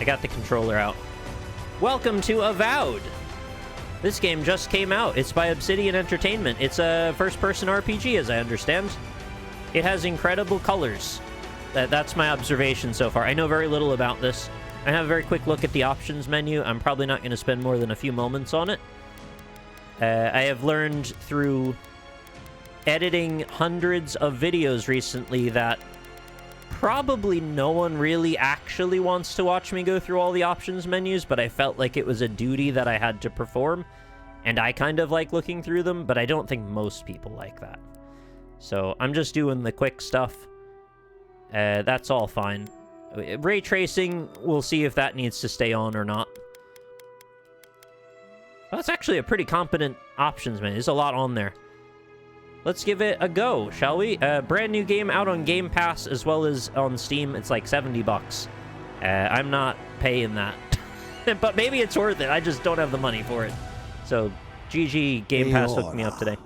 I got the controller out. Welcome to Avowed! This game just came out. It's by Obsidian Entertainment. It's a first-person RPG, as I understand. It has incredible colors. That's my observation so far. I know very little about this. I have a very quick look at the options menu. I'm probably not going to spend more than a few moments on it. I have learned through editing hundreds of videos recently that probably no one really actually wants to watch me go through all the options menus, but I felt like it was a duty that I had to perform, and I kind of like looking through them, but I don't think most people like that. So I'm just doing the quick stuff. That's all fine. Ray tracing, we'll see if that needs to stay on or not. Well, that's actually a pretty competent options menu. There's a lot on there. Let's give it a go, shall we? Brand new game out on Game Pass as well as on Steam. It's like $70. I'm not paying that. But maybe it's worth it. I just don't have the money for it. So, GG, Game Pass hooked me up today.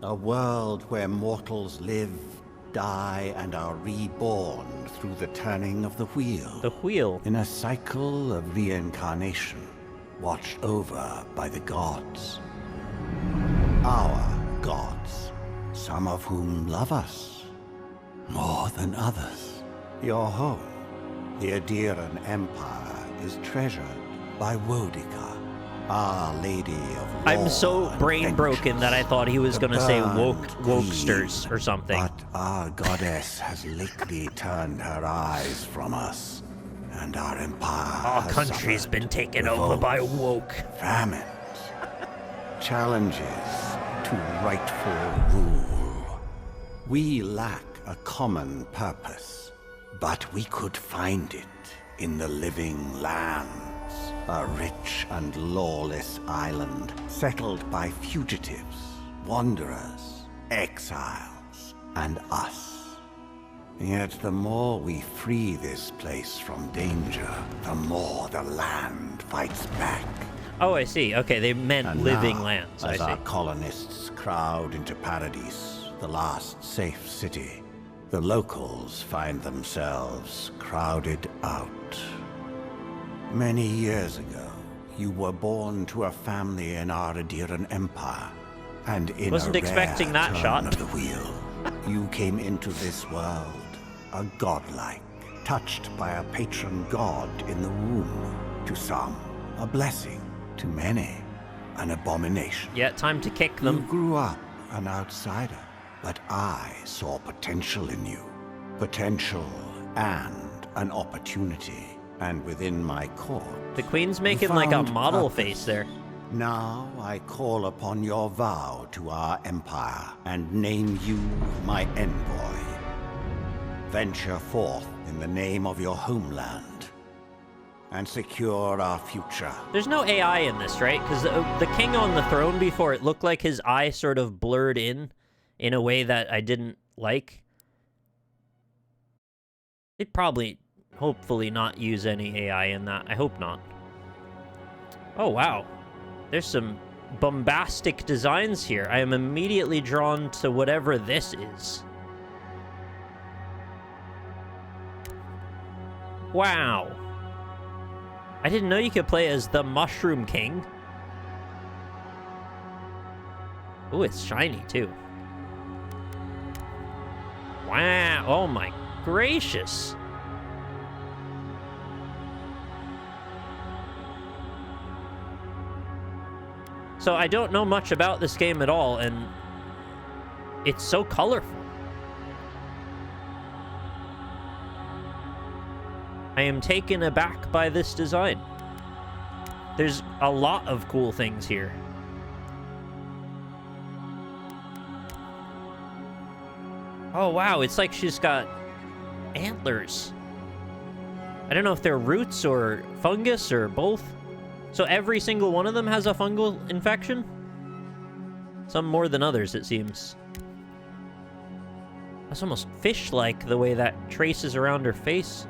A world where mortals live, die, and are reborn through the turning of the wheel. The wheel? In a cycle of reincarnation, watched over by the gods. Our gods. Some of whom love us more than others. Your home, the Adiran Empire, is treasured by Wodica, Our Lady of War. I'm so brain broken that I thought he was going to say wokesters or something. But our goddess has lately turned her eyes from us, and our empire Our has country's suffered been taken over by woke. famines, challenges to rightful rule. We lack a common purpose, but we could find it in the living lands, a rich and lawless island settled by fugitives, wanderers, exiles, and us. Yet the more we free this place from danger, the more the land fights back. Oh, I see. Okay, they meant And living now, lands. I as see. our colonists crowd into Paradis, the last safe city, the locals find themselves crowded out. Many years ago, you were born to a family in our Adiran Empire, and in Wasn't a expecting rare that turn shot. of the wheel, you came into this world, a godlike, touched by a patron god in the womb. To some, a blessing. To many, an abomination. Yeah, time to kick You them. grew up an outsider, but I saw potential in you. Potential and an opportunity. And within my court, The queen's you making like a found model purpose. face there. Now I call upon your vow to our empire and name you my envoy. Venture forth in the name of your homeland and secure our future. There's no AI in this, right? Because the king on the throne before, it looked like his eye sort of blurred in a way that I didn't like. They'd probably, hopefully, not use any AI in that. I hope not. Oh, wow. There's some bombastic designs here. I am immediately drawn to whatever this is. Wow. I didn't know you could play as the Mushroom King. Ooh, it's shiny, too. Wow. Oh, my gracious. So I don't know much about this game at all, and it's so colorful. I am taken aback by this design. There's a lot of cool things here. Oh, wow, it's like she's got antlers. I don't know if they're roots or fungus or both. So every single one of them has a fungal infection? Some more than others, it seems. That's almost fish-like, the way that traces around her face.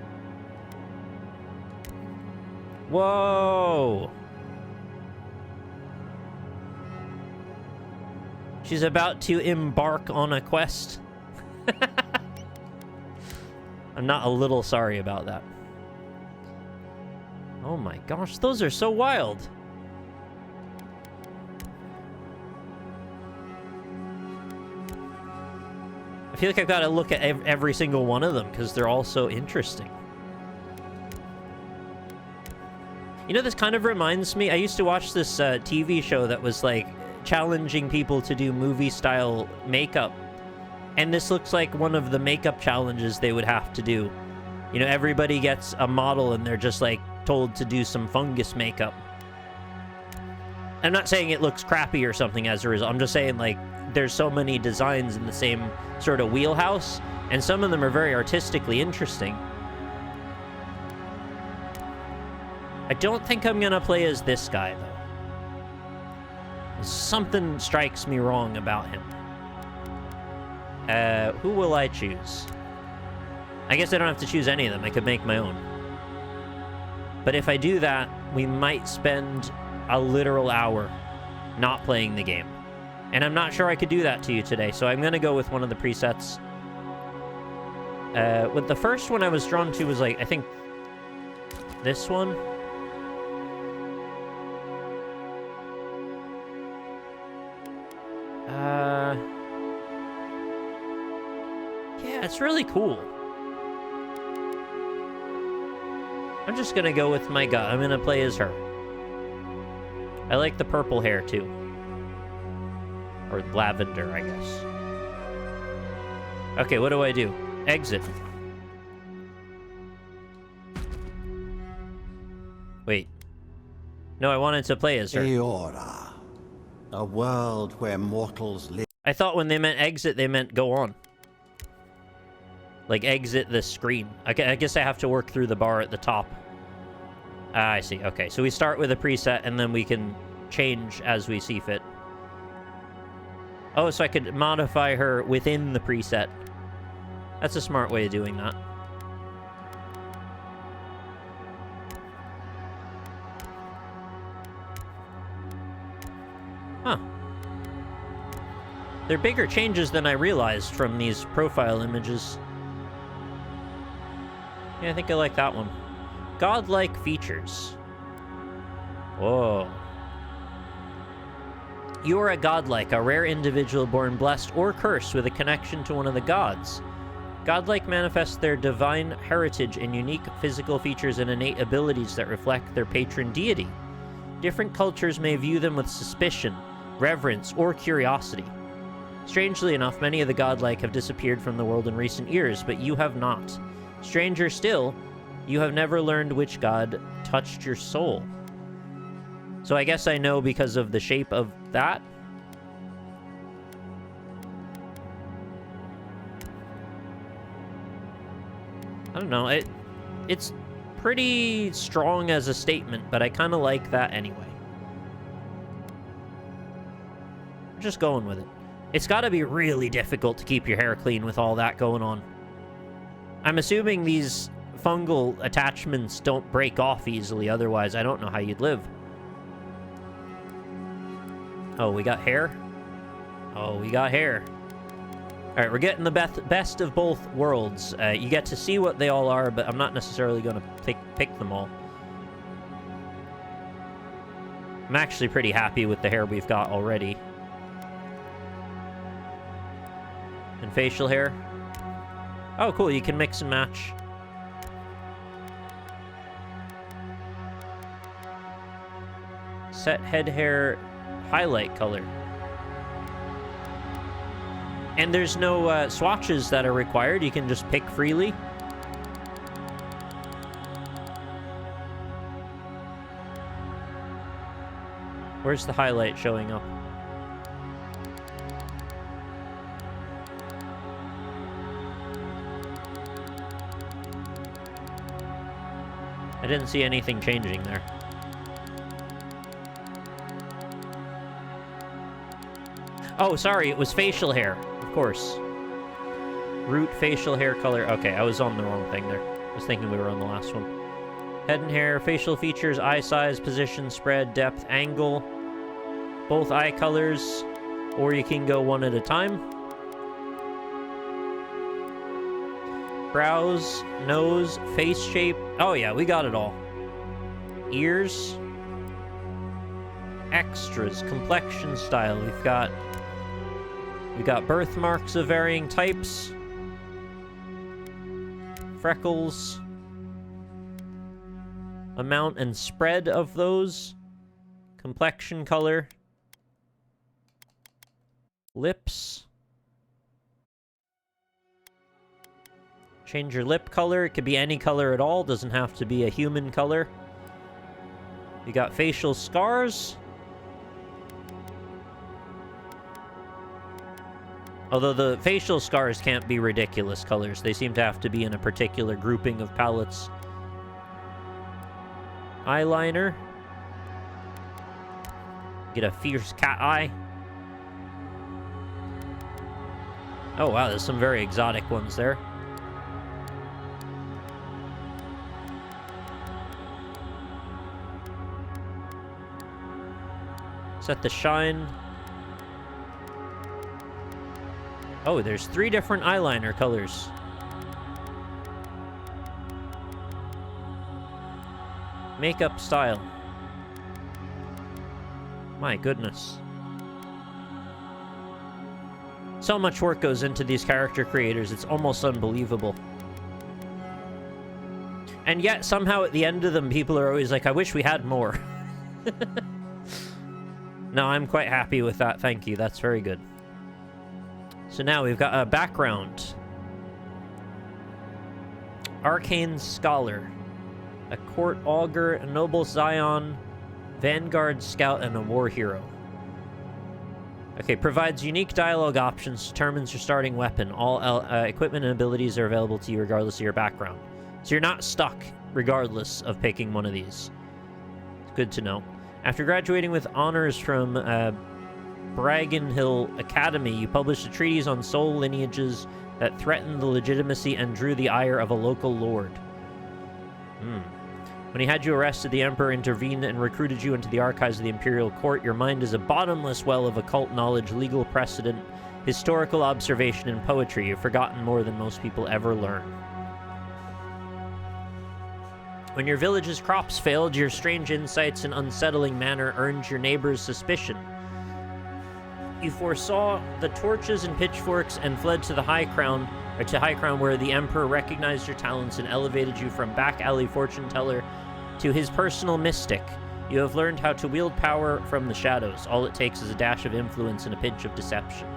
Whoa! She's about to embark on a quest. I'm not a little sorry about that. Oh my gosh, those are so wild. I feel like I've got to look at every single one of them because they're all so interesting. You know, this kind of reminds me, I used to watch this TV show that was like challenging people to do movie-style makeup. And this looks like one of the makeup challenges they would have to do. You know, everybody gets a model and they're just like told to do some fungus makeup. I'm not saying it looks crappy or something as a result. I'm just saying, like, there's so many designs in the same sort of wheelhouse, and some of them are very artistically interesting. I don't think I'm gonna play as this guy, though. Something strikes me wrong about him. Who will I choose? I guess I don't have to choose any of them. I could make my own. But if I do that, we might spend a literal hour not playing the game. And I'm not sure I could do that to you today, so I'm gonna go with one of the presets. With the first one I was drawn to was, like, I think this one. Yeah, it's really cool. I'm just gonna go with my gut. I'm gonna play as her. I like the purple hair, too. Or lavender, I guess. Okay, what do I do? Exit. Wait. No, I wanted to play as her. Eora, a world where mortals live. I thought when they meant exit, they meant go on. Like, exit the screen. I guess I have to work through the bar at the top. Ah, I see. Okay, so we start with a preset, and then we can change as we see fit. Oh, so I could modify her within the preset. That's a smart way of doing that. Huh. They're bigger changes than I realized from these profile images. Yeah, I think I like that one. Godlike features. Whoa. You are a godlike, a rare individual born blessed or cursed with a connection to one of the gods. Godlike manifests their divine heritage in unique physical features and innate abilities that reflect their patron deity. Different cultures may view them with suspicion, reverence, or curiosity. Strangely enough, many of the godlike have disappeared from the world in recent years, but you have not. Stranger still, you have never learned which god touched your soul. So I guess I know because of the shape of that. I don't know. It's pretty strong as a statement, but I kind of like that anyway. I'm just going with it. It's got to be really difficult to keep your hair clean with all that going on. I'm assuming these fungal attachments don't break off easily, otherwise I don't know how you'd live. Oh, we got hair? Oh, we got hair. Alright, we're getting the best of both worlds. You get to see what they all are, but I'm not necessarily going to pick them all. I'm actually pretty happy with the hair we've got already. And facial hair. Oh, cool, you can mix and match. Set head hair highlight color. And there's no swatches that are required. You can just pick freely. Where's the highlight showing up? I didn't see anything changing there. Oh, sorry, it was facial hair. Of course. Root facial hair color. Okay, I was on the wrong thing there. I was thinking we were on the last one. Head and hair, facial features, eye size, position, spread, depth, angle. Both eye colors, or you can go one at a time. Brows, nose, face shape. Oh yeah, we got it all. Ears. Extras, complexion style. We've got birthmarks of varying types. Freckles. Amount and spread of those. Complexion color. Lips. Change your lip color. It could be any color at all. Doesn't have to be a human color. You got facial scars. Although the facial scars can't be ridiculous colors. They seem to have to be in a particular grouping of palettes. Eyeliner. Get a fierce cat eye. Oh wow, there's some very exotic ones there. Set the shine. Oh, there's 3 different eyeliner colors. Makeup style. My goodness. So much work goes into these character creators, it's almost unbelievable. And yet, somehow at the end of them, people are always like, I wish we had more. No, I'm quite happy with that, thank you. That's very good. So now we've got a background. Arcane Scholar. A Court Augur, a Noble Scion, Vanguard Scout, and a War Hero. Okay, provides unique dialogue options, determines your starting weapon. All equipment and abilities are available to you regardless of your background. So you're not stuck regardless of picking one of these. It's good to know. After graduating with honors from Bragenhill Academy, you published a treatise on soul lineages that threatened the legitimacy and drew the ire of a local lord. When he had you arrested, the Emperor intervened and recruited you into the archives of the Imperial Court. Your mind is a bottomless well of occult knowledge, legal precedent, historical observation, and poetry. You've forgotten more than most people ever learn. When your village's crops failed, your strange insights and unsettling manner earned your neighbors' suspicion. You foresaw the torches and pitchforks and fled to the High Crown, where the Emperor recognized your talents and elevated you from back alley fortune teller to his personal mystic. You have learned how to wield power from the shadows. All it takes is a dash of influence and a pinch of deception.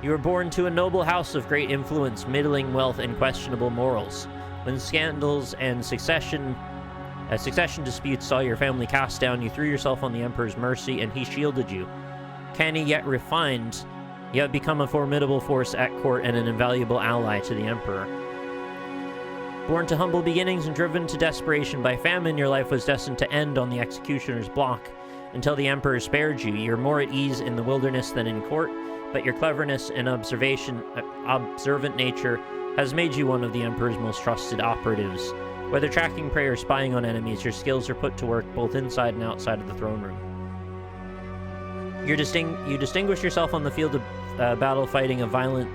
You were born to a noble house of great influence, middling wealth, and questionable morals. When scandals and succession disputes saw your family cast down, you threw yourself on the Emperor's mercy, and he shielded you. Canny yet refined, you have become a formidable force at court and an invaluable ally to the Emperor. Born to humble beginnings and driven to desperation by famine, your life was destined to end on the executioner's block. Until the Emperor spared you, you're more at ease in the wilderness than in court, but your cleverness and observant nature has made you one of the Emperor's most trusted operatives. Whether tracking prey or spying on enemies, your skills are put to work both inside and outside of the throne room. You distinguish yourself on the field of battle fighting a violent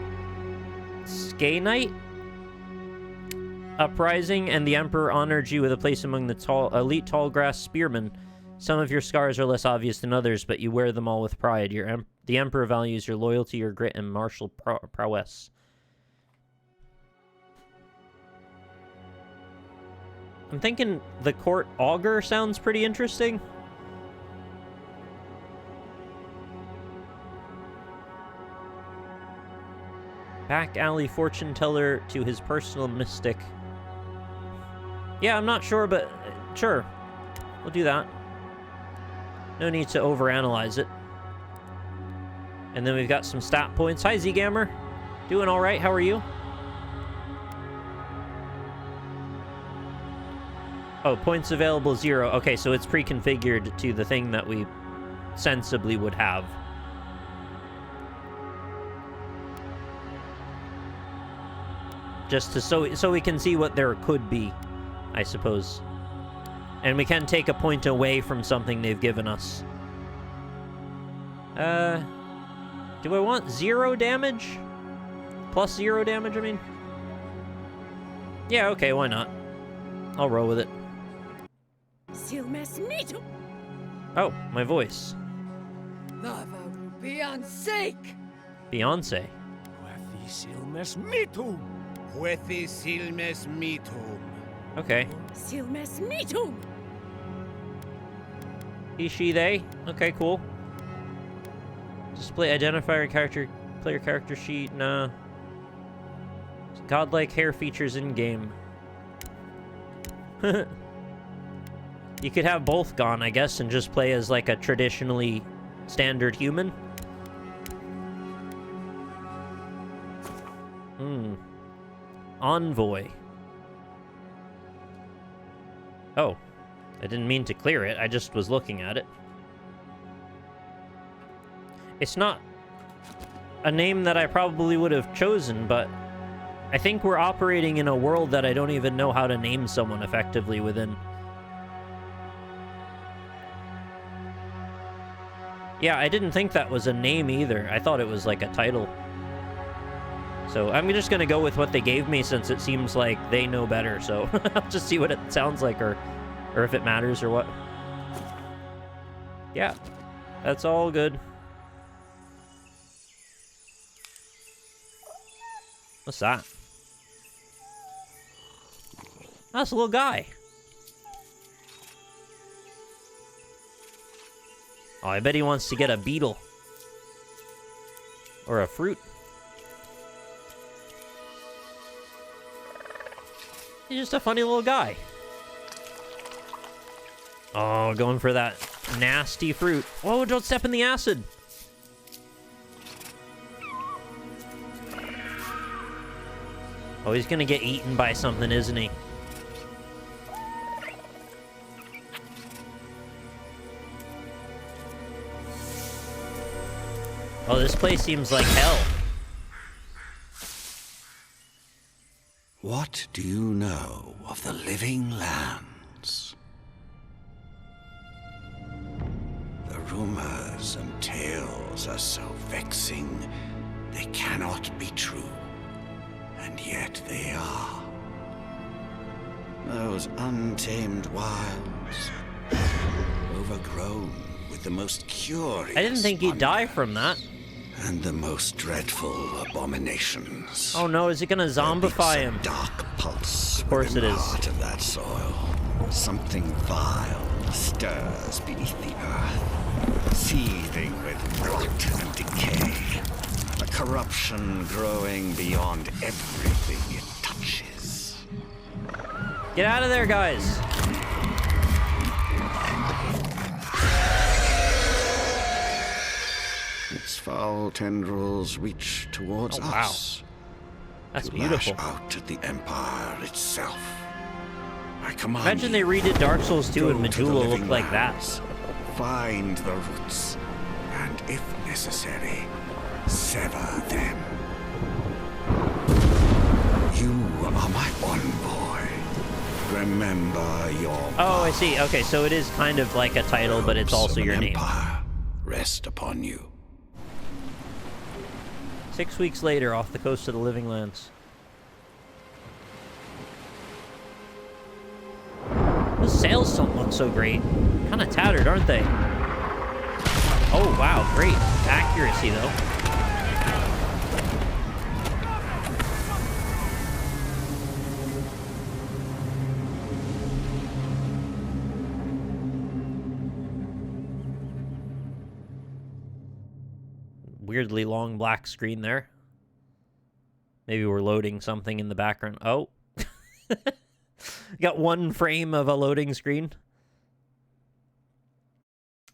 Skaenite uprising, and the Emperor honored you with a place among the elite tallgrass spearmen. Some of your scars are less obvious than others, but you wear them all with pride. The Emperor values your loyalty, your grit, and martial prowess. I'm thinking the Court Augur sounds pretty interesting. Back alley fortune teller to his personal mystic. Yeah, I'm not sure, but sure. We'll do that. No need to overanalyze it. And then we've got some stat points. Hi, Z-Gammer. Doing all right. How are you? Oh, points available 0. Okay, so it's pre-configured to the thing that we sensibly would have. Just to, so we can see what there could be, I suppose. And we can take a point away from something they've given us. Do I want 0 damage? Plus 0 damage, I mean? Yeah, okay, why not? I'll roll with it. Oh, my voice. Beyonce. Beyonce. Okay. He, she, they. Okay, cool. Display identifier character, player character sheet. Nah. Godlike hair features in game. You could have both gone, I guess, and just play as like a traditionally standard human. Envoy. Oh. I didn't mean to clear it. I just was looking at it. It's not a name that I probably would have chosen, but I think we're operating in a world that I don't even know how to name someone effectively within. Yeah, I didn't think that was a name either. I thought it was like a title. So I'm just gonna go with what they gave me since it seems like they know better. So I'll just see what it sounds like or if it matters or what. Yeah, that's all good. What's that? That's a little guy. Oh, I bet he wants to get a beetle. Or a fruit. He's just a funny little guy. Oh, going for that nasty fruit. Whoa, don't step in the acid. Oh, he's gonna get eaten by something, isn't he? Oh, this place seems like hell. What do you know of the living lands? The rumors and tales are so vexing, they cannot be true. And yet they are. Those untamed wilds, overgrown with the most curious I didn't think he'd die wonders from that. and the most dreadful abominations. Oh no, is it gonna zombify There him? beats a dark pulse Of course within it the is. heart of that soil. Something vile stirs beneath the earth, seething with rot and decay. A corruption growing beyond everything it touches. Get out of there, guys. Its foul tendrils reach towards Oh, wow. us. That's to beautiful. lash out at the Empire itself. I command Imagine they you, redid Dark Souls 2 and go to the Majula living looked like that. lands, find the roots, and if necessary, sever them. You are my envoy. Remember your Oh, I see. Okay, so it is kind of like a title, but it's robes also of your an name. empire rest upon you. 6 weeks later, off the coast of the Living Lands. The sails don't look so great. Kind of tattered, aren't they? Oh, wow. Great accuracy, though. Weirdly long black screen there. Maybe we're loading something in the background. Oh. Got one frame of a loading screen.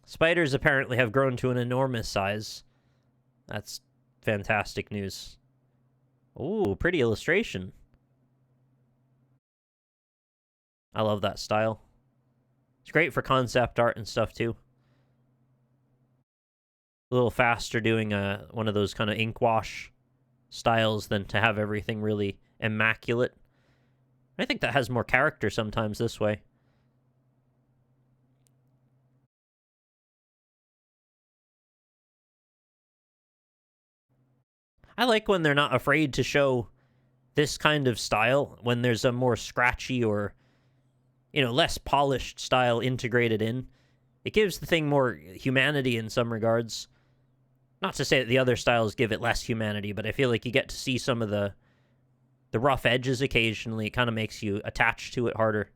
Spiders apparently have grown to an enormous size. That's fantastic news. Ooh, pretty illustration. I love that style. It's great for concept art and stuff too. A little faster doing one of those kind of ink wash styles than to have everything really immaculate. I think that has more character sometimes this way. I like when they're not afraid to show this kind of style, when there's a more scratchy or you know, less polished style integrated in. It gives the thing more humanity in some regards. Not to say that the other styles give it less humanity, but I feel like you get to see some of the rough edges occasionally. It kind of makes you attach to it harder.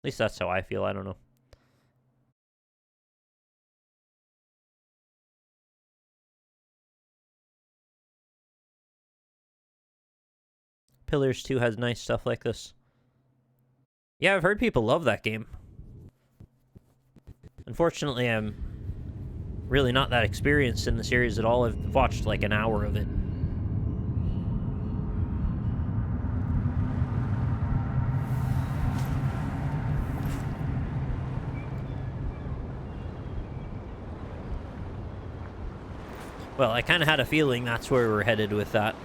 At least that's how I feel. I don't know. Pillars 2 has nice stuff like this. Yeah, I've heard people love that game. Unfortunately, I'm really not that experienced in the series at all. I've watched like an hour of it. Well, I kind of had a feeling that's where we're headed with that.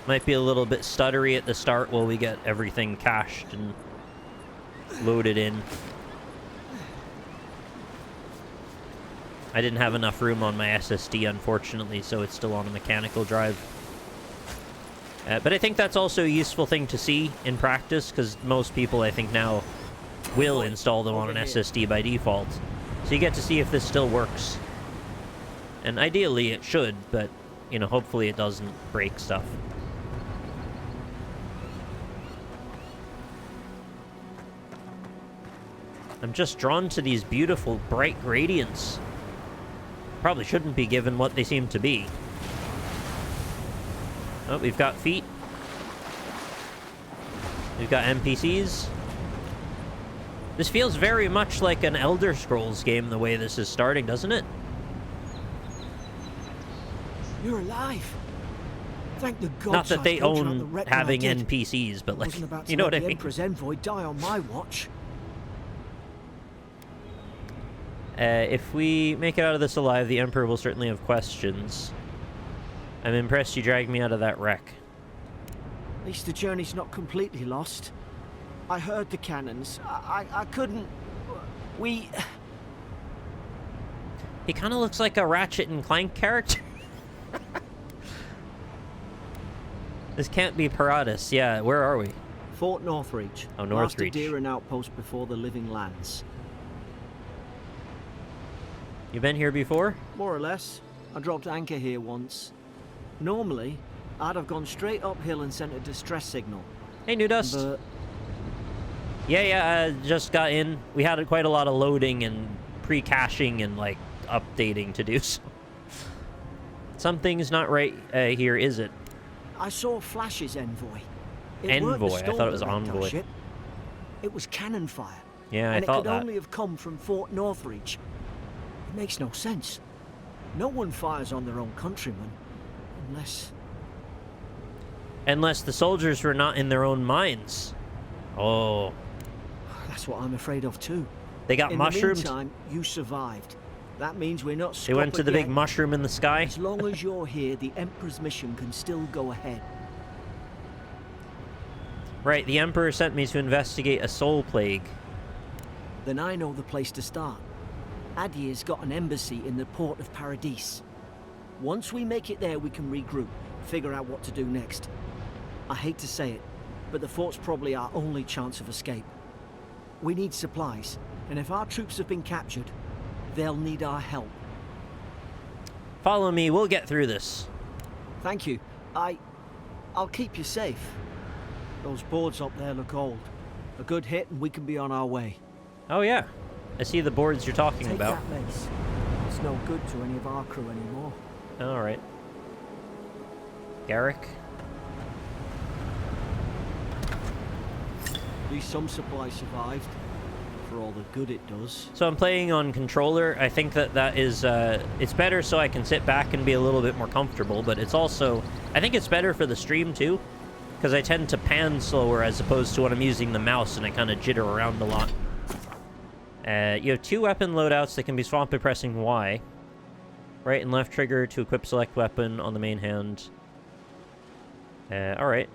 Might be a little bit stuttery at the start while we get everything cached and loaded in. I didn't have enough room on my SSD, unfortunately, so it's still on a mechanical drive. But I think that's also a useful thing to see in practice, because most people, I think, now will install them on an SSD by default. So you get to see if this still works. And ideally it should, but, you know, hopefully it doesn't break stuff. I'm just drawn to these beautiful, bright gradients. Probably shouldn't be given what they seem to be. Oh, we've got feet. We've got NPCs. This feels very much like an Elder Scrolls game, the way this is starting, doesn't it? You're alive. Thank the gods. Not that they own having NPCs, but like, you know what I mean? Emperor's envoy die on my watch. If we make it out of this alive, the Emperor will certainly have questions. I'm impressed you dragged me out of that wreck. At least the journey's not completely lost. I heard the cannons. I couldn't... We... He kind of looks like a Ratchet and Clank character. This can't be Paradis. Yeah, where are we? Fort Northreach. Oh, Last Northreach. Adirian outpost before the living lands. You been here before? More or less. I dropped anchor here once. Normally, I'd have gone straight uphill and sent a distress signal. Hey, New Dust. But... Yeah, I just got in. We had quite a lot of loading and pre-caching and, like, updating to do, so... Something's not right here, is it? I saw flashes, Envoy. Envoy? I thought it was Envoy. Ship. It was cannon fire. Yeah, I thought that. And it could only have come from Fort Northreach. It makes no sense. No one fires on their own countrymen, unless... Unless the soldiers were not in their own minds. Oh. That's what I'm afraid of too. They got mushroomed? In the meantime, you survived. That means we're not They went to the big mushroom in the sky? As long as you're here, the Emperor's mission can still go ahead. Right, the Emperor sent me to investigate a soul plague. Then I know the place to start. Adir's got an embassy in the port of Paradis. Once we make it there, we can regroup, figure out what to do next. I hate to say it, but the fort's probably our only chance of escape. We need supplies, and if our troops have been captured, they'll need our help. Follow me, we'll get through this. Thank you. I'll keep you safe. Those boards up there look old. A good hit and we can be on our way. Oh yeah, I see the boards you're talking about. Take that mace. It's no good to any of our crew anymore. Alright. Garrick? At least some supplies survived. For all the good it does. So I'm playing on controller. I think that is, it's better so I can sit back and be a little bit more comfortable, but it's also, I think it's better for the stream too, because I tend to pan slower as opposed to when I'm using the mouse and I kind of jitter around a lot. You have 2 weapon loadouts that can be swapped by pressing Y. Right and left trigger to equip select weapon on the main hand. Alright.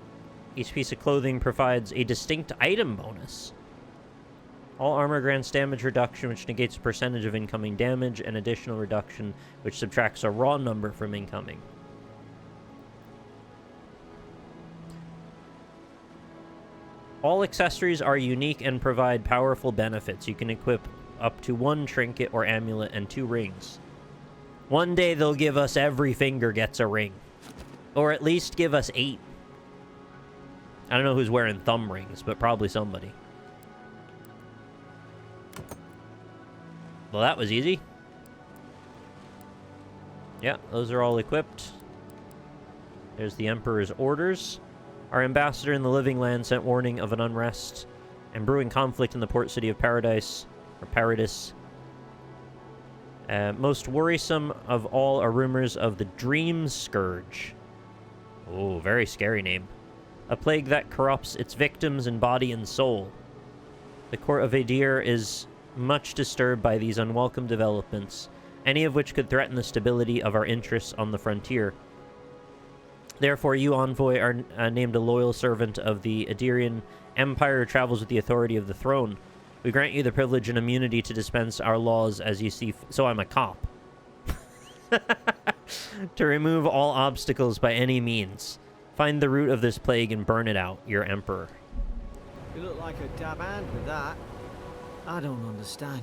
Each piece of clothing provides a distinct item bonus. All armor grants damage reduction, which negates a percentage of incoming damage, and additional reduction, which subtracts a raw number from incoming. All accessories are unique and provide powerful benefits. You can equip up to 1 trinket or amulet and 2 rings. One day they'll give us every finger gets a ring. Or at least give us 8. I don't know who's wearing thumb rings, but probably somebody. Well, that was easy. Yeah, those are all equipped. There's the Emperor's orders. Our ambassador in the Living Land sent warning of an unrest and brewing conflict in the port city of Paradis, or Paradis. Most worrisome of all are rumors of the Dream Scourge. Oh, very scary name. A plague that corrupts its victims in body and soul. The court of Adir is much disturbed by these unwelcome developments, any of which could threaten the stability of our interests on the frontier. Therefore, you, Envoy, are named a loyal servant of the Adirian Empire who travels with the authority of the throne. We grant you the privilege and immunity to dispense our laws as you see so I'm a cop. To remove all obstacles by any means. Find the root of this plague and burn it out, your Emperor. You look like a dab hand with that. I don't understand.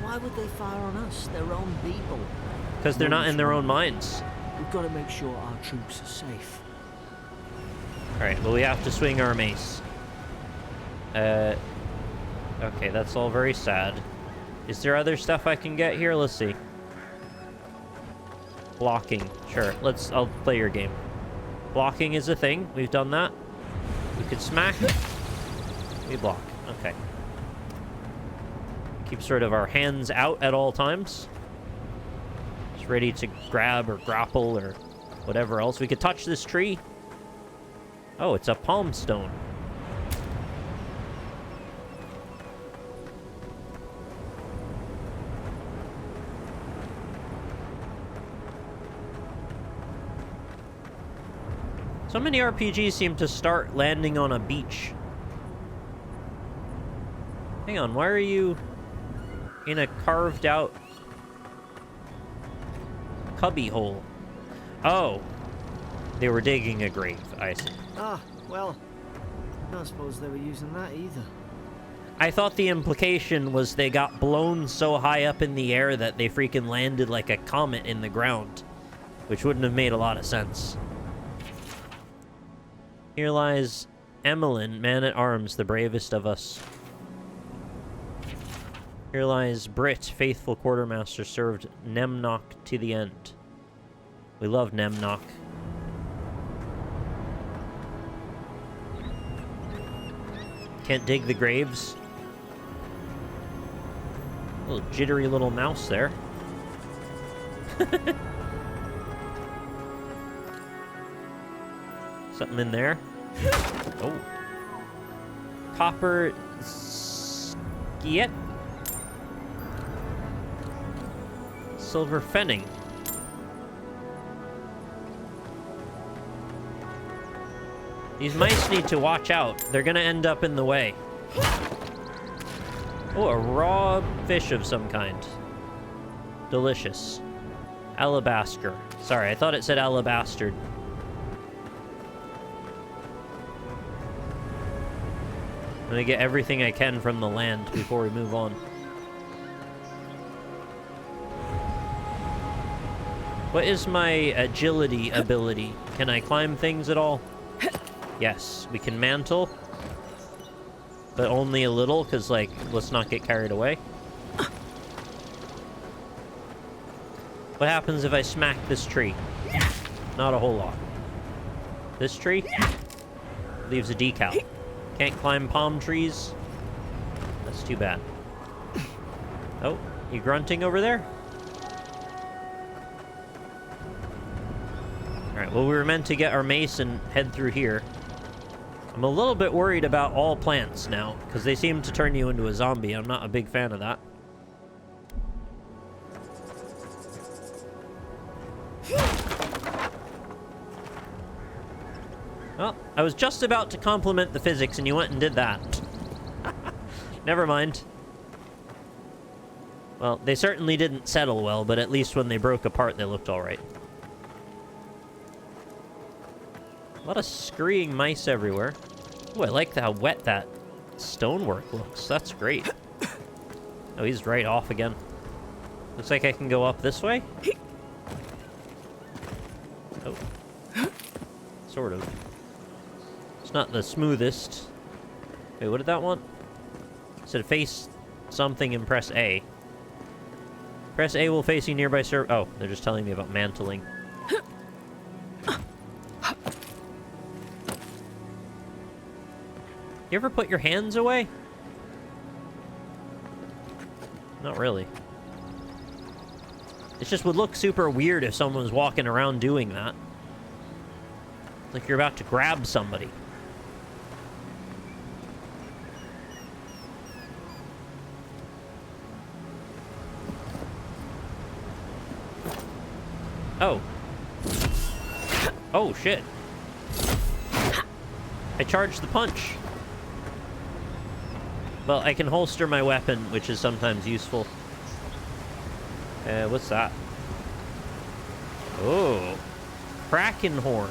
Why would they fire on us, their own people? Because they're not in their own minds. We've got to make sure our troops are safe. Alright, well, we have to swing our mace. Okay, that's all very sad. Is there other stuff I can get here? Let's see. Blocking. Sure, I'll play your game. Blocking is a thing. We've done that. We could smack. We block. Okay. Keep sort of our hands out at all times. Just ready to grab or grapple or whatever else. We could touch this tree. Oh, it's a palm stone. So many RPGs seem to start landing on a beach. Hang on, why are you in a carved out cubby hole? Oh, they were digging a grave, I see. Ah, well, I don't suppose they were using that either. I thought the implication was they got blown so high up in the air that they freaking landed like a comet in the ground, which wouldn't have made a lot of sense. Here lies Emmeline, man-at-arms, the bravest of us. Here lies Brit, faithful quartermaster, served Nemnock to the end. We love Nemnock. Can't dig the graves. Little jittery little mouse there. Something in there. Oh. Copper skiet. Silver fenning. These mice need to watch out. They're gonna end up in the way. Oh, a raw fish of some kind. Delicious. Alabaster. Sorry, I thought it said alabaster. I'm gonna get everything I can from the land before we move on. What is my agility ability? Can I climb things at all? Yes, we can mantle. But only a little, because, like, let's not get carried away. What happens if I smack this tree? Not a whole lot. This tree? Leaves a decal. Can't climb palm trees. That's too bad. Oh, you grunting over there? Alright, well, we were meant to get our mace and head through here. I'm a little bit worried about all plants now, because they seem to turn you into a zombie. I'm not a big fan of that. Well, I was just about to compliment the physics, and you went and did that. Never mind. Well, they certainly didn't settle well, but at least when they broke apart, they looked alright. A lot of scurrying mice everywhere. Oh, I like how wet that stonework looks. That's great. Oh, he's right off again. Looks like I can go up this way. Oh. Sort of. It's not the smoothest. Wait, what did that want? It said face something and press A. Press A will face you nearby server. Oh, they're just telling me about mantling. You ever put your hands away? Not really. It just would look super weird if someone was walking around doing that. Like you're about to grab somebody. Oh. Oh, shit. I charged the punch. Well, I can holster my weapon, which is sometimes useful. What's that? Oh. Kraken horn.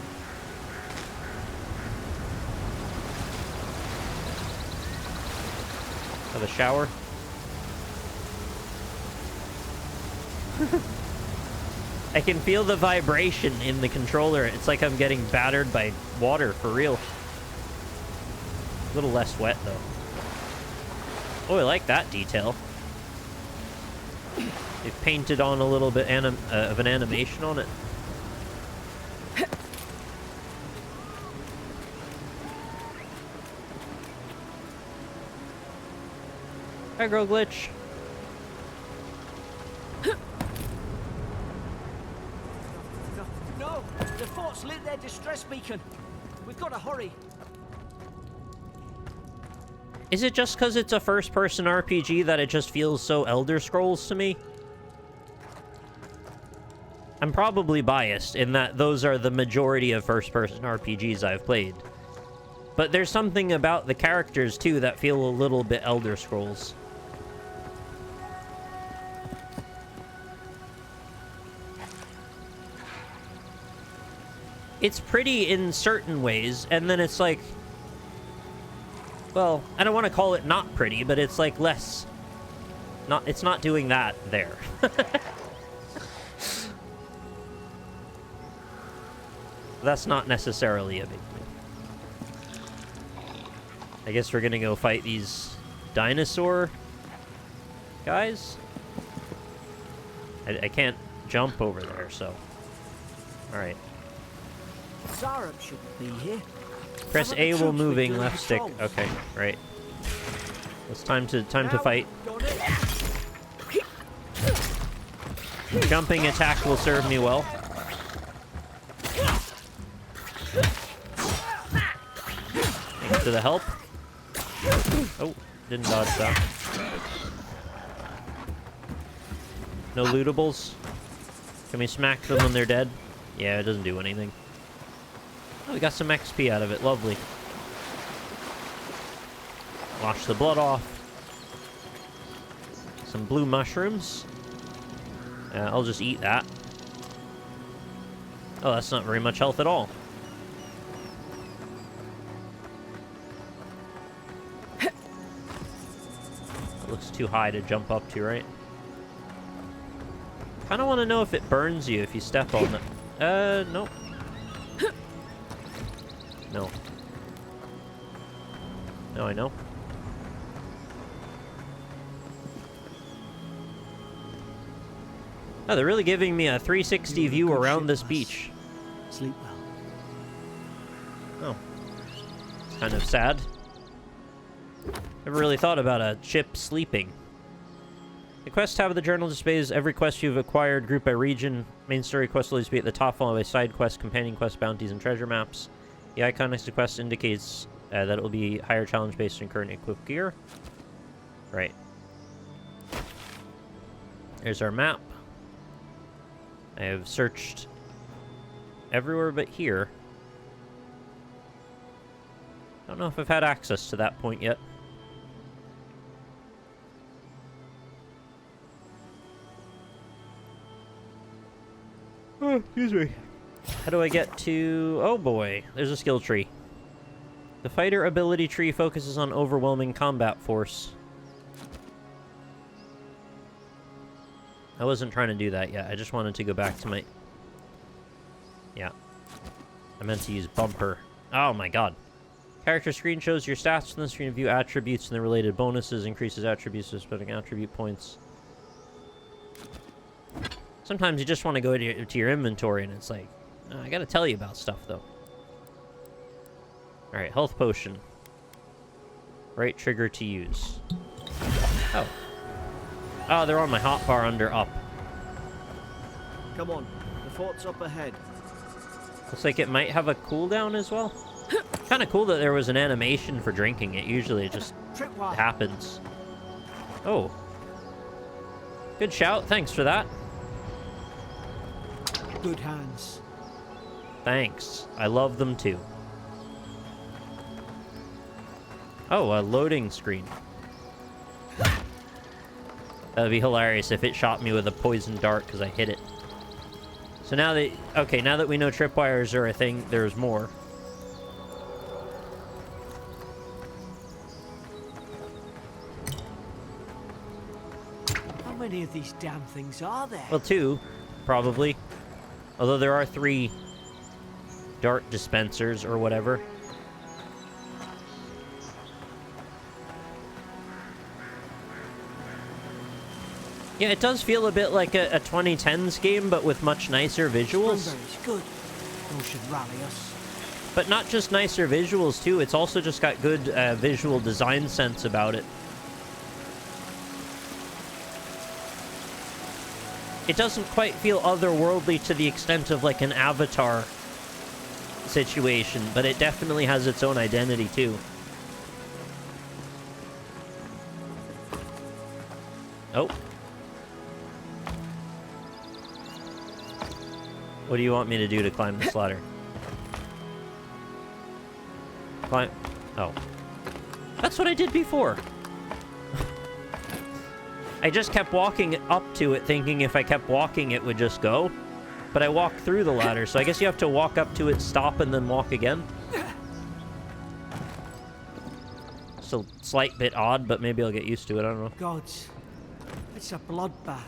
Have a shower. I can feel the vibration in the controller. It's like I'm getting battered by water, for real. A little less wet, though. Oh, I like that detail. They've painted on a little bit of an animation on it. Hi, Girl Glitch. No! The fort's lit their distress beacon. We've got to hurry. Is it just because it's a first-person RPG that it just feels so Elder Scrolls to me? I'm probably biased in that those are the majority of first-person RPGs I've played. But there's something about the characters, too, that feel a little bit Elder Scrolls. It's pretty in certain ways, and then it's like... Well, I don't want to call it not pretty, but it's like less... It's not doing that there. That's not necessarily a big thing. I guess we're gonna go fight these dinosaur guys. I can't jump over there, so... Alright. Zara shouldn't be here. Press A while moving, left stick. Okay, right. It's time to fight. Jumping attack will serve me well. Thanks to the help. Oh, didn't dodge that. No lootables. Can we smack them when they're dead? Yeah, it doesn't do anything. Oh, we got some XP out of it. Lovely. Wash the blood off. Some blue mushrooms. I'll just eat that. Oh, that's not very much health at all. It looks too high to jump up to, right? Kind of want to know if it burns you if you step on it. Nope. No. No, I know. Oh, they're really giving me a 360 view around this beach. Sleep well. Oh. It's kind of sad. Never really thought about a ship sleeping. The quest tab of the journal displays every quest you've acquired, grouped by region. Main story quest will always be at the top, followed by side quests, companion quests, bounties, and treasure maps. The icon next to quest indicates that it will be higher challenge based on current equipped gear. Right. There's our map. I have searched everywhere but here. Don't know if I've had access to that point yet. Oh, excuse me. How do I get to... Oh boy, there's a skill tree. The fighter ability tree focuses on overwhelming combat force. I wasn't trying to do that yet. I just wanted to go back to my... Yeah. I meant to use bumper. Oh my god. Character screen shows your stats from the screen view attributes and the related bonuses. Increases attributes by spending attribute points. Sometimes you just want to go to your inventory and it's like, oh, I gotta tell you about stuff though. Alright, health potion. Right trigger to use. Oh. Oh, they're on my hotbar under up. Come on, the fort's up ahead. Looks like it might have a cooldown as well. Kind of cool that there was an animation for drinking it. Usually it just happens. Oh. Good shout. Thanks for that. Good hands. Thanks. I love them too. Oh, a loading screen. That'd be hilarious if it shot me with a poison dart because I hit it. So now that... Okay, now that we know tripwires are a thing, there's more. How many of these damn things are there? Well, 2, probably. Although there are 3 dart dispensers or whatever. Yeah, it does feel a bit like a 2010s game, but with much nicer visuals. Good. Those should rally us. But not just nicer visuals, too. It's also just got good visual design sense about it. It doesn't quite feel otherworldly to the extent of, like, an Avatar situation, but it definitely has its own identity, too. Oh. What do you want me to do to climb this ladder? Climb... Oh. That's what I did before. I just kept walking up to it, thinking if I kept walking, it would just go. But I walked through the ladder, so I guess you have to walk up to it, stop, and then walk again. It's a slight bit odd, but maybe I'll get used to it. I don't know. Gods. It's a bloodbath.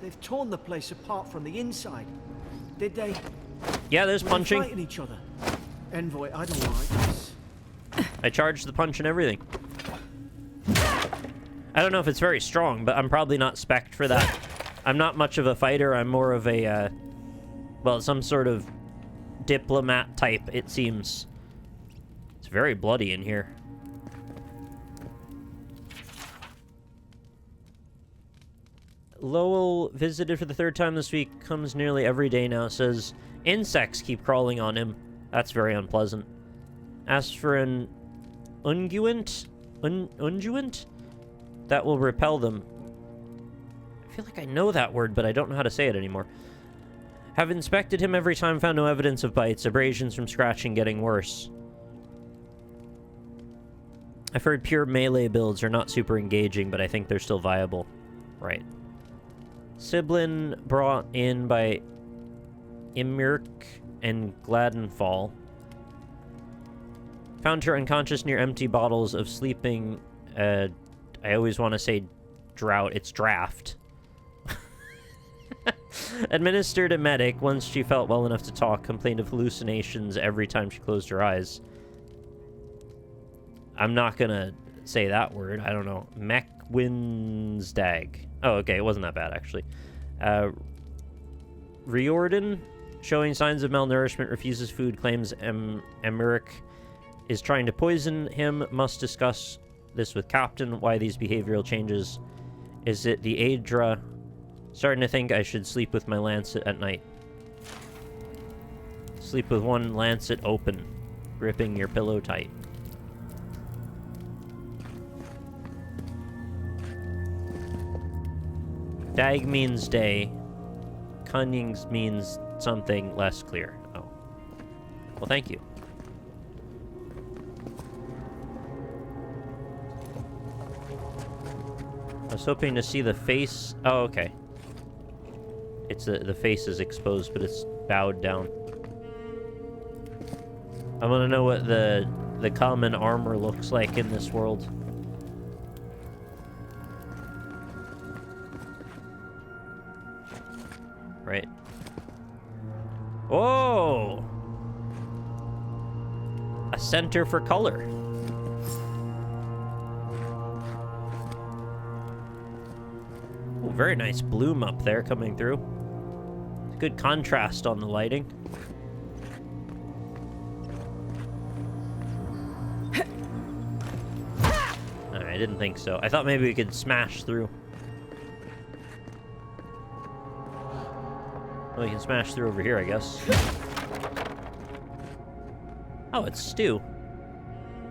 They've torn the place apart from the inside. Did they? Yeah, there's punching. Fighting each other. Envoy, I don't like this. I charged the punch and everything. I don't know if it's very strong, but I'm probably not spec'd for that. I'm not much of a fighter. I'm more of a, well, some sort of diplomat type, it seems. It's very bloody in here. Lowell visited for the 3rd time this week. Comes nearly every day now. Says insects keep crawling on him. That's very unpleasant. Asks for an unguent? Unguent? That will repel them. I feel like I know that word, but I don't know how to say it anymore. Have inspected him every time, found no evidence of bites. Abrasions from scratching getting worse. I've heard pure melee builds are not super engaging, but I think they're still viable. Right. Siblin brought in by Imirk and Gladenfall. Found her unconscious near empty bottles of sleeping... I always want to say drought. It's draft. Administered a medic once she felt well enough to talk. Complained of hallucinations every time she closed her eyes. I'm not gonna say that word. I don't know. Mechwinsdag. Oh, okay. It wasn't that bad, actually. Riordan, showing signs of malnourishment, refuses food, claims Emmerich is trying to poison him. Must discuss this with Captain. Why these behavioral changes? Is it the Aedra? Starting to think I should sleep with my lancet at night. Sleep with one lancet open, gripping your pillow tight. Dag means day. Cunnings means something less clear. Oh. Well, thank you. I was hoping to see the face. Oh, okay. It's the face is exposed, but it's bowed down. I want to know what the the common armor looks like in this world. Right. Whoa! A center for color. Ooh, very nice bloom up there coming through. Good contrast on the lighting. I didn't think so. I thought maybe we could smash through. Well, we can smash through over here, I guess. Oh, it's stew.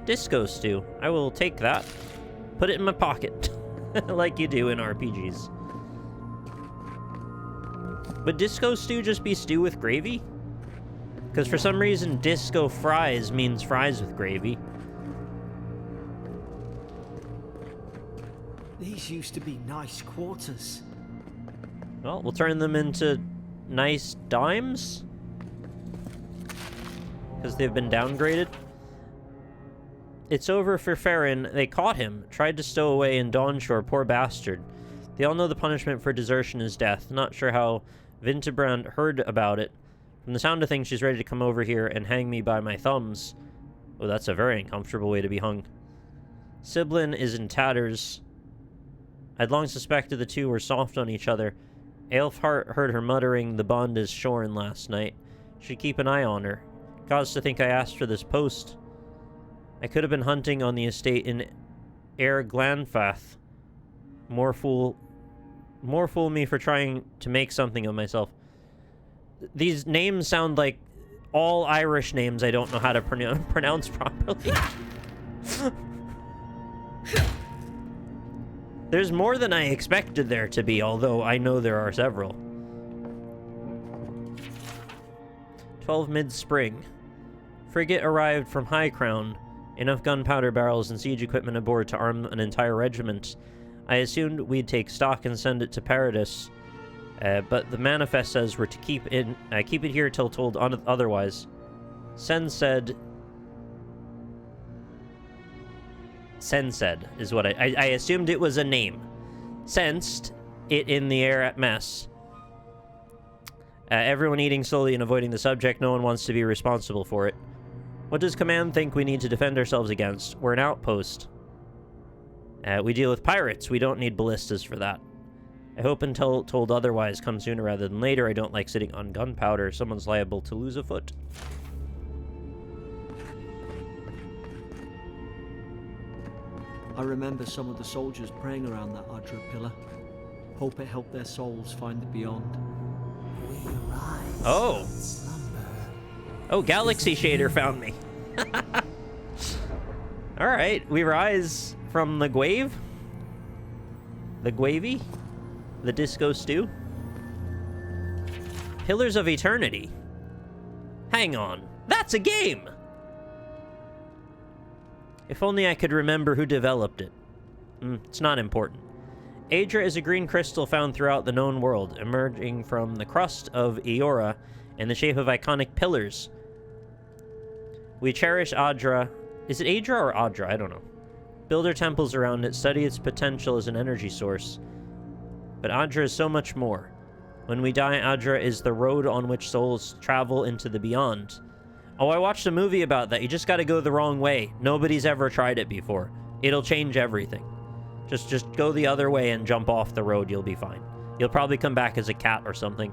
Disco stew. I will take that. Put it in my pocket. Like you do in RPGs. Would disco stew just be stew with gravy? Because for some reason, disco fries means fries with gravy. These used to be nice quarters. Well, we'll turn them into nice dimes. Because they've been downgraded. It's over for Farron. They caught him. Tried to stow away in Dawnshore. Poor bastard. They all know the punishment for desertion is death. Not sure how Vintebrand heard about it. From the sound of things, she's ready to come over here and hang me by my thumbs. Oh, that's a very uncomfortable way to be hung. Siblin is in tatters. I'd long suspected the two were soft on each other. Aelfhart heard her muttering, the bond is shorn last night. Should keep an eye on her. Cause to think I asked for this post. I could have been hunting on the estate in Air Glanfath. More fool me for trying to make something of myself. These names sound like all Irish names I don't know how to pronounce properly. There's more than I expected there to be, although I know there are several. 12 mid-spring. Frigate arrived from High Crown. Enough gunpowder barrels and siege equipment aboard to arm an entire regiment. I assumed we'd take stock and send it to Paradis. But the manifest says we're to keep it here till told otherwise. Sen said is what I assumed it was a name. Sensed it in the air at mess. Everyone eating slowly and avoiding the subject. No one wants to be responsible for it. What does Command think we need to defend ourselves against? We're an outpost. We deal with pirates. We don't need ballistas for that. I hope until told otherwise comes sooner rather than later. I don't like sitting on gunpowder. Someone's liable to lose a foot. I remember some of the soldiers praying around that Adra pillar. Hope it helped their souls find the beyond. Oh. Oh, Galaxy Shader found me. Alright, we rise from the Gwave. The Gwavy? The Disco Stew? Pillars of Eternity. Hang on. That's a game! If only I could remember who developed it. It's not important. Adra is a green crystal found throughout the known world, emerging from the crust of Eora in the shape of iconic pillars. We cherish Adra. Is it Adra or Adra? I don't know. Build our temples around it, study its potential as an energy source. But Adra is so much more. When we die, Adra is the road on which souls travel into the beyond. Oh, I watched a movie about that. You just gotta go the wrong way. Nobody's ever tried it before. It'll change everything. Just go the other way and jump off the road. You'll be fine. You'll probably come back as a cat or something.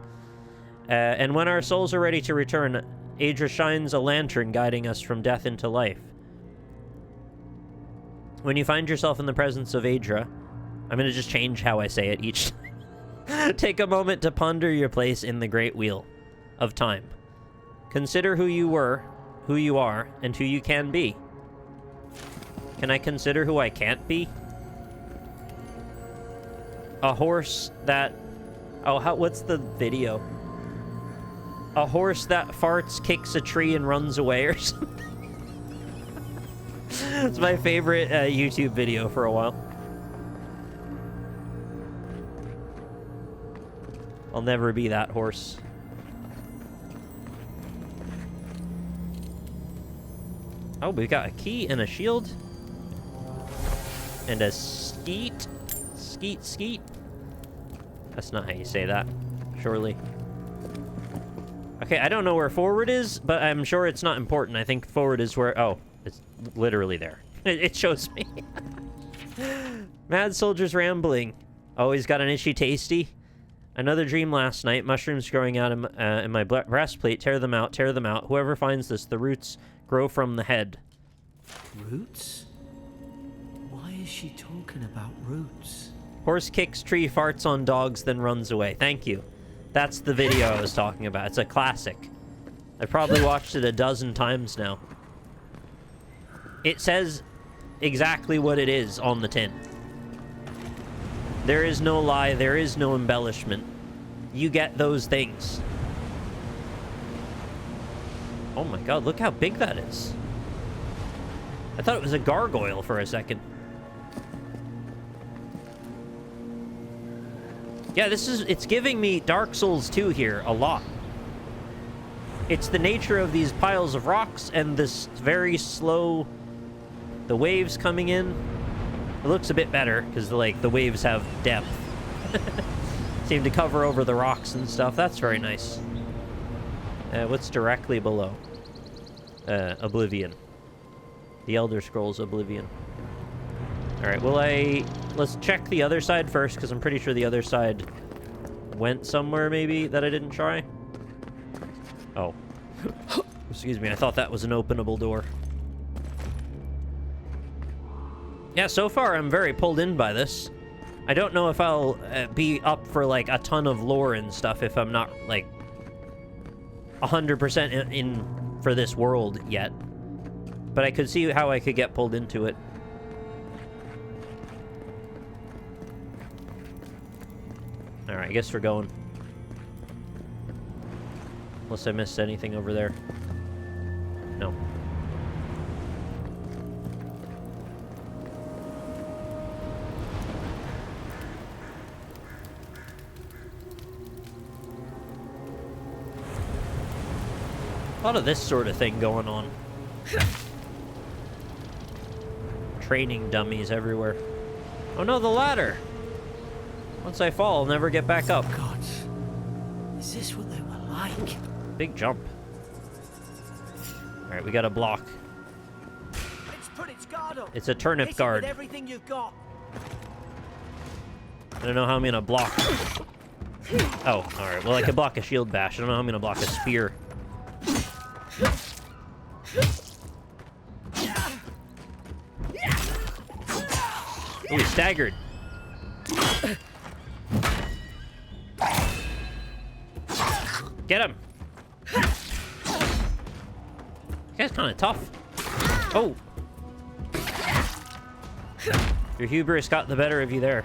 And when our souls are ready to return, Adra shines a lantern guiding us from death into life. When you find yourself in the presence of Adra, I'm going to just change how I say it each time. Take a moment to ponder your place in the great wheel of time. Consider who you were, who you are, and who you can be. Can I consider who I can't be? A horse that... Oh, what's the video? A horse that farts, kicks a tree, and runs away or something. It's my favorite YouTube video for a while. I'll never be that horse. Oh, we got a key and a shield. And a skeet. Skeet, skeet. That's not how you say that, surely. Okay, I don't know where forward is, but I'm sure it's not important. I think forward is where... Oh, it's literally there. It shows me. Mad Soldier's rambling. Oh, he's got an itchy tasty. Another dream last night. Mushrooms growing out in my breastplate. Tear them out, tear them out. Whoever finds this, the roots grow from the head. Roots? Why is she talking about roots? Horse kicks tree, farts on dogs, then runs away. Thank you. That's the video I was talking about. It's a classic. I probably watched it a dozen times now. It says exactly what it is on the tin. There is no lie. There is no embellishment. You get those things. Oh my god, look how big that is. I thought it was a gargoyle for a second. Yeah, it's giving me Dark Souls 2 here a lot. It's the nature of these piles of rocks and this very slow, the waves coming in. It looks a bit better because the waves have depth. Seem to cover over the rocks and stuff. That's very nice. What's directly below? Oblivion. The Elder Scrolls Oblivion. Alright, let's check the other side first, because I'm pretty sure the other side went somewhere, maybe, that I didn't try. Oh. Excuse me, I thought that was an openable door. Yeah, so far I'm very pulled in by this. I don't know if I'll be up for, like, a ton of lore and stuff if I'm not, like, 100% in for this world yet. But I could see how I could get pulled into it. Alright, I guess we're going. Unless I missed anything over there. No. A lot of this sort of thing going on. Training dummies everywhere. Oh no, the ladder! Once I fall, I'll never get back up. God, is this what they were like? Big jump. Alright, we got a block. It's put its guard up. It's a turnip Hit it guard. with everything you've got. I don't know how I'm gonna block. Oh, alright. Well, I can block a shield bash. I don't know how I'm gonna block a spear. Oh, he staggered. Get him! This guy's kind of tough. Oh! Your hubris got the better of you there.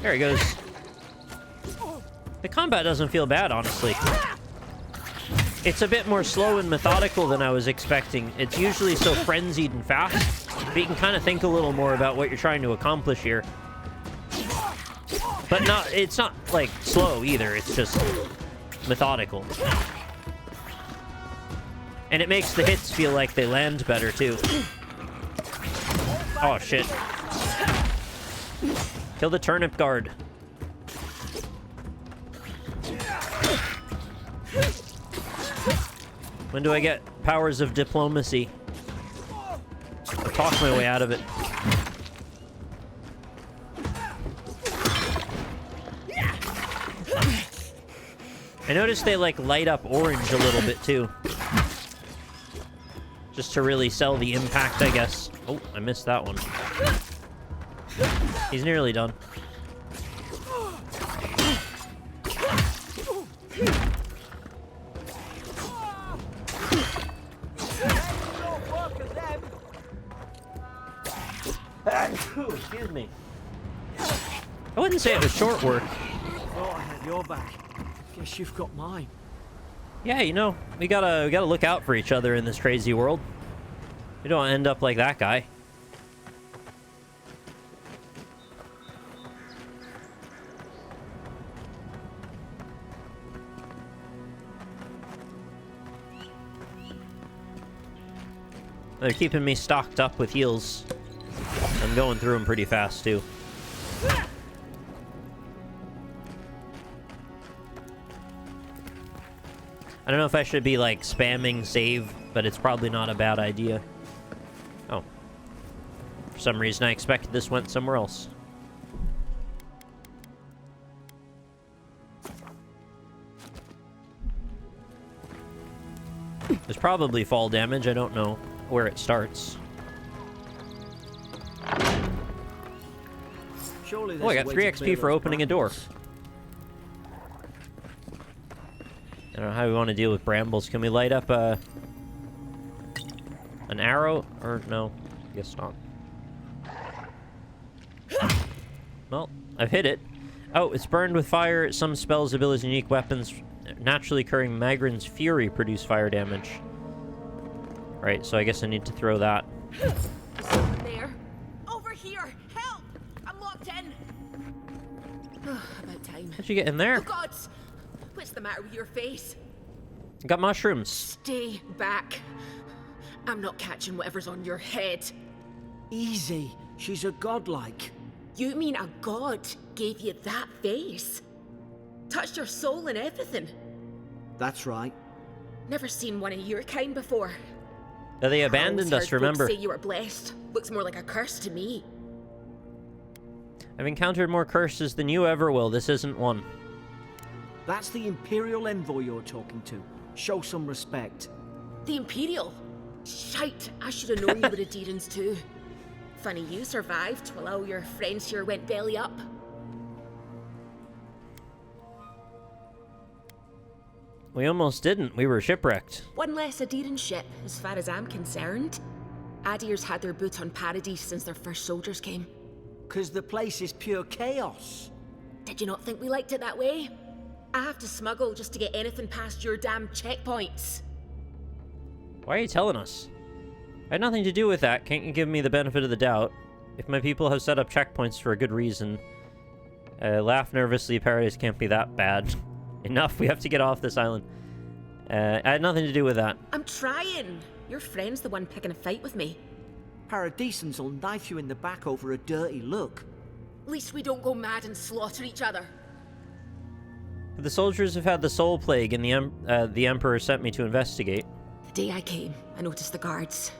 There he goes. The combat doesn't feel bad, honestly. It's a bit more slow and methodical than I was expecting. It's usually so frenzied and fast, but you can kind of think a little more about what you're trying to accomplish here. But it's not, like, slow either. It's just methodical. And it makes the hits feel like they land better, too. Oh, shit. Kill the turnip guard. When do I get powers of diplomacy? I'll talk my way out of it. I noticed they, like, light up orange a little bit, too. Just to really sell the impact, I guess. Oh, I missed that one. He's nearly done. Excuse me. I wouldn't say it was short work. Thought I had your back. Guess you've got mine. Yeah, you know, we gotta look out for each other in this crazy world. We don't end up like that guy. They're keeping me stocked up with heals. I'm going through them pretty fast, too. I don't know if I should be, like, spamming save, but it's probably not a bad idea. Oh. For some reason, I expected this went somewhere else. There's probably fall damage. I don't know where it starts. Surely Oh, I got 3 XP for opening a door. I don't know how we want to deal with brambles. Can we light up an arrow? Or no, I guess not. Well, I've hit it. Oh, it's burned with fire. Some spells, abilities, and unique weapons naturally occurring Magrin's Fury produce fire damage. Right, so I guess I need to throw that. Someone there. Over here. Help! I'm locked in. About time. How'd you get in there? Oh God! What's the matter with your face? Got mushrooms. Stay back. I'm not catching whatever's on your head. Easy. She's a godlike. You mean a god gave you that face? Touched your soul and everything? That's right. Never seen one of your kind before. They abandoned us, remember? Say you were blessed. Looks more like a curse to me. I've encountered more curses than you ever will. This isn't one. That's the Imperial envoy you're talking to. Show some respect. The Imperial? Shite, I should have known you were a Deerans too. Funny you survived while all your friends here went belly up. We almost didn't. We were shipwrecked. One less Aderan ship, as far as I'm concerned. Adir's had their boot on Paradis since their first soldiers came. 'Cause the place is pure chaos. Did you not think we liked it that way? I have to smuggle just to get anything past your damn checkpoints. Why are you telling us? I had nothing to do with that. Can't you give me the benefit of the doubt? If my people have set up checkpoints for a good reason. Laugh nervously. Paradis can't be that bad. Enough, we have to get off this island. I had nothing to do with that. I'm trying. Your friend's the one picking a fight with me. Paradisans will knife you in the back over a dirty look. At least we don't go mad and slaughter each other. The soldiers have had the soul plague, and the Emperor sent me to investigate. The day I came, I noticed the guards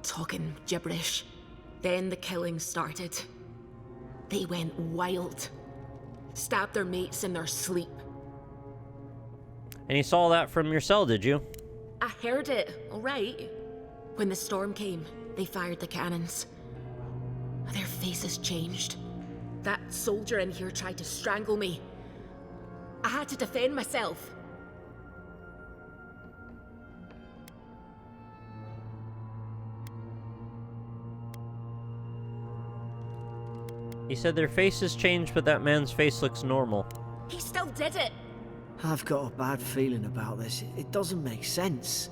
talking gibberish. Then the killing started. They went wild. Stabbed their mates in their sleep. And you saw that from your cell, did you? I heard it, all right. When the storm came, they fired the cannons. Their faces changed. That soldier in here tried to strangle me. I had to defend myself. He said their faces changed, but that man's face looks normal. He still did it. I've got a bad feeling about this. It doesn't make sense.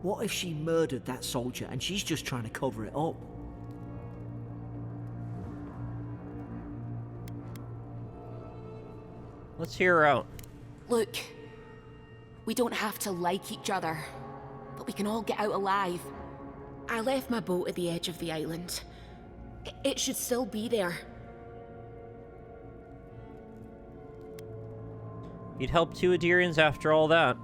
What if she murdered that soldier and she's just trying to cover it up? Let's hear her out. Look, we don't have to like each other, but we can all get out alive. I left my boat at the edge of the island. It should still be there. You'd help 2 Adirians after all that.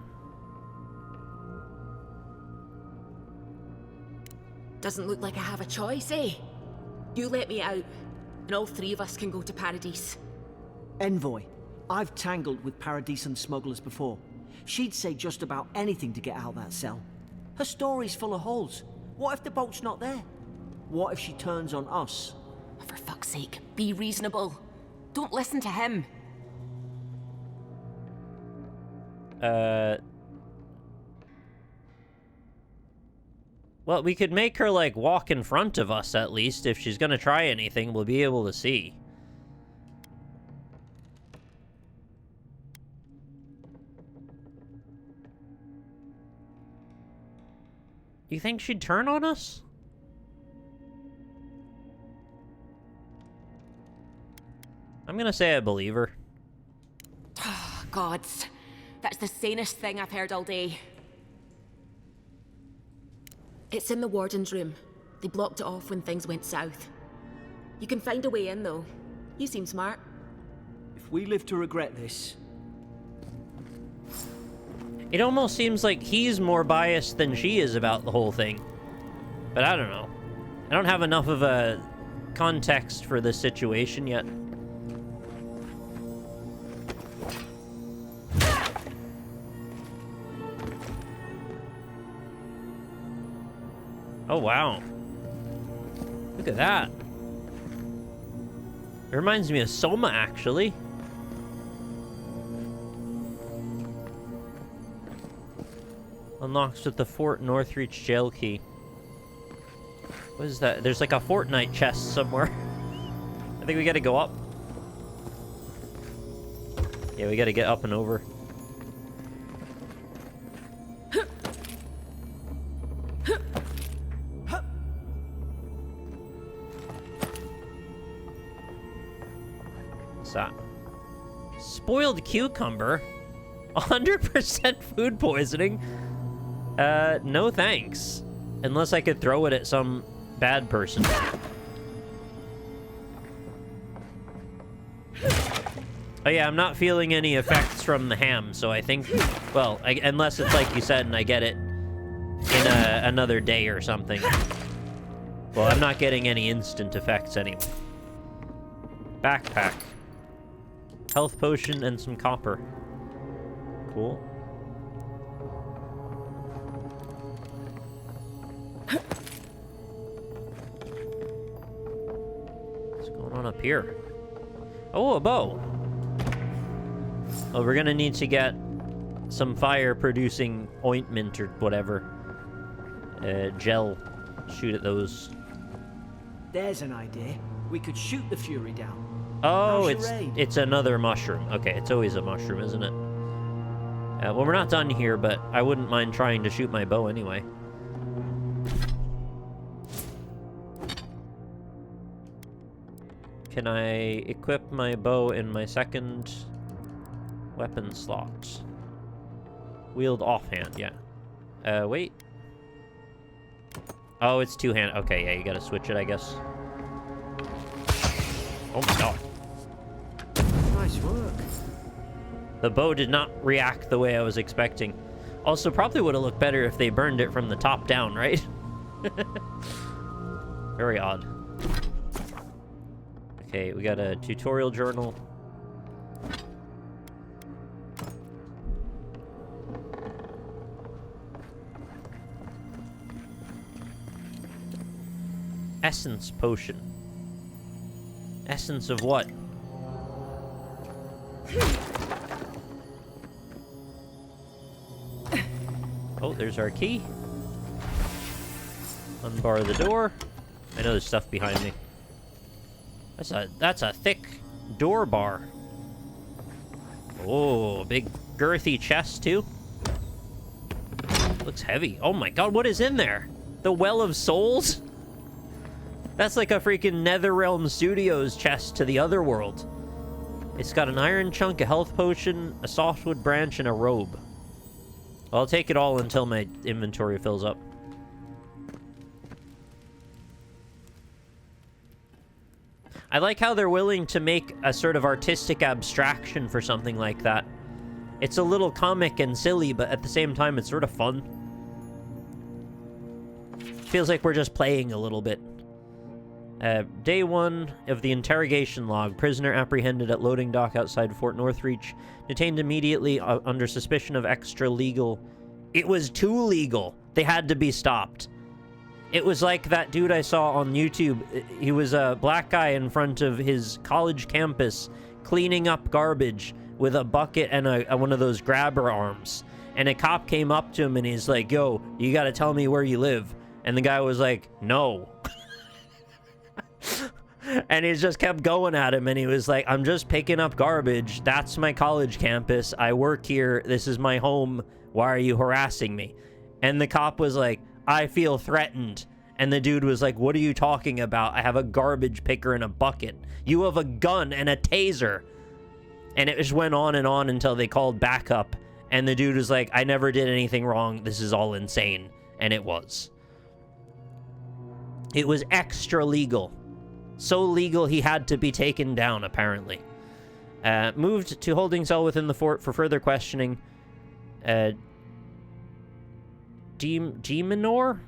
Doesn't look like I have a choice, eh? You let me out, and all 3 of us can go to Paradis. Envoy, I've tangled with Paradisan smugglers before. She'd say just about anything to get out of that cell. Her story's full of holes. What if the boat's not there? What if she turns on us? For fuck's sake, be reasonable. Don't listen to him. Well, we could make her, like, walk in front of us, at least. If she's gonna try anything, we'll be able to see. You think she'd turn on us? I'm gonna say I believe her. Gods, that's the sanest thing I've heard all day. It's in the warden's room. They blocked it off when things went south. You can find a way in, though. You seem smart. If we live to regret this... It almost seems like he's more biased than she is about the whole thing. But I don't know. I don't have enough of a context for this situation yet. Oh, wow. Look at that. It reminds me of Soma, actually. Unlocks with the Fort Northreach jail key. What is that? There's like a Fortnite chest somewhere. I think we gotta go up. Yeah, we gotta get up and over. What's that? Spoiled cucumber? 100% food poisoning? No thanks. Unless I could throw it at some bad person. Oh yeah, I'm not feeling any effects from the ham, so I think... Well, unless it's like you said and I get it in another day or something. Well, I'm not getting any instant effects anyway. Backpack. Health potion and some copper. Cool. What's going on up here? Oh, a bow. Well, we're gonna need to get some fire-producing ointment or whatever. Gel. Shoot at those. There's an idea. We could shoot the Fury down. Oh, How's your raid? it's another mushroom. Okay, it's always a mushroom, isn't it? Well, we're not done here, but I wouldn't mind trying to shoot my bow anyway. Can I equip my bow in my second weapon slot? Wield offhand, yeah. Wait. Oh, it's two-hand. Okay, yeah, you gotta switch it, I guess. Oh my god. Nice work. The bow did not react the way I was expecting. Also, probably would have looked better if they burned it from the top down, right? Very odd. Okay, we got a tutorial journal. Essence potion. Essence of what? Oh, there's our key. Unbar the door. I know there's stuff behind me. That's a thick door bar. Oh, big girthy chest too. Looks heavy. Oh my god, what is in there? The Well of Souls? That's like a freaking NetherRealm Studios chest to the other world. It's got an iron chunk, a health potion, a softwood branch, and a robe. I'll take it all until my inventory fills up. I like how they're willing to make a sort of artistic abstraction for something like that. It's a little comic and silly, but at the same time, it's sort of fun. Feels like we're just playing a little bit. Day 1 of the interrogation log. Prisoner apprehended at loading dock outside Fort Northreach. Detained immediately under suspicion of extra legal. It was too legal. They had to be stopped. It was like that dude I saw on YouTube. He was a black guy in front of his college campus cleaning up garbage with a bucket and one of those grabber arms. And a cop came up to him and he's like, yo, you gotta tell me where you live. And the guy was like, no. And he just kept going at him, and he was like, I'm just picking up garbage. That's my college campus. I work here. This is my home. Why are you harassing me? And the cop was like, I feel threatened. And the dude was like, what are you talking about? I have a garbage picker and a bucket. You have a gun and a taser. And it just went on and on until they called backup. And the dude was like, I never did anything wrong. This is all insane. And it was. It was extra legal. So legal he had to be taken down, apparently. Moved to holding cell within the fort for further questioning. Demonor?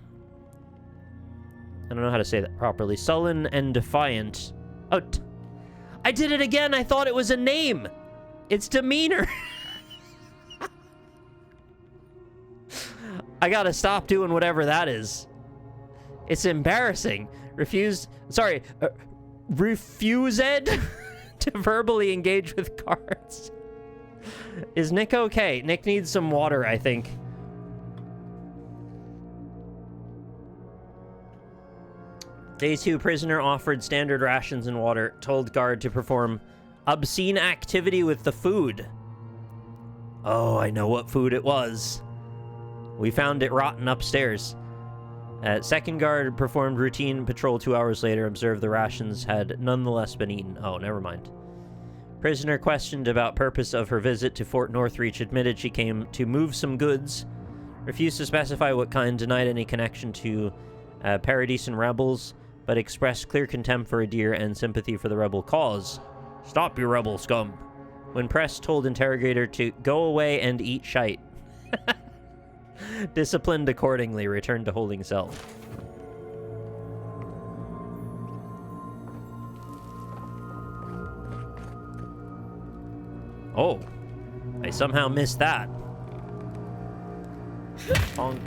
I don't know how to say that properly. Sullen and defiant. Oh, I did it again! I thought it was a name! It's demeanor! I gotta stop doing whatever that is. It's embarrassing. Refused to verbally engage with guards. Is Nick okay? Nick needs some water, I think. Day 2, prisoner offered standard rations and water. Told guard to perform obscene activity with the food. Oh, I know what food it was. We found it rotten upstairs. Second guard performed routine patrol 2 hours later. Observed the rations had nonetheless been eaten. Oh, never mind. Prisoner questioned about purpose of her visit to Fort Northreach. Admitted she came to move some goods. Refused to specify what kind. Denied any connection to Paradis and rebels, but expressed clear contempt for Adir and sympathy for the rebel cause. Stop, you rebel scum. When pressed, told interrogator to go away and eat shite. Disciplined accordingly, returned to holding cell. Oh, I somehow missed that. Bonk.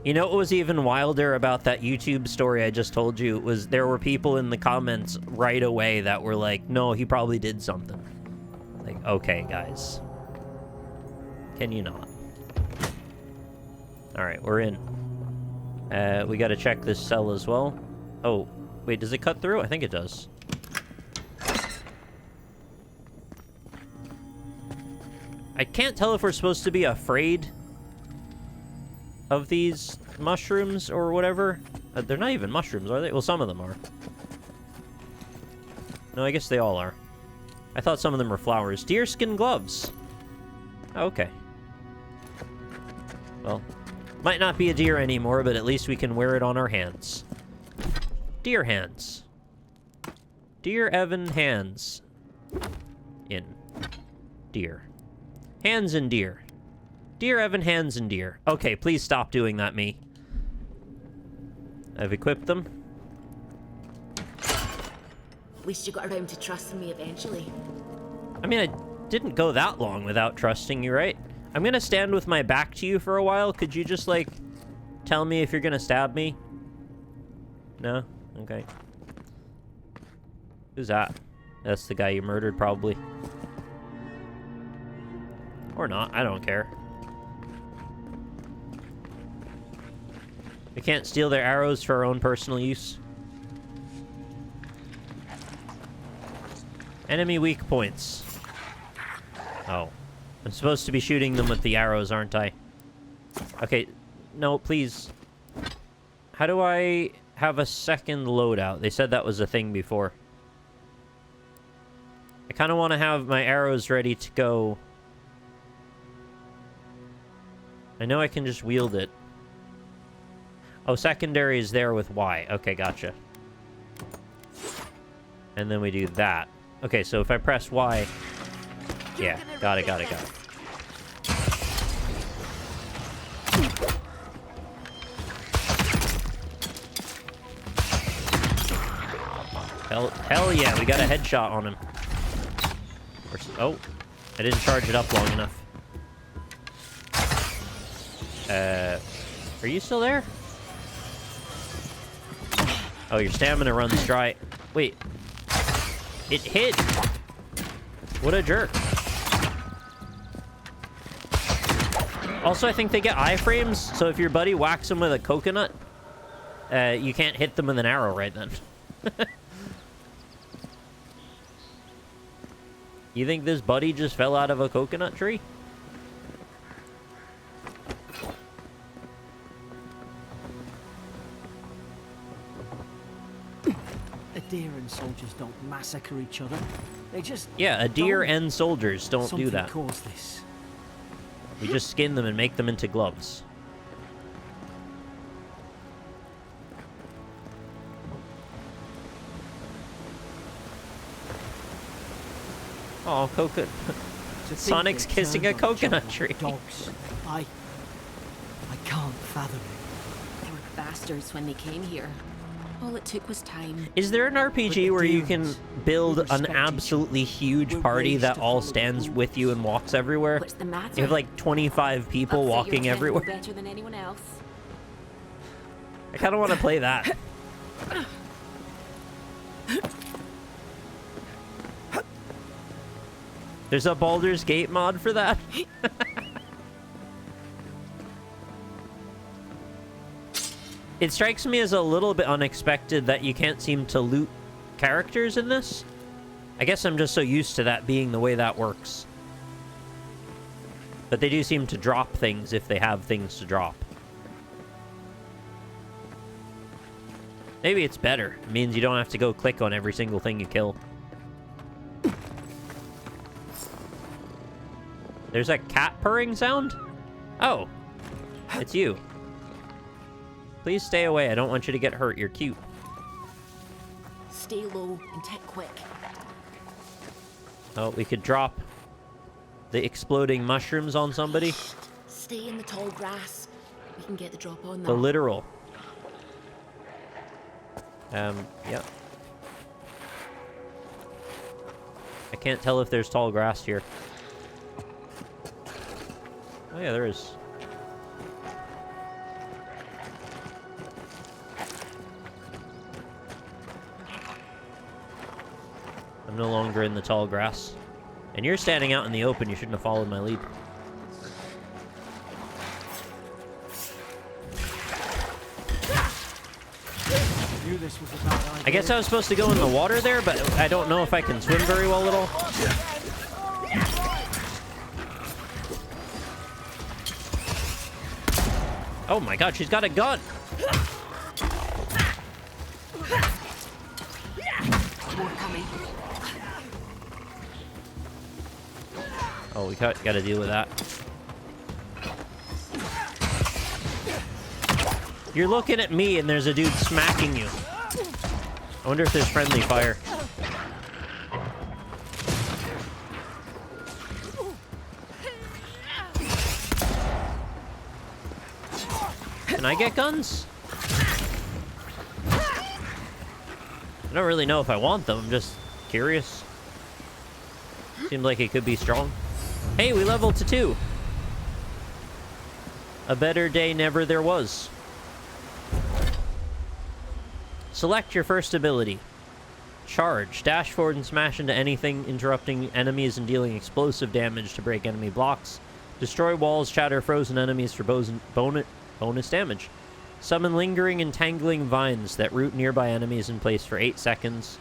You know what was even wilder about that YouTube story I just told you? Was there were people in the comments right away that were like, no, he probably did something. Like, okay, guys. Can you not? Alright, we're in. We gotta check this cell as well. Oh, wait, does it cut through? I think it does. I can't tell if we're supposed to be afraid of these mushrooms or whatever. They're not even mushrooms, are they? Well, some of them are. No, I guess they all are. I thought some of them were flowers. Deerskin gloves. Okay. Well, might not be a deer anymore, but at least we can wear it on our hands. Deer hands. Deer Evan hands. In. Deer. Hands and deer. Dear Evan, hands and deer. Okay, please stop doing that, me. I've equipped them. At least you got around to trusting me eventually. I mean, I didn't go that long without trusting you, right? I'm gonna stand with my back to you for a while. Could you just, like, tell me if you're gonna stab me? No? Okay. Who's that? That's the guy you murdered, probably. Or not, I don't care. We can't steal their arrows for our own personal use. Enemy weak points. Oh. I'm supposed to be shooting them with the arrows, aren't I? Okay. No, please. How do I have a second loadout? They said that was a thing before. I kind of want to have my arrows ready to go. I know I can just wield it. Oh, secondary is there with Y. Okay, gotcha. And then we do that. Okay, so if I press Y... Yeah, got it. Hell yeah, we got a headshot on him. Oh, I didn't charge it up long enough. Are you still there? Oh, your stamina runs dry. Wait. It hit! What a jerk. Also, I think they get iframes, so if your buddy whacks them with a coconut, you can't hit them with an arrow right then. You think this buddy just fell out of a coconut tree? Deer and soldiers don't massacre each other. They just... Yeah, a deer and soldiers don't do that. Something caused this. We just skin them and make them into gloves. Oh, coconut. Sonic's kissing a coconut tree. Dogs. I can't fathom it. They were bastards when they came here. All it took was time. Is there an RPG where you can build an absolutely huge party that all stands with you and walks everywhere? What's the matter? You have like 25 people Upset your walking tempo everywhere. better than anyone else. I kind of want to play that. There's a Baldur's Gate mod for that. It strikes me as a little bit unexpected that you can't seem to loot characters in this. I guess I'm just so used to that being the way that works. But they do seem to drop things if they have things to drop. Maybe it's better. It means you don't have to go click on every single thing you kill. There's a cat purring sound? Oh. It's you. Please stay away. I don't want you to get hurt. You're cute. Stay low and tick quick. Oh, we could drop the exploding mushrooms on somebody. Stay in the tall grass. We can get the drop on The them. literal. Yep. I can't tell if there's tall grass here. Oh yeah, there is. I'm no longer in the tall grass. And you're standing out in the open. You shouldn't have followed my lead. I guess I was supposed to go in the water there, but I don't know if I can swim very well at all. Oh my god, she's got a gun! More coming. Oh, we gotta deal with that. You're looking at me and there's a dude smacking you. I wonder if there's friendly fire. Can I get guns? I don't really know if I want them. I'm just curious. Seems like it could be strong. Hey, we leveled to 2. A better day never there was. Select your first ability. Charge. Dash forward and smash into anything, interrupting enemies and dealing explosive damage to break enemy blocks. Destroy walls, shatter frozen enemies for bonus damage. Summon lingering and tangling vines that root nearby enemies in place for 8 seconds.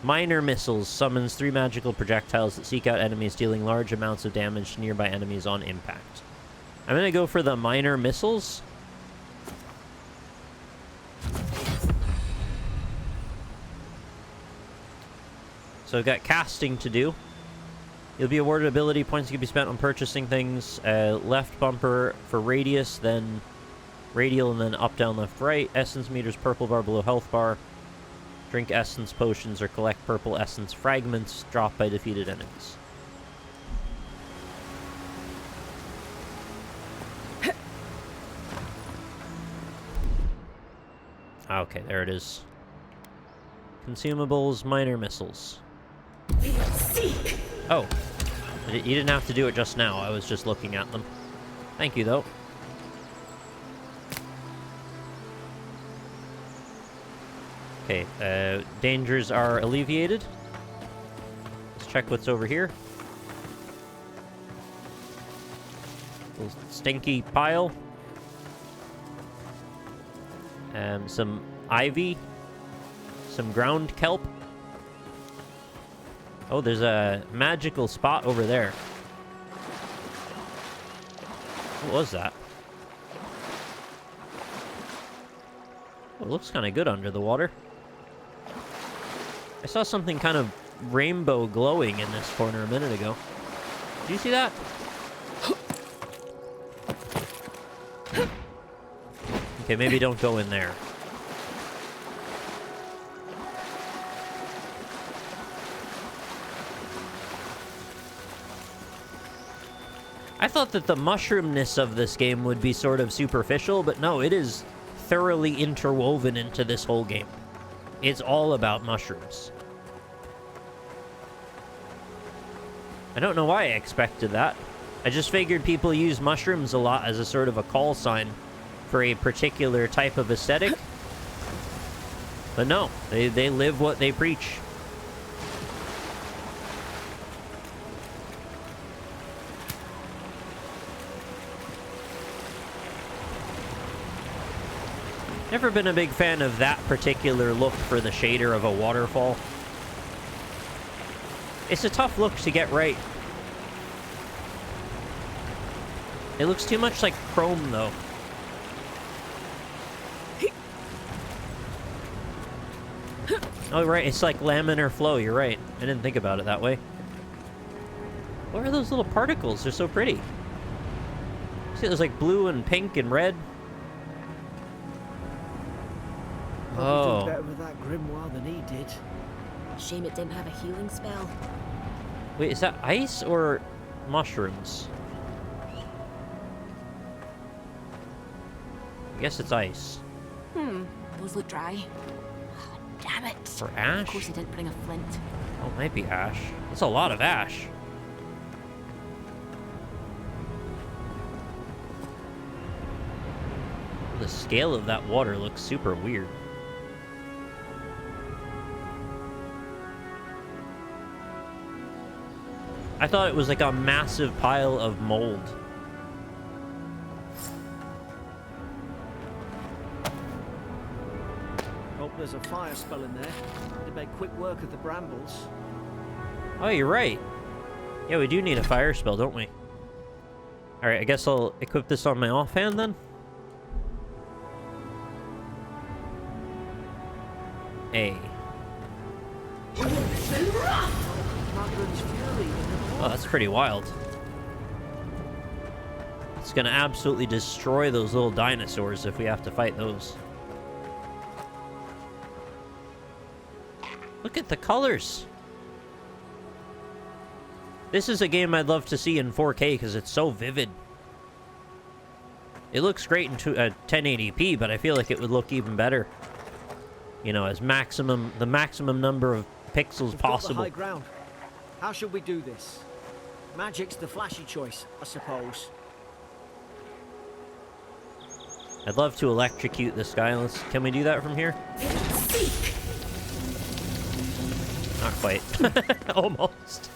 Minor missiles summons 3 magical projectiles that seek out enemies, dealing large amounts of damage to nearby enemies on impact. I'm gonna go for the minor missiles. So I've got casting to do. You'll be awarded ability points that can be spent on purchasing things. Left bumper for radius, then radial, and then up, down, left, right. Essence meters, purple bar below health bar. Drink essence potions or collect purple essence fragments dropped by defeated enemies. Okay, there it is. Consumables, minor missiles. Oh, you didn't have to do it just now. I was just looking at them. Thank you, though. Okay, dangers are alleviated. Let's check what's over here. Little stinky pile. Some ivy. Some ground kelp. Oh, there's a magical spot over there. What was that? Oh, it looks kind of good under the water. I saw something kind of rainbow glowing in this corner a minute ago. Did you see that? Okay, maybe don't go in there. I thought that the mushroomness of this game would be sort of superficial, but no, it is thoroughly interwoven into this whole game. It's all about mushrooms. I don't know why I expected that. I just figured people use mushrooms a lot as a sort of a call sign for a particular type of aesthetic. But no, they live what they preach. Never been a big fan of that particular look for the shader of a waterfall. It's a tough look to get right. It looks too much like chrome, though. Oh, right, it's like laminar flow, you're right. I didn't think about it that way. What are those little particles? They're so pretty. See, there's like blue and pink and red. Probably did better with that grimoire than he did. Shame it didn't have a healing spell. Wait, is that ice or mushrooms? I guess it's ice. Those look dry. Oh, damn it. Or ash? Of course I didn't bring a flint. Oh, it might be ash. That's a lot of ash. The scale of that water looks super weird. I thought it was like a massive pile of mold. Hope there's a fire spell in there. They make quick work of the brambles. Oh, you're right. Yeah, we do need a fire spell, don't we? Alright, I guess I'll equip this on my offhand then. A. Oh, that's pretty wild. It's gonna absolutely destroy those little dinosaurs if we have to fight those. Look at the colors. This is a game I'd love to see in 4K because it's so vivid. It looks great in 1080p, but I feel like it would look even better. You know, as the maximum number of pixels We've possible. got the high ground. How should we do this? Magic's the flashy choice, I suppose. I'd love to electrocute this guy. Can we do that from here? Not quite. Almost.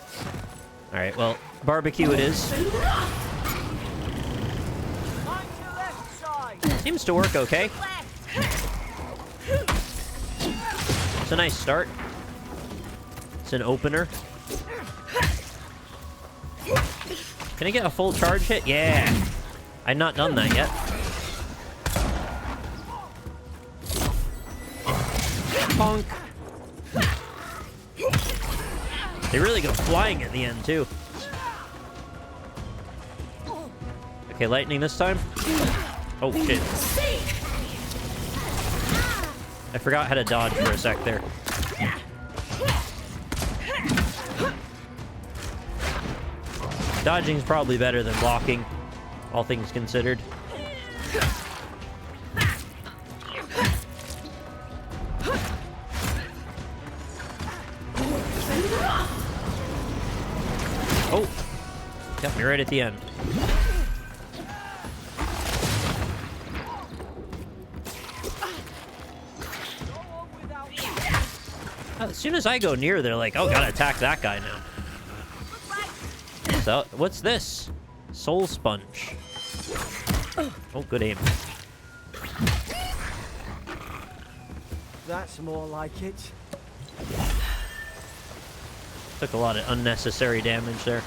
Alright, well, barbecue it is. Seems to work okay. It's a nice start. It's an opener. Can I get a full charge hit? Yeah. I've not done that yet. Bonk. They really go flying at the end, too. Okay, lightning this time. Oh, shit. I forgot how to dodge for a sec there. Dodging's probably better than blocking, all things considered. Oh, got me right at the end. As soon as I go near, they're like, oh, gotta attack that guy now. So, what's this? Soul Sponge. Oh, good aim. That's more like it. Took a lot of unnecessary damage there.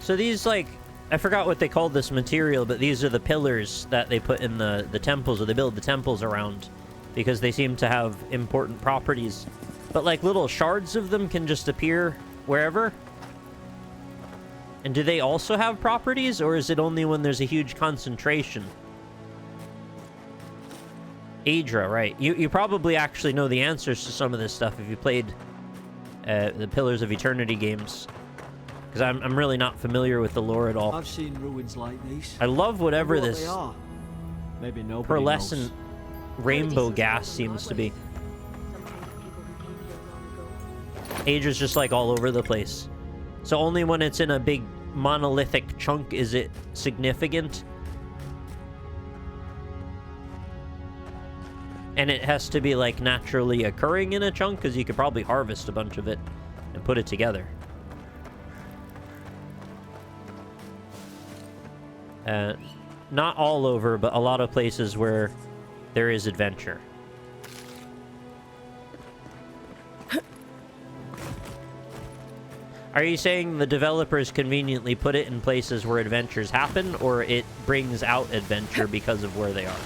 So these, like, I forgot what they called this material, but these are the pillars that they put in the temples, or they build the temples around, because they seem to have important properties. But, like, little shards of them can just appear wherever. And do they also have properties, or is it only when there's a huge concentration? Adra, right. You probably actually know the answers to some of this stuff if you played the Pillars of Eternity games. Because I'm really not familiar with the lore at all. I've seen ruins like these. I love whatever What this they are. Maybe nobody pearlescent knows. rainbow gas seems to be. Adra's just like all over the place. So only when it's in a big monolithic chunk is it significant. And it has to be like naturally occurring in a chunk, because you could probably harvest a bunch of it and put it together. Not all over, but a lot of places where there is adventure. Are you saying the developers conveniently put it in places where adventures happen, or it brings out adventure because of where they are?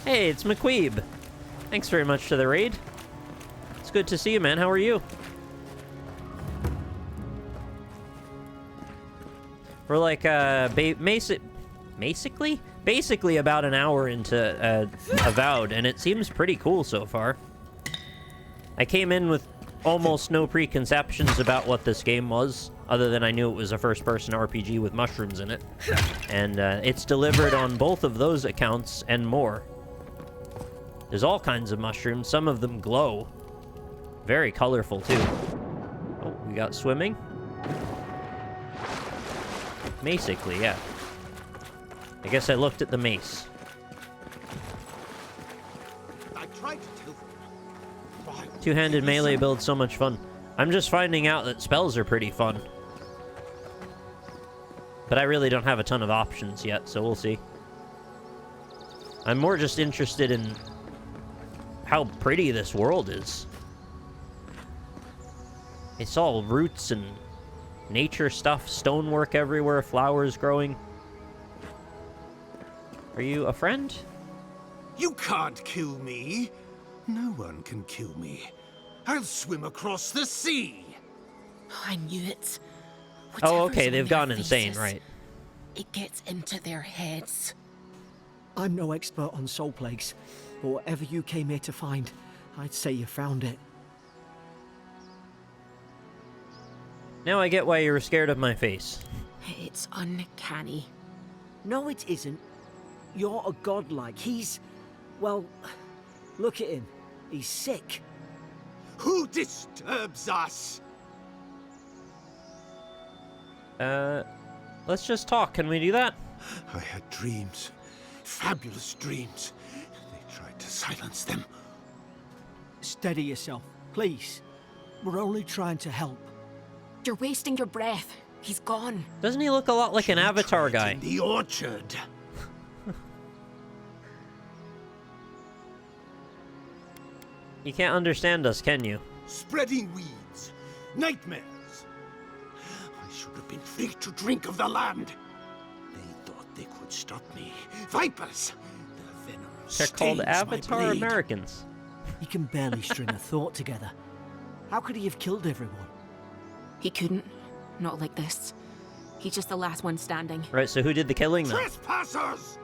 Hey, it's McQueeb. Thanks very much to the raid. It's good to see you, man. How are you? We're like, basically about an hour into Avowed, and it seems pretty cool so far. I came in with almost no preconceptions about what this game was, other than I knew it was a first-person RPG with mushrooms in it. And it's delivered on both of those accounts and more. There's all kinds of mushrooms. Some of them glow. Very colorful, too. Oh, we got swimming. Basically, yeah. I guess I looked at the mace. I tried to tell them. Two-handed melee build's so much fun. I'm just finding out that spells are pretty fun. But I really don't have a ton of options yet, so we'll see. I'm more just interested in how pretty this world is. It's all roots and nature stuff, stonework everywhere, flowers growing. Are you a friend? You can't kill me. No one can kill me. I'll swim across the sea. I knew it. Oh, Whatever's okay, on they've their gone insane, faces, right? It gets into their heads. I'm no expert on soul plagues, but whatever you came here to find, I'd say you found it. Now I get why you were scared of my face. It's uncanny. No, it isn't. You're a godlike. He's... well, look at him. He's sick. Who disturbs us? Let's just talk. Can we do that? I had dreams. Fabulous dreams. They tried to silence them. Steady yourself, please. We're only trying to help. You're wasting your breath. He's gone. Doesn't he look a lot like an Avatar guy? In the orchard. You can't understand us, can you? Spreading weeds. Nightmares. I should have been free to drink of the land. They thought they could stop me. Vipers. Their venom They're called stains my Avatar blade. Americans. He can barely string a thought together. How could he have killed everyone? He couldn't. Not like this. He's just the last one standing. Right, so who did the killing then? Trespassers!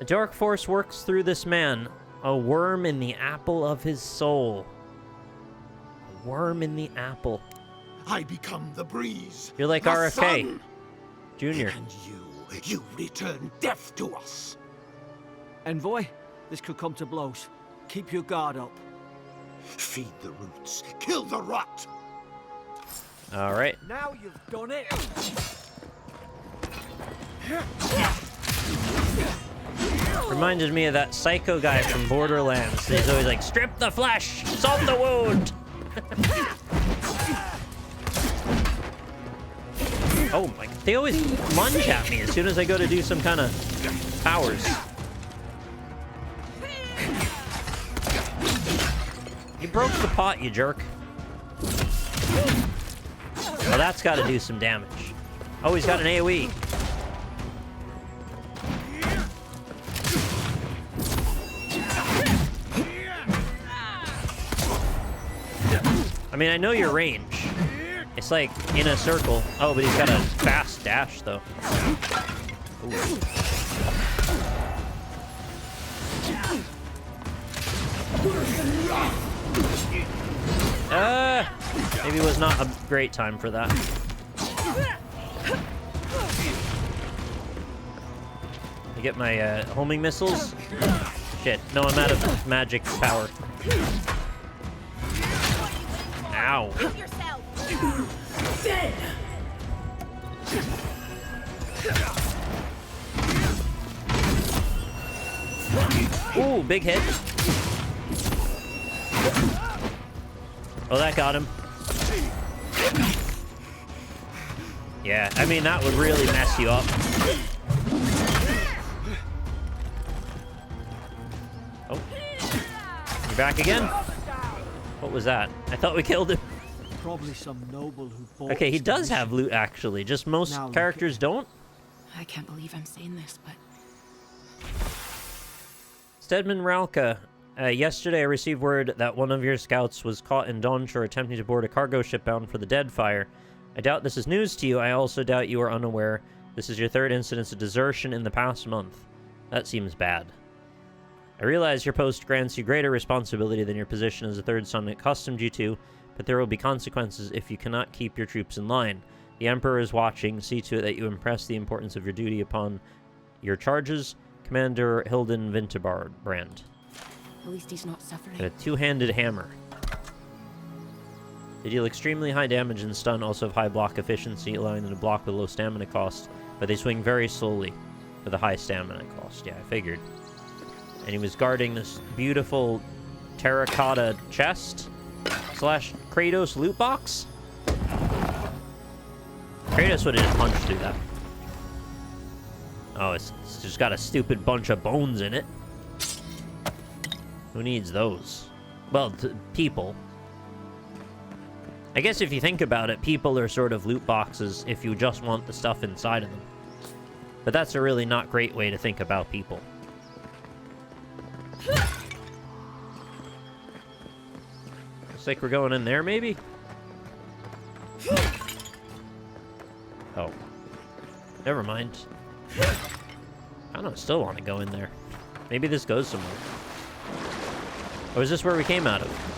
A dark force works through this man. A worm in the apple of his soul. A worm in the apple. I become the breeze. You're like the RFK. sun, Junior. And you return death to us. Envoy, this could come to blows. Keep your guard up. Feed the roots. Kill the rot. All right. Now you've done it. Reminded me of that psycho guy from Borderlands. He's always like, strip the flesh, solve the wound. Oh my, they always lunge at me as soon as I go to do some kind of powers. You broke the pot, you jerk. Well, that's got to do some damage. Oh, he's got an AoE. I mean, I know your range. It's like in a circle. Oh, but he's got a fast dash, though. Ooh. Maybe it was not a great time for that. I get my homing missiles. Shit, no, I'm out of magic power. Ow. Ooh, big hit. Oh, that got him. Yeah, I mean, that would really mess you up. Oh. You're back again? What was that? I thought we killed him. Probably some noble who bought Okay, he this does position. have loot, actually. Just most Now look characters don't. I can't believe I'm saying this, but Stedman Ralka, yesterday I received word that one of your scouts was caught in Dawnshore attempting to board a cargo ship bound for the Deadfire. I doubt this is news to you. I also doubt you are unaware. This is your third instance of desertion in the past month. That seems bad. I realize your post grants you greater responsibility than your position as a third son accustomed you to, but there will be consequences if you cannot keep your troops in line. The Emperor is watching. See to it that you impress the importance of your duty upon your charges. Commander Hilden Winterbrand. at least he's not suffering. And a two-handed hammer. They deal extremely high damage and stun, also have high block efficiency, allowing them to block with low stamina cost, but they swing very slowly with a high stamina cost. Yeah, I figured. And he was guarding this beautiful terracotta chest slash Kratos loot box. Kratos would have just punched through that. Oh, it's just got a stupid bunch of bones in it. Who needs those? Well, people. I guess if you think about it, people are sort of loot boxes if you just want the stuff inside of them. But that's a really not great way to think about people. Looks like we're going in there, maybe? Oh. Never mind. I don't still want to go in there. Maybe this goes somewhere. Or is this where we came out of?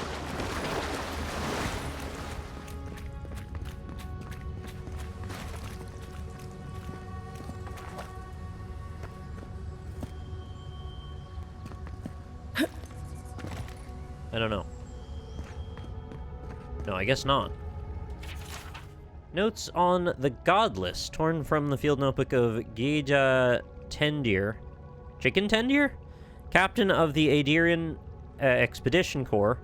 I don't know. No, I guess not. Notes on the Godless, torn from the field notebook of Geja Tendir. Chicken Tendir? Captain of the Adirian Expedition Corps.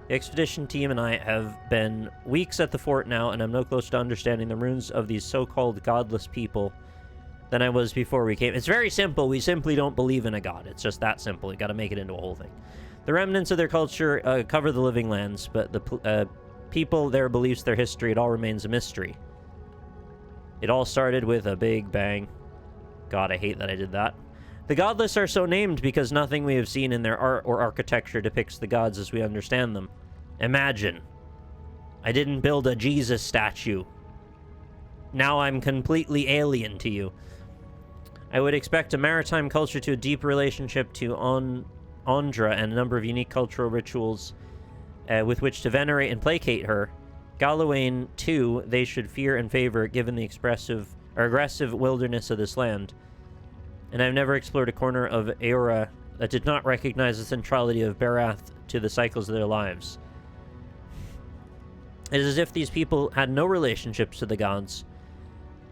The expedition team and I have been weeks at the fort now, and I'm no closer to understanding the runes of these so-called godless people than I was before we came. It's very simple. We simply don't believe in a god. It's just that simple. You gotta make it into a whole thing. The remnants of their culture cover the living lands, but the people, their beliefs, their history, it all remains a mystery. It all started with a big bang. God, I hate that I did that. The godless are so named because nothing we have seen in their art or architecture depicts the gods as we understand them. Imagine. I didn't build a Jesus statue. Now I'm completely alien to you. I would expect a maritime culture to a deep relationship to Andra and a number of unique cultural rituals with which to venerate and placate her. Galawain, too, they should fear and favor given the aggressive wilderness of this land. And I've never explored a corner of Aora that did not recognize the centrality of Barath to the cycles of their lives. It is as if these people had no relationships to the gods,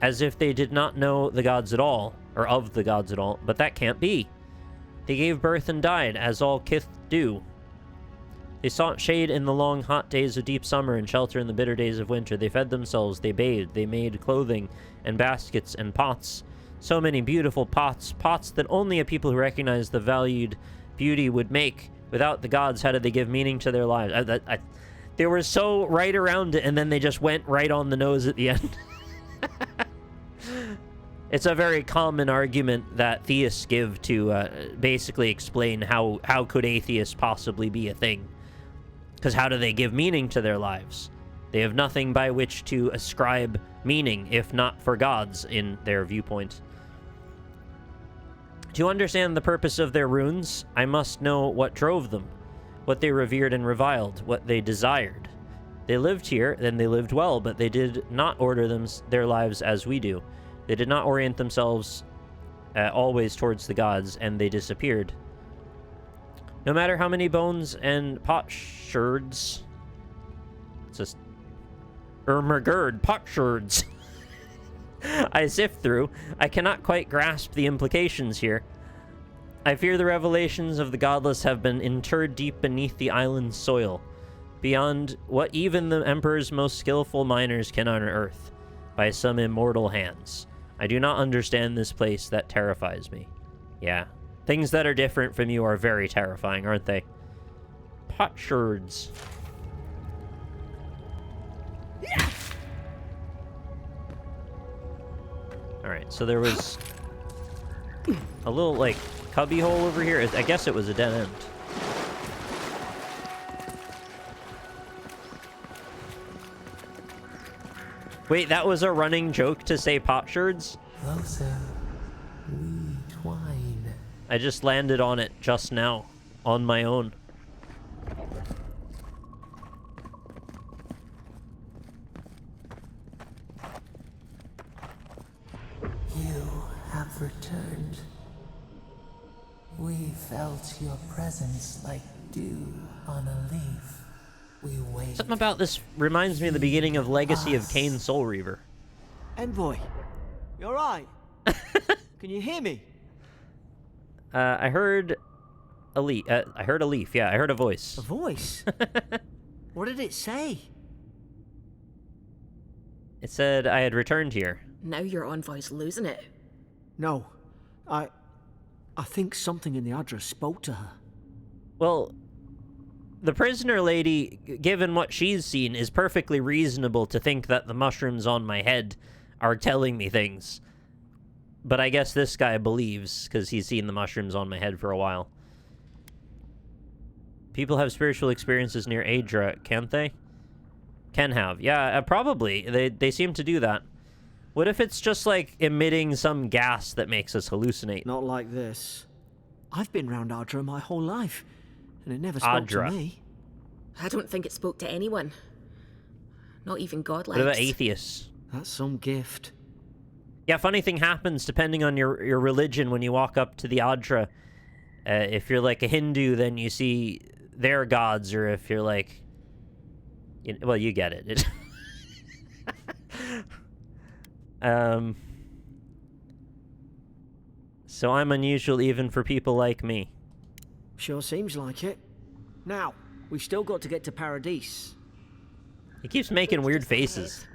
as if they did not know the gods at all, or of the gods at all, but that can't be. They gave birth and died, as all kith do. They sought shade in the long, hot days of deep summer and shelter in the bitter days of winter. They fed themselves, they bathed, they made clothing and baskets and pots. So many beautiful pots, pots that only a people who recognize the valued beauty would make. Without the gods, how did they give meaning to their lives? They were so right around it, and then they just went right on the nose at the end. It's a very common argument that theists give to basically explain how could atheists possibly be a thing. Because how do they give meaning to their lives? They have nothing by which to ascribe meaning, if not for gods, in their viewpoint. To understand the purpose of their runes, I must know what drove them, what they revered and reviled, what they desired. They lived here, then they lived well, but they did not order their lives as we do. They did not orient themselves always towards the gods, and they disappeared. No matter how many bones and potsherds... It's just... Ermagerd, potsherds... I sift through, I cannot quite grasp the implications here. I fear the revelations of the godless have been interred deep beneath the island's soil, beyond what even the Emperor's most skillful miners can unearth, by some immortal hands. I do not understand this place. That terrifies me. Yeah, things that are different from you are very terrifying, aren't they? Potsherds. Yeah. Alright, so there was a little, like, cubby hole over here. I guess it was a dead end. Wait, that was a running joke to say potsherds? Closer, we twine. I just landed on it just now, on my own. You have returned. We felt your presence like dew on a leaf. We wait. Something about this reminds me of the beginning of Legacy of Kain Soul Reaver. Envoy, you alright? Can you hear me? I heard a leaf. I heard a leaf. Yeah, I heard a voice. A voice? What did it say? It said I had returned here. Now your envoy's losing it. No, I think something in the address spoke to her. Well, the prisoner lady, given what she's seen, is perfectly reasonable to think that the mushrooms on my head are telling me things. But I guess this guy believes, because he's seen the mushrooms on my head for a while. People have spiritual experiences near Adra, can't they? Can have. Yeah, probably. They seem to do that. What if it's just, like, emitting some gas that makes us hallucinate? Not like this. I've been round Adra my whole life, and it never spoke to me. I don't think it spoke to anyone. Not even godlike. What about atheists? That's some gift. Yeah, funny thing happens depending on your religion when you walk up to the Adra. If you're like a Hindu, then you see their gods, or if you're like... well, you get it. So I'm unusual even for people like me. Sure seems like it. Now, we've still got to get to Paradis. He keeps making weird faces.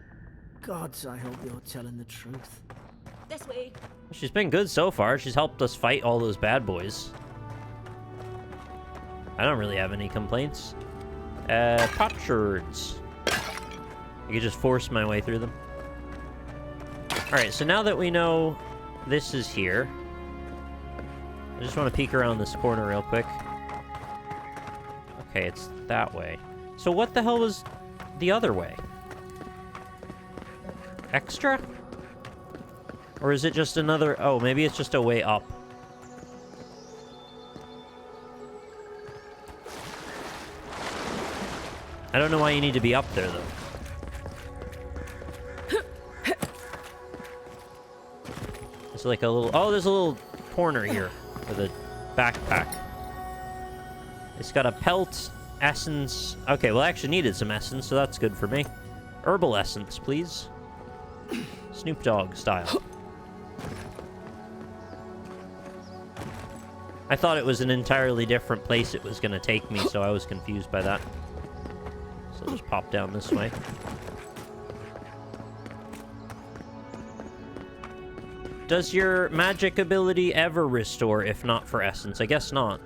Gods, I hope you're telling the truth. This way. She's been good so far. She's helped us fight all those bad boys. I don't really have any complaints. Potsherds. I could just force my way through them. Alright, so now that we know this is here, I just want to peek around this corner real quick. Okay, it's that way. So what the hell was the other way? Extra? Or is it just another... Oh, maybe it's just a way up. I don't know why you need to be up there, though. It's like a little... Oh, there's a little corner here for the backpack. It's got a pelt, essence... Okay, well, I actually needed some essence, so that's good for me. Herbal essence, please. Snoop Dogg style. I thought it was an entirely different place it was going to take me, so I was confused by that. So I'll just pop down this way. Does your magic ability ever restore, if not for essence? I guess not.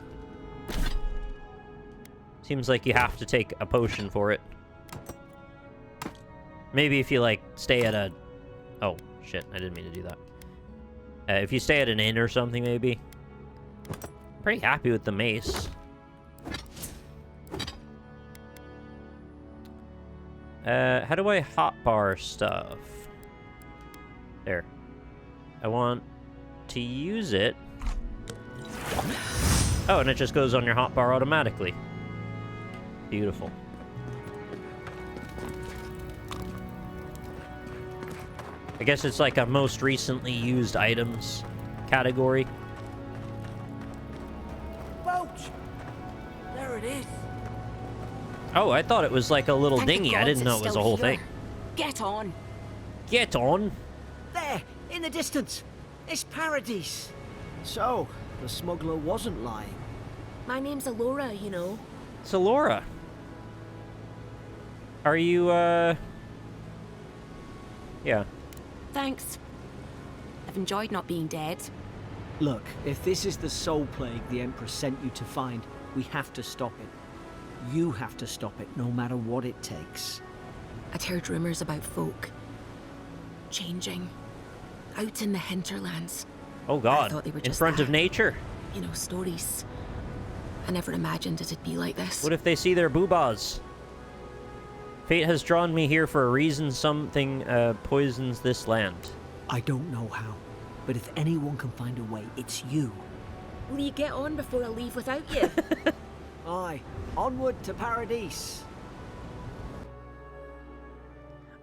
Seems like you have to take a potion for it. Maybe if you, like, stay at a... Oh, shit, I didn't mean to do that. If you stay at an inn or something, maybe. I'm pretty happy with the mace. How do I hotbar stuff? There. I want to use it Oh, and it just goes on your hotbar automatically. Beautiful. I guess it's like a most recently used items category. Boat! There it is. Oh, I thought it was like a little Thank the dinghy. I gods didn't know it's it was a still whole here. thing. Get on. Get on. There, in the distance. It's Paradis. So, the smuggler wasn't lying. My name's Alora, you know. It's Alora. Are you, Yeah. Thanks. I've enjoyed not being dead. Look, if this is the soul plague the Empress sent you to find, we have to stop it. You have to stop it, no matter what it takes. I'd heard rumors about folk changing out in the hinterlands. Oh I god. thought they were In just front of that. nature. You know, stories. I never imagined it'd be like this. What if they see their boobas? Fate has drawn me here for a reason. Something poisons this land. I don't know how, but if anyone can find a way, it's you. Will you get on before I leave without you? Aye, onward to Paradis.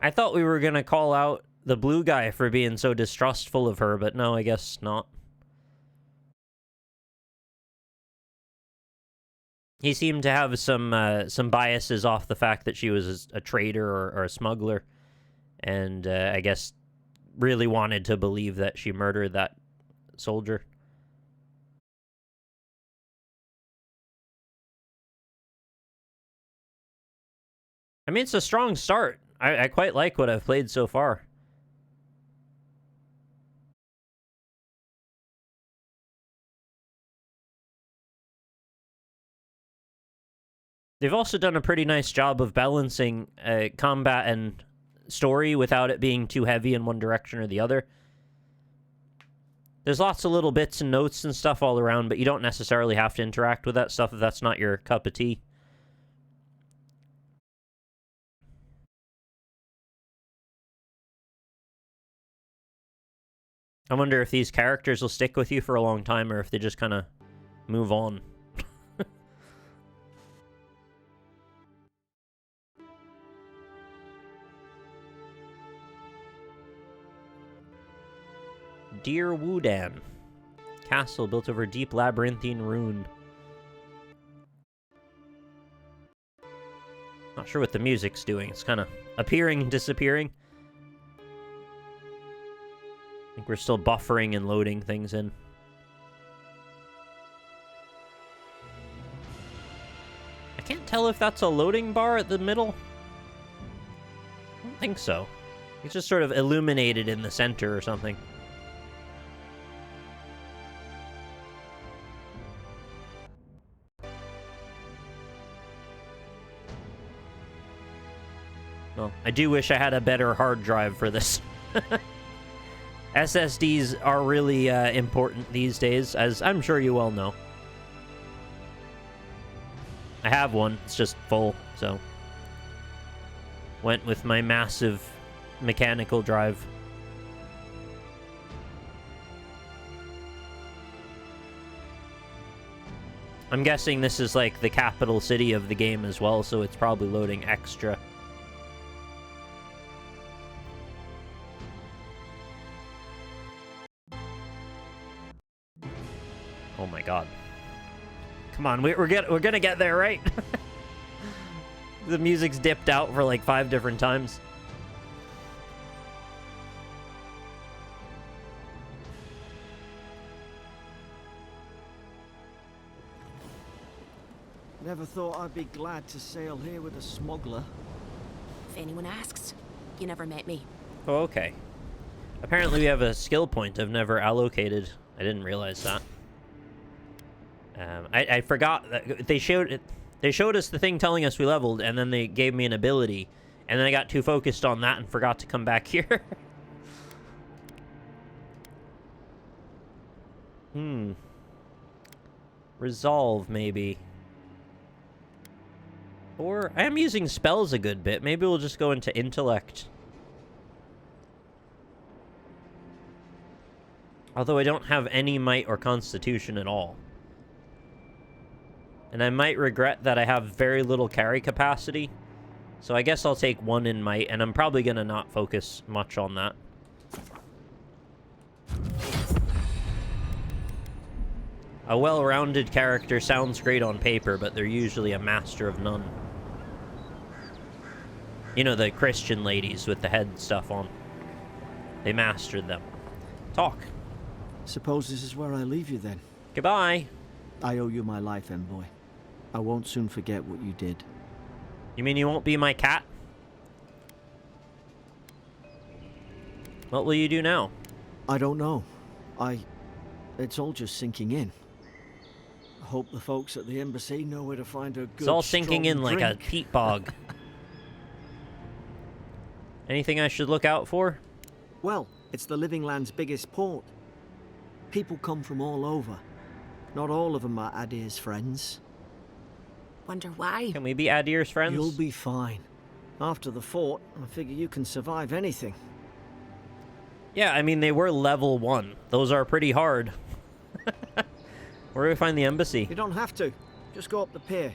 I thought we were gonna call out the blue guy for being so distrustful of her, but no, I guess not. He seemed to have some biases off the fact that she was a traitor or a smuggler, and I guess really wanted to believe that she murdered that soldier. I mean, it's a strong start. I quite like what I've played so far. They've also done a pretty nice job of balancing combat and story without it being too heavy in one direction or the other. There's lots of little bits and notes and stuff all around, but you don't necessarily have to interact with that stuff if that's not your cup of tea. I wonder if these characters will stick with you for a long time or if they just kind of move on. Dear Woodan. Castle built over deep labyrinthine ruin. Not sure what the music's doing. It's kind of appearing and disappearing. I think we're still buffering and loading things in. I can't tell if that's a loading bar at the middle. I don't think so. It's just sort of illuminated in the center or something. Well, I do wish I had a better hard drive for this. SSDs are really important these days, as I'm sure you all know. I have one, it's just full, so... Went with my massive mechanical drive. I'm guessing this is like the capital city of the game as well, so it's probably loading extra. Oh my god. Come on, we're gonna get there, right? The music's dipped out for like 5 different times. Never thought I'd be glad to sail here with a smuggler. If anyone asks, you never met me. Oh, okay. Apparently we have a skill point I've never allocated. I didn't realize that. I forgot that they showed us the thing telling us we leveled, and then they gave me an ability, and then I got too focused on that and forgot to come back here. Resolve, maybe. Or, I am using spells a good bit. Maybe we'll just go into intellect. Although I don't have any might or constitution at all. And I might regret that I have very little carry capacity. So I guess I'll take 1 in might, and I'm probably going to not focus much on that. A well-rounded character sounds great on paper, but they're usually a master of none. You know, the Christian ladies with the head stuff on. They mastered them. Talk. Suppose this is where I leave you then. Goodbye. I owe you my life, Envoy. I won't soon forget what you did. You mean you won't be my cat? What will you do now? I don't know. It's all just sinking in. I hope the folks at the embassy know where to find a good, It's all sinking in like a drink. peat bog. Anything I should look out for? Well, it's the Living Land's biggest port. People come from all over. Not all of them are Adir's friends. Wonder why? Can we be Adir's friends? You'll be fine. After the fort, I figure you can survive anything. Yeah, I mean, they were level 1. Those are pretty hard. Where do we find the embassy? You don't have to. Just go up the pier.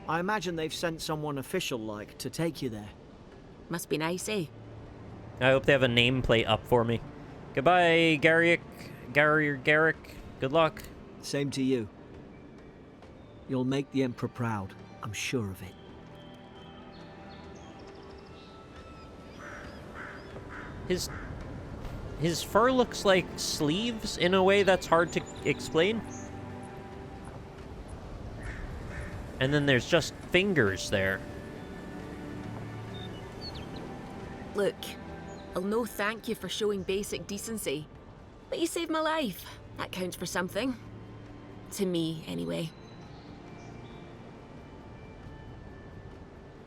I imagine they've sent someone official-like to take you there. Must be nice, eh? I hope they have a nameplate up for me. Goodbye, Garrick. Garrick. Good luck. Same to you. You'll make the Emperor proud. I'm sure of it. His fur looks like sleeves in a way that's hard to explain. And then there's just fingers there. Look, I'll no thank you for showing basic decency. But you saved my life. That counts for something. To me, anyway.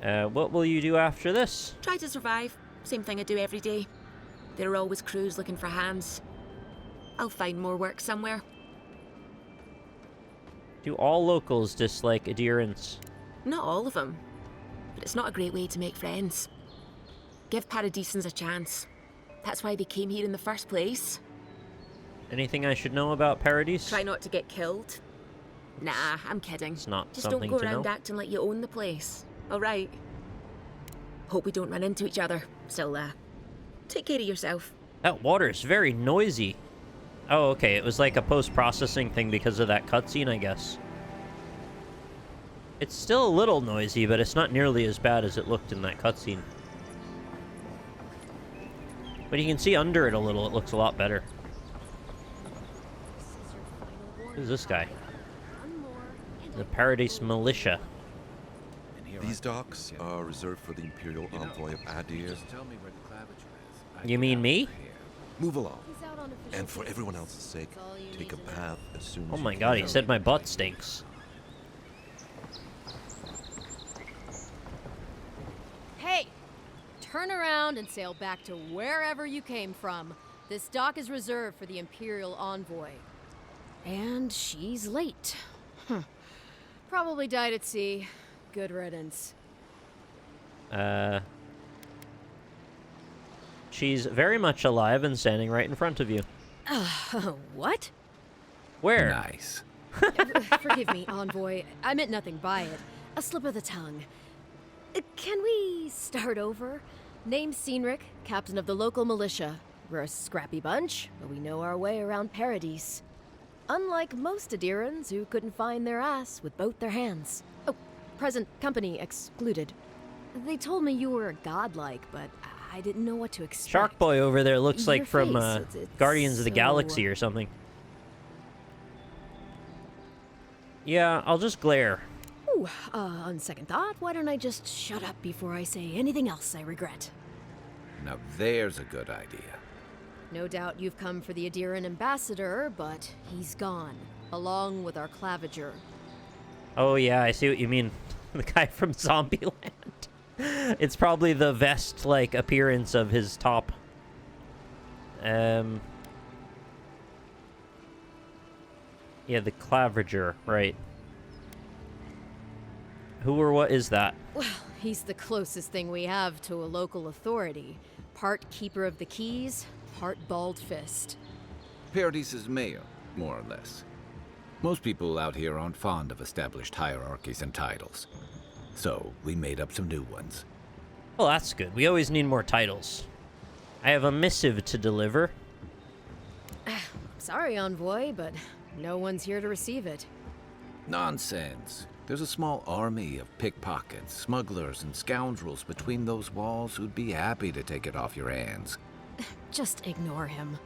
What will you do after this? Try to survive. Same thing I do every day. There are always crews looking for hands. I'll find more work somewhere. Do all locals dislike adherents? Not all of them. But it's not a great way to make friends. Give Paradisans a chance. That's why they came here in the first place. Anything I should know about Paradis? Try not to get killed. Nah, I'm kidding. It's not Just something don't to go around know. acting like you own the place. Alright. Hope we don't run into each other. So, take care of yourself. That water's very noisy. Oh, okay. It was like a post-processing thing because of that cutscene, I guess. It's still a little noisy, but it's not nearly as bad as it looked in that cutscene. But you can see under it a little. It looks a lot better. Who's this guy? The Paradis Militia. These docks are reserved for the Imperial Envoy of Adir. You mean me? Move along. And for everyone else's sake, take a bath as soon as Oh you my can. god, he said my butt stinks. Hey! Turn around and sail back to wherever you came from. This dock is reserved for the Imperial Envoy. And she's late. Probably died at sea. Good riddance. She's very much alive and standing right in front of you. What? Where? Nice. Forgive me, Envoy. I meant nothing by it. A slip of the tongue. Can we start over? Name's Cynric, captain of the local militia. We're a scrappy bunch, but we know our way around Paradis. Unlike most Adirans who couldn't find their ass with both their hands. Oh, present company excluded. They told me you were godlike, but I didn't know what to expect. Shark Boy over there looks Your like from face, it's Guardians of the so- Galaxy or something. Yeah, I'll just glare. Ooh, on second thought, why don't I just shut up before I say anything else I regret? Now there's a good idea. No doubt you've come for the Adiran ambassador, but he's gone, along with our claviger. Oh yeah, I see what you mean. The guy from Zombieland. It's probably the vest-like appearance of his top. Yeah, the claviger, right. Who or what is that? Well, he's the closest thing we have to a local authority. Part keeper of the keys, part bald fist. Paradis' mayor, more or less. Most people out here aren't fond of established hierarchies and titles. So, we made up some new ones. Well, that's good. We always need more titles. I have a missive to deliver. Sorry, Envoy, but no one's here to receive it. Nonsense. There's a small army of pickpockets, smugglers, and scoundrels between those walls who'd be happy to take it off your hands. Just ignore him.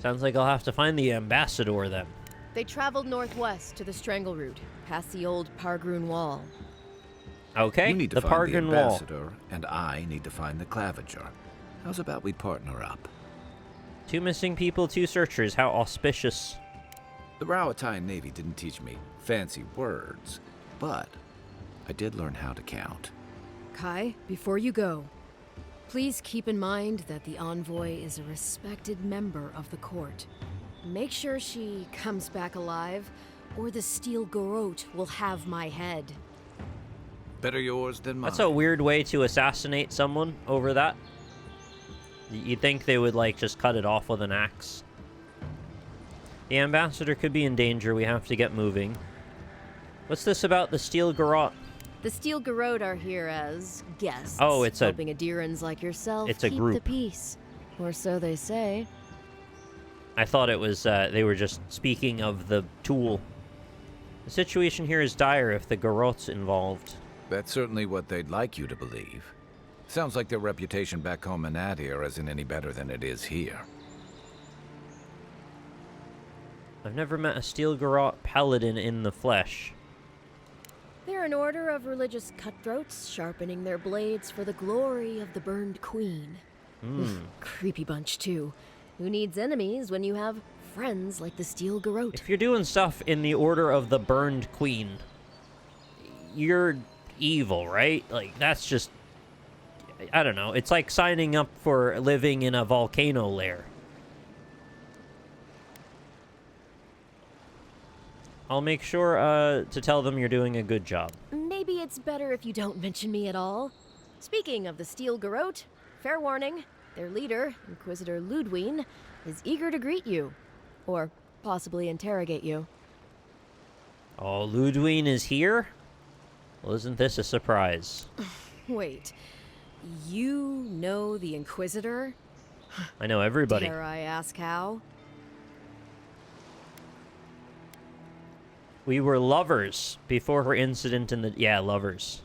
Sounds like I'll have to find the ambassador then. They traveled northwest to the Strangle Route, past the old Pargroon Wall. Okay, You need to the find the Pargroon Wall. ambassador, and I need to find the claviger. How's about we partner up? 2 missing people, 2 searchers. How auspicious. The Rowatine Navy didn't teach me fancy words, but I did learn how to count. Kai, before you go, please keep in mind that the Envoy is a respected member of the court. Make sure she comes back alive, or the Steel Garrote will have my head. Better yours than mine. That's a weird way to assassinate someone over that. You'd think they would, like, just cut it off with an axe. The ambassador could be in danger. We have to get moving. What's this about the Steel Garrote? The Steel Garrote are here as guests. Oh, it's helping Adirans like yourself it's a keep group. the peace. Or so they say. I thought it was, they were just speaking of the tool. The situation here is dire if the Garrote's involved. That's certainly what they'd like you to believe. Sounds like their reputation back home in Adir isn't any better than it is here. I've never met a Steel Garrote paladin in the flesh. They're an order of religious cutthroats, sharpening their blades for the glory of the burned queen. Creepy bunch, too. Who needs enemies when you have friends like the Steel Garrote? If you're doing stuff in the order of the burned queen, you're evil, right? Like, that's just... I don't know. It's like signing up for living in a volcano lair. I'll make sure to tell them you're doing a good job. Maybe it's better if you don't mention me at all. Speaking of the Steel Garrote, fair warning, their leader, Inquisitor Ludwine, is eager to greet you. Or possibly interrogate you. Oh, Ludwine is here? Well, isn't this a surprise? Wait, you know the Inquisitor? I know everybody. Dare I ask how? We were lovers before her incident in the... Yeah, lovers.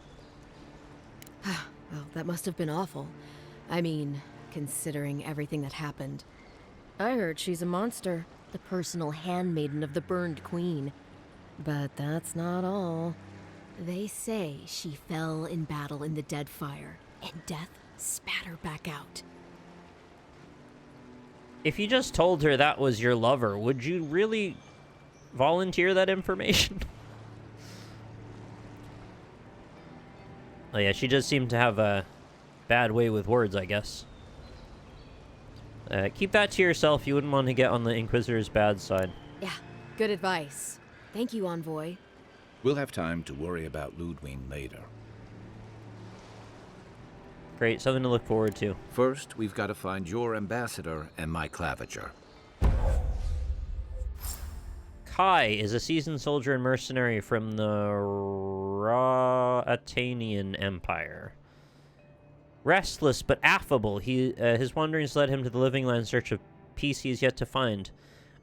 Well, that must have been awful. I mean, considering everything that happened. I heard she's a monster, the personal handmaiden of the burned queen. But that's not all. They say she fell in battle in the Deadfire, and death spat her back out. If you just told her that was your lover, would you really volunteer that information? Oh yeah, she does seem to have a bad way with words, I guess. Keep that to yourself. You wouldn't want to get on the Inquisitor's bad side. Yeah, good advice. Thank you, Envoy. We'll have time to worry about Ludwine later. Great, something to look forward to. First, we've got to find your ambassador and my claviger. Kai is a seasoned soldier and mercenary from the Ra'atanian Empire. Restless but affable, his wanderings led him to the Living Land in search of peace he is yet to find.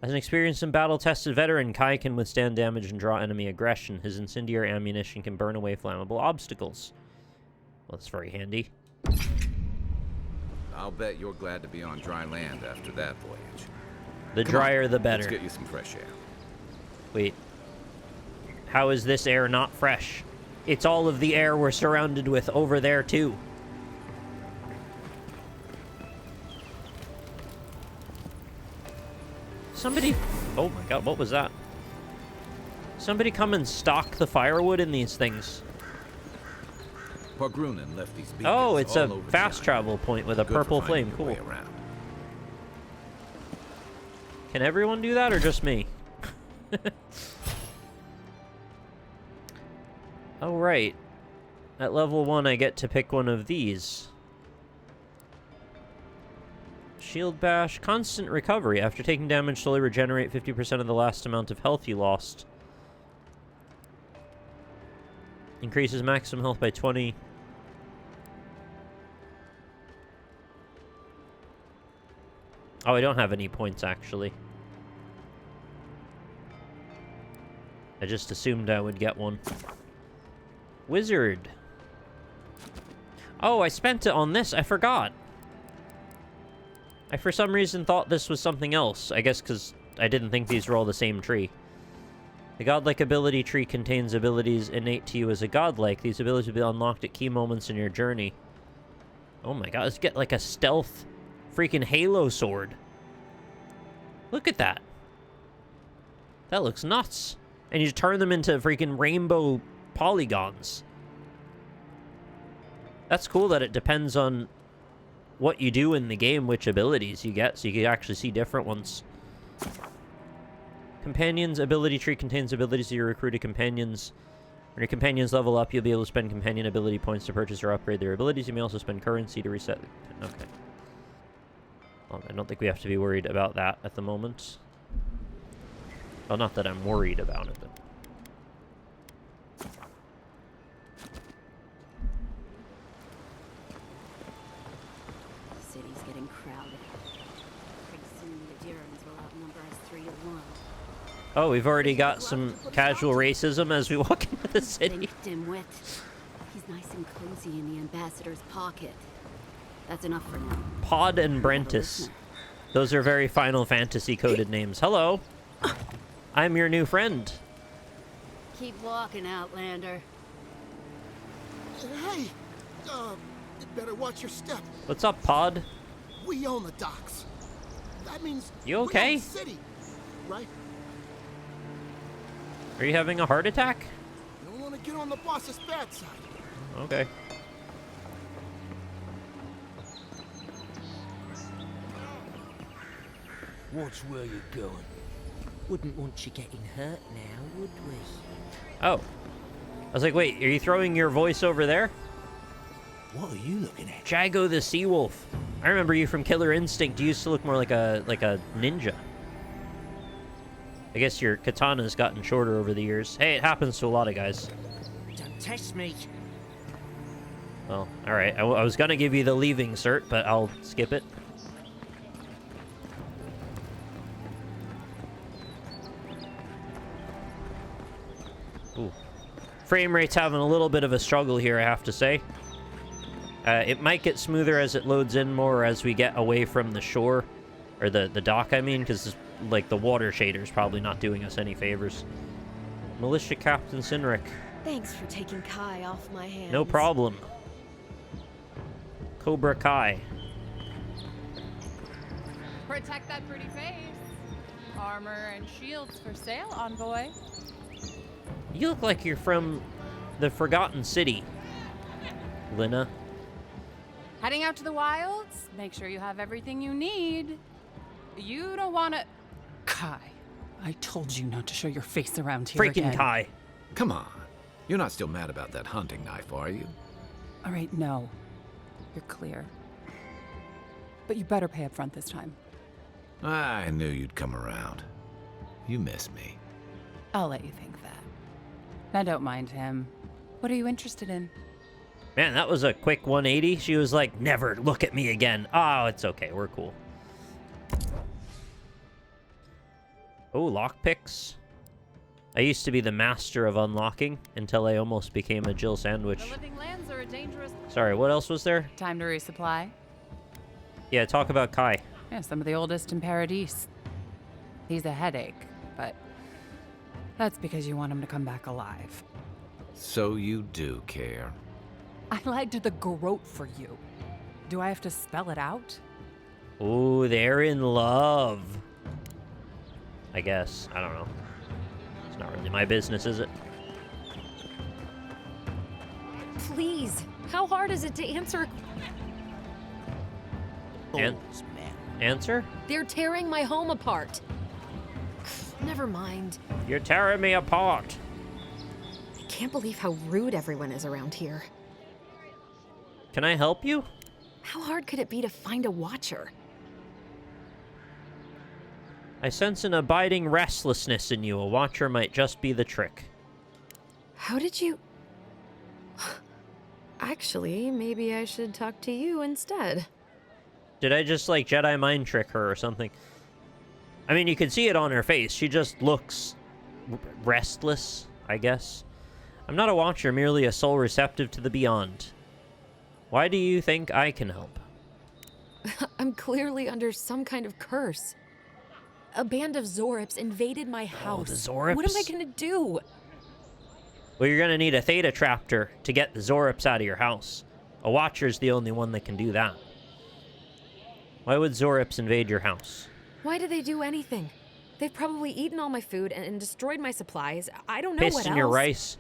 As an experienced and battle-tested veteran, Kai can withstand damage and draw enemy aggression. His incendiary ammunition can burn away flammable obstacles. Well, that's very handy. I'll bet you're glad to be on dry land after that voyage. The drier, the better. Let's get you some fresh air. Wait. How is this air not fresh? It's all of the air we're surrounded with over there, too. Somebody... Oh my god, what was that? Somebody come and stock the firewood in these things. Pargrunen left these beacons Oh, it's all a over fast China. travel point with a Good purple for flame. finding Cool. your way around. Can everyone do that or just me? Oh, right. At level 1, I get to pick one of these. Shield bash. Constant recovery. After taking damage, slowly regenerate 50% of the last amount of health you lost. Increases maximum health by 20. Oh, I don't have any points, actually. I just assumed I would get one. Wizard. Oh, I spent it on this. I forgot. I, for some reason, thought this was something else. I guess because I didn't think these were all the same tree. The godlike ability tree contains abilities innate to you as a godlike. These abilities will be unlocked at key moments in your journey. Oh my god, let's get like a stealth freaking Halo sword. Look at that. That looks nuts. And you turn them into freaking rainbow polygons. That's cool that it depends on what you do in the game, which abilities you get, so you can actually see different ones. Companions ability tree contains abilities of your recruited companions. When your companions level up, you'll be able to spend companion ability points to purchase or upgrade their abilities. You may also spend currency to reset. Okay. Well, I don't think we have to be worried about that at the moment. Well, not that I'm worried about it, but... The city's getting crowded. Pretty soon the Durans will outnumber us 3 to 1. Oh, we've already got some casual racism as we walk into the city. Think dimwit. He's nice and cozy in the ambassador's pocket. That's enough for now. Pod and Brentis. Those are very Final Fantasy coded names. Hello. I'm your new friend. Keep walking, Outlander. Hey, you better watch your step. What's up, Pod? We own the docks. That means You okay? we own the city, right? Are you having a heart attack? You don't want to get on the boss's bad side. Okay. Watch where you're going. Wouldn't want you getting hurt now, would we? Oh. I was like, wait, are you throwing your voice over there? What are you looking at? Jago the Seawolf. I remember you from Killer Instinct. You used to look more like a ninja. I guess your katana's gotten shorter over the years. Hey, it happens to a lot of guys. Don't test me. Well, alright. I was gonna give you the leaving cert, but I'll skip it. Ooh. Frame rate's having a little bit of a struggle here, I have to say. It might get smoother as it loads in more as we get away from the shore. Or the dock, I mean, because like the water shader's probably not doing us any favors. Militia Captain Sinric. Thanks for taking Kai off my hands. No problem. Cobra Kai. Protect that pretty face. Armor and shields for sale, envoy. You look like you're from the Forgotten City, Lina. Heading out to the wilds? Make sure you have everything you need. You don't want to... Kai, I told you not to show your face around here Freaking again. Kai. Come on. You're not still mad about that hunting knife, are you? All right, no. You're clear. But you better pay up front this time. I knew you'd come around. You miss me. I'll let you think that. Now don't mind him. What are you interested in? Man, that was a quick 180. She was like, never look at me again. Oh, it's okay. We're cool. Oh, lockpicks. I used to be the master of unlocking until I almost became a Jill sandwich. The living lands are a dangerous... Sorry, what else was there? Time to resupply? Yeah, talk about Kai. Yeah, some of the oldest in Paradis. He's a headache, but that's because you want him to come back alive. So you do care. I lied to the Garrote for you. Do I have to spell it out? Ooh, they're in love. I guess. I don't know. It's not really my business, is it? Please, how hard is it to answer? Answer? They're tearing my home apart. Never mind. You're tearing me apart. I can't believe how rude everyone is around here. Can I help you? How hard could it be to find a watcher? I sense an abiding restlessness in you. A watcher might just be the trick. How did you... Actually, maybe I should talk to you instead. Did I just, like, Jedi mind trick her or something? I mean, you can see it on her face. She just looks restless, I guess. I'm not a watcher, merely a soul receptive to the beyond. Why do you think I can help? I'm clearly under some kind of curse. A band of Zorips invaded my house. The Zorips? What am I gonna do? Well, you're gonna need a Theta Traptor to get the Zorips out of your house. A watcher's the only one that can do that. Why would Zorips invade your house? Why do they do anything? They've probably eaten all my food and destroyed my supplies. I don't know what else. Pissed in your rice.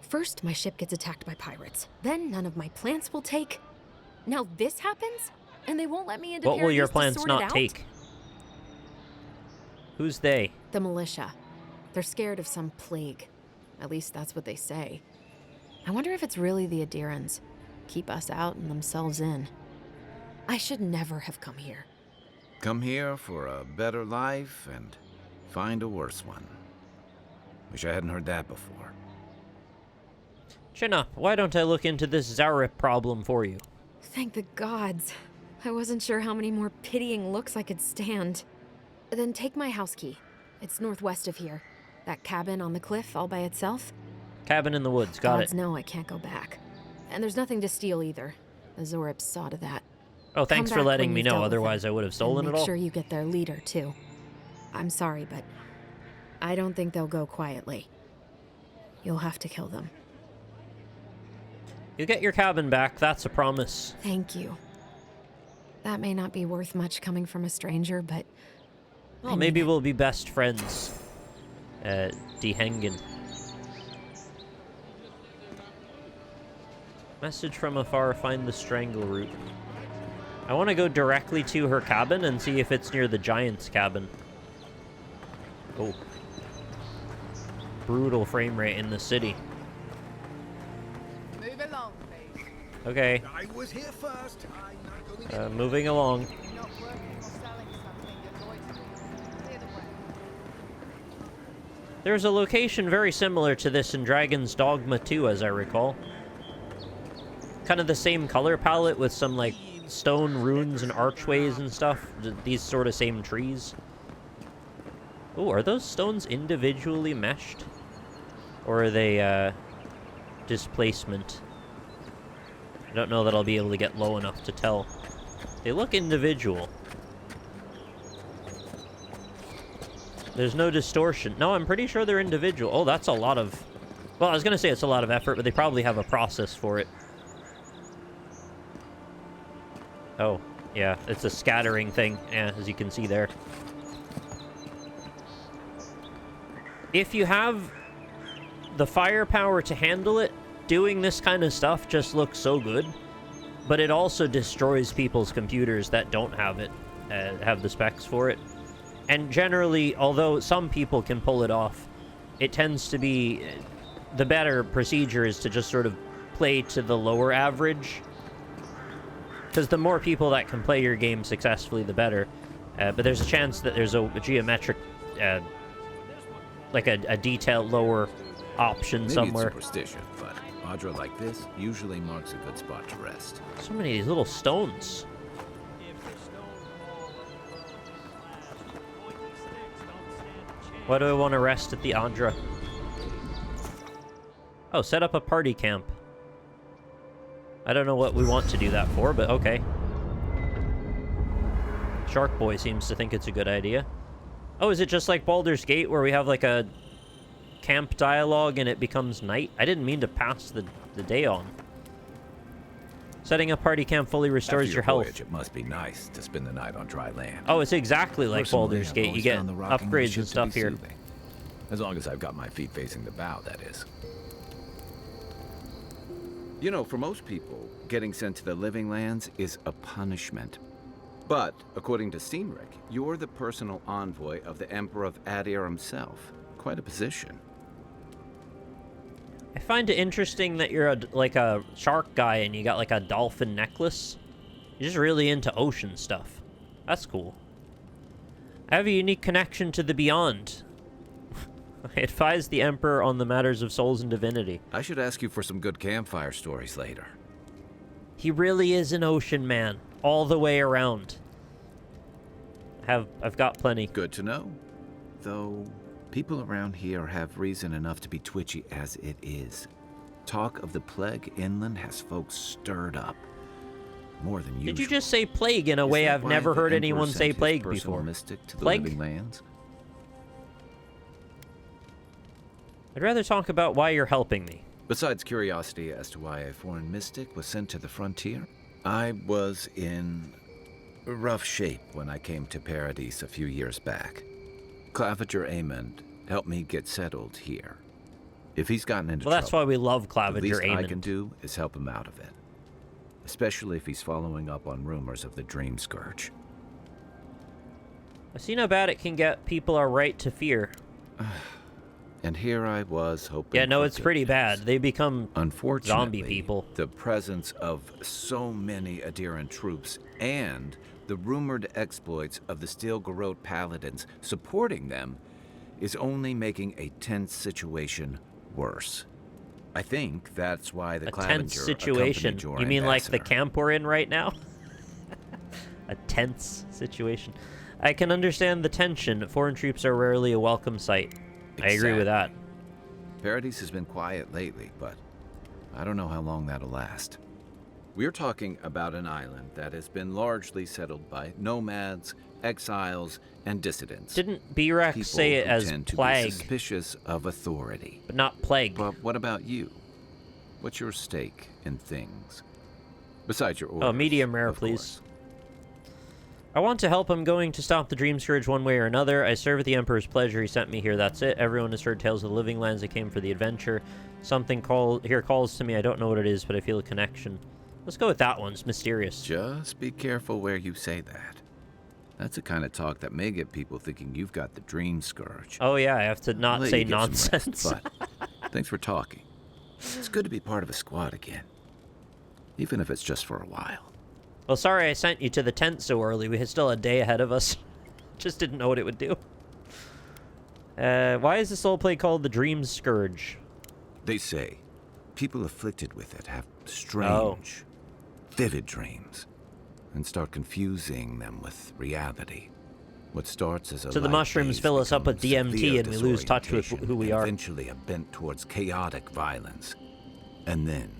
First, my ship gets attacked by pirates. Then none of my plants will take. Now this happens? And they won't let me into Paradis. What will your to plants sort not it out? take? Who's they? The militia. They're scared of some plague. At least that's what they say. I wonder if it's really the Adirans. Keep us out and themselves in. I should never have come here. Come here for a better life and find a worse one. Wish I hadn't heard that before. Chin up. Why don't I look into this Zarip problem for you? Thank the gods. I wasn't sure how many more pitying looks I could stand. Then take my house key. It's northwest of here. That cabin on the cliff all by itself. Cabin in the woods. Got Gods it. know I can't go back. And there's nothing to steal either. The Zorips saw to that. Oh, thanks Come for back letting when me you've know. dealt with Otherwise, them. I would have stolen And it all. make sure you get their leader, too. I'm sorry, but I don't think they'll go quietly. You'll have to kill them. You'll get your cabin back. That's a promise. Thank you. That may not be worth much coming from a stranger, but... Well, maybe we'll be best friends. Dehengen. Message from afar, find the strangle route. I want to go directly to her cabin and see if it's near the giant's cabin. Oh. Brutal frame rate in the city. Move along, please. Okay. I was here first. I'm not going Moving along. You're not working or selling something, you're going to be. Clear the way. There's a location very similar to this in Dragon's Dogma 2, as I recall. Kind of the same color palette with some, like, stone runes and archways and stuff. These sort of same trees. Oh, are those stones individually meshed? Or are they, displacement? I don't know that I'll be able to get low enough to tell. They look individual. There's no distortion. No, I'm pretty sure they're individual. Oh, that's a lot of... Well, I was going to say it's a lot of effort, but they probably have a process for it. Oh, yeah, it's a scattering thing, yeah, as you can see there. If you have the firepower to handle it, doing this kind of stuff just looks so good, but it also destroys people's computers that don't have it, have the specs for it. And generally, although some people can pull it off, it tends to be... The better procedure is to just sort of play to the lower average. Because the more people that can play your game successfully, the better. But there's a chance that there's a geometric, like a detailed lower option Maybe somewhere. It's superstition, but Audra like this usually marks a good spot to rest. So many of these little stones. Why do I want to rest at the Andra? Oh, set up a party camp. I don't know what we want to do that for, but okay. Shark Boy seems to think it's a good idea. Oh, is it just like Baldur's Gate where we have like a camp dialogue and it becomes night? I didn't mean to pass the day on. Setting a party camp fully restores After your health. voyage, it must be nice to spend the night on dry land. Oh, it's exactly like Personally, Baldur's I've Gate. You always get found the rocking of the upgrades ship and to stuff be here. soothing. As long as I've got my feet facing the bow, that is. You know, for most people, getting sent to the Living Lands is a punishment. But, according to Steenrick, you're the personal envoy of the Emperor of Adir himself. Quite a position. I find it interesting that you're like a shark guy and you got like a dolphin necklace. You're just really into ocean stuff. That's cool. I have a unique connection to the beyond. I advise the Emperor on the matters of souls and divinity. I should ask you for some good campfire stories later. He really is an ocean man, all the way around. I've got plenty. Good to know. Though, people around here have reason enough to be twitchy as it is. Talk of the plague inland has folks stirred up. More than usual. Did you just say plague in a way I've never heard anyone say plague before? Mystic to the Plague? living lands? I'd rather talk about why you're helping me. Besides curiosity as to why a foreign mystic was sent to the frontier, I was in rough shape when I came to Paradis a few years back. Claviger Amond helped me get settled here. If he's gotten into trouble, that's why we love Claviger the least Amond. I can do is help him out of it. Especially if he's following up on rumors of the Dream Scourge. I've seen how bad it can get people are right to fear. And here I was hoping. Yeah, no, for it's pretty bad. They become Unfortunately, zombie people. The presence of so many Adiran troops and the rumored exploits of the Steel Garrote Paladins supporting them is only making a tense situation worse. I think that's why the a tense situation. You mean like the camp we're in right now? A tense situation. I can understand the tension. Foreign troops are rarely a welcome sight. I agree with that. Paradis has been quiet lately, but I don't know how long that'll last. We're talking about an island that has been largely settled by nomads, exiles, and dissidents. Didn't B-Rex say it as plague? Suspicious of authority, but not plague. But what about you? What's your stake in things? Besides your orders. Oh, medium rare, please. I want to help. I'm going to stop the Dream Scourge one way or another. I serve at the Emperor's pleasure. He sent me here. That's it. Everyone has heard tales of the living lands. I came for the adventure. Something here calls to me. I don't know what it is, but I feel a connection. Let's go with that one. It's mysterious. Just be careful where you say that. That's the kind of talk that may get people thinking you've got the Dream Scourge. Oh, yeah. I have to not say nonsense. Rest, but thanks for talking. It's good to be part of a squad again. Even if it's just for a while. Well, sorry I sent you to the tent so early. We had still a day ahead of us. Just didn't know what it would do. Why is this old play called the Dream Scourge? They say people afflicted with it have strange, vivid dreams and start confusing them with reality. What starts as a so the mushrooms fill us up with DMT and we lose touch with who we are. Eventually a bent towards chaotic violence. And then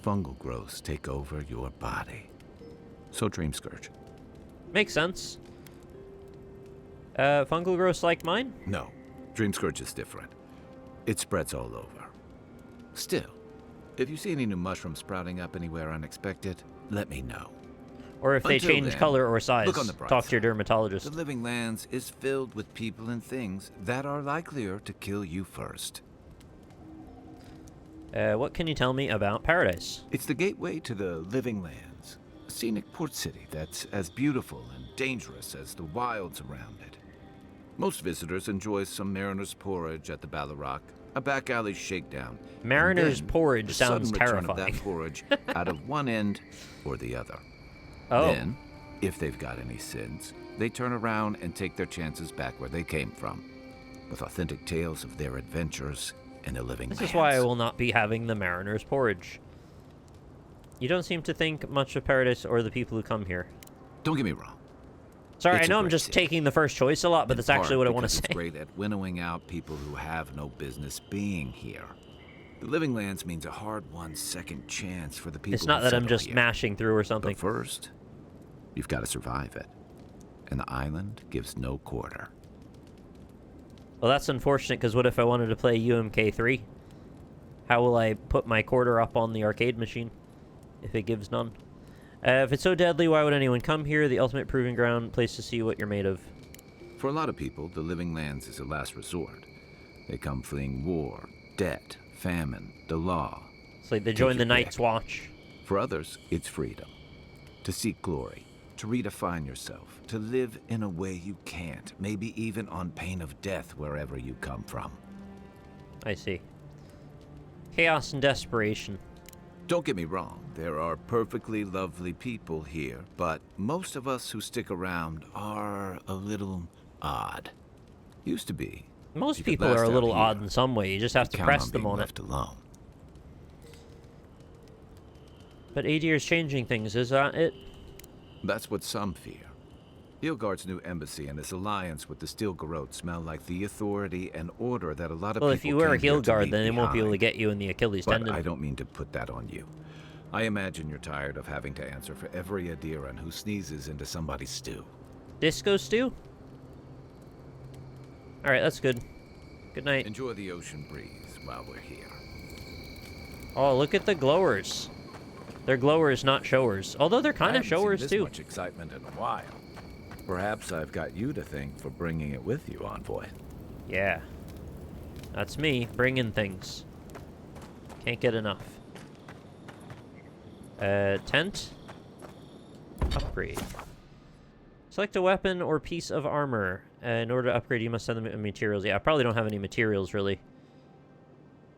fungal growths take over your body. So Dream Scourge. Makes sense. Fungal growths like mine? No. Dream Scourge is different. It spreads all over. Still, if you see any new mushrooms sprouting up anywhere unexpected, let me know. Or if they change color or size, look on the bright talk to your side. dermatologist. The Living Lands is filled with people and things that are likelier to kill you first. What can you tell me about Paradis? It's the gateway to the Living Lands. A scenic port city that's as beautiful and dangerous as the wilds around it. Most visitors enjoy some mariner's porridge at the Ballarrock, a back alley shakedown. Mariner's porridge sounds terrifying. Of that porridge out of one end or the other. Oh. Then, if they've got any sins, they turn around and take their chances back where they came from, with authentic tales of their adventures in the Living Lands. This is why I will not be having the mariner's porridge. You don't seem to think much of Paradis or the people who come here. Don't get me wrong. Sorry, I know I'm just taking the first choice a lot, but that's actually what I want to say. It's great at winnowing out people who have no business being here. The Living Lands means a hard-won second chance for the people. It's not that I'm just mashing through or something. But first, you've got to survive it, and the island gives no quarter. Well, that's unfortunate, because what if I wanted to play UMK3? How will I put my quarter up on the arcade machine if it gives none? If it's so deadly, why would anyone come here? The ultimate proving ground, place to see what you're made of. For a lot of people, the Living Lands is a last resort. They come fleeing war, debt, famine, the law. It's like they join the Night's Watch. For others, it's freedom. To seek glory, to redefine yourself, to live in a way you can't, maybe even on pain of death wherever you come from. I see. Chaos and desperation. Don't get me wrong, there are perfectly lovely people here, but most of us who stick around are a little odd. Used to be. Most You could people last are a out little here. odd in some way. You just have to Count press on them being on it. left alone. But Adir's changing things, is that it? That's what some fear. Hilgard's new embassy and his alliance with the Steel Garrote smell like the authority and order that a lot of Well, people if you were a came here to Hilgard, leave then they won't be able to behind. get you in the Achilles But tendon. I don't mean to put that on you. I imagine you're tired of having to answer for every Adiran who sneezes into somebody's stew. Disco stew? Alright, that's good. Good night. Enjoy the ocean breeze while we're here. Oh, look at the glowers. They're glowers, not showers. Although they're kind of showers, this too. Much excitement in a while. Perhaps I've got you to thank for bringing it with you, Envoy. Yeah. That's me, bringing things. Can't get enough. Tent? Upgrade. Select a weapon or piece of armor. In order to upgrade, you must send them materials. Yeah, I probably don't have any materials, really.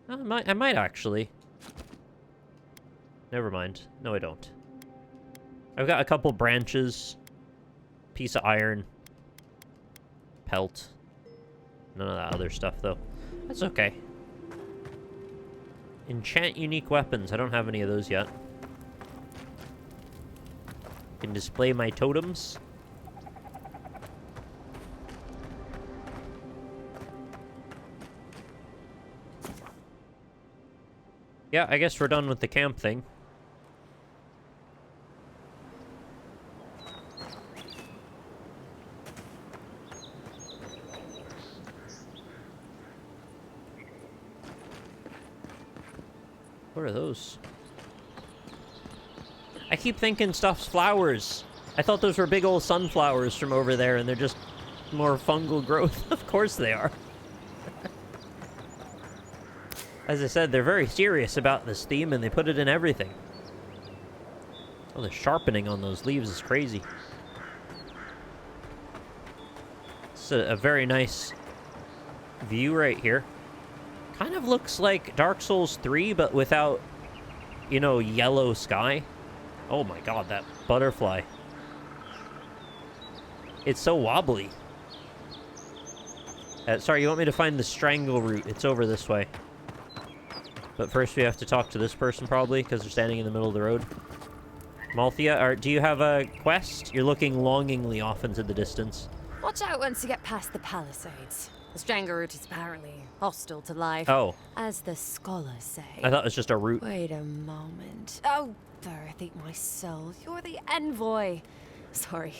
I might actually. Never mind. No, I don't. I've got a couple branches. Piece of iron. Pelt. None of that other stuff, though. That's okay. Enchant unique weapons. I don't have any of those yet. Can display my totems. Yeah, I guess we're done with the camp thing. What are those? I keep thinking stuff's flowers. I thought those were big old sunflowers from over there, and they're just more fungal growth. Of course they are. As I said, they're very serious about this theme, and they put it in everything. Oh, the sharpening on those leaves is crazy. It's a very nice view right here. Kind of looks like Dark Souls 3, but without, you know, yellow sky. Oh my god, that butterfly. It's so wobbly. Sorry, you want me to find the strangle root? It's over this way. But first we have to talk to this person, probably, because they're standing in the middle of the road. Malthea, do you have a quest? You're looking longingly off into the distance. Watch out once you get past the palisades. The strangle root is apparently hostile to life. Oh. As the scholars say. I thought it was just a root. Wait a moment. Oh, Earth, eat my soul. You're the envoy. Sorry,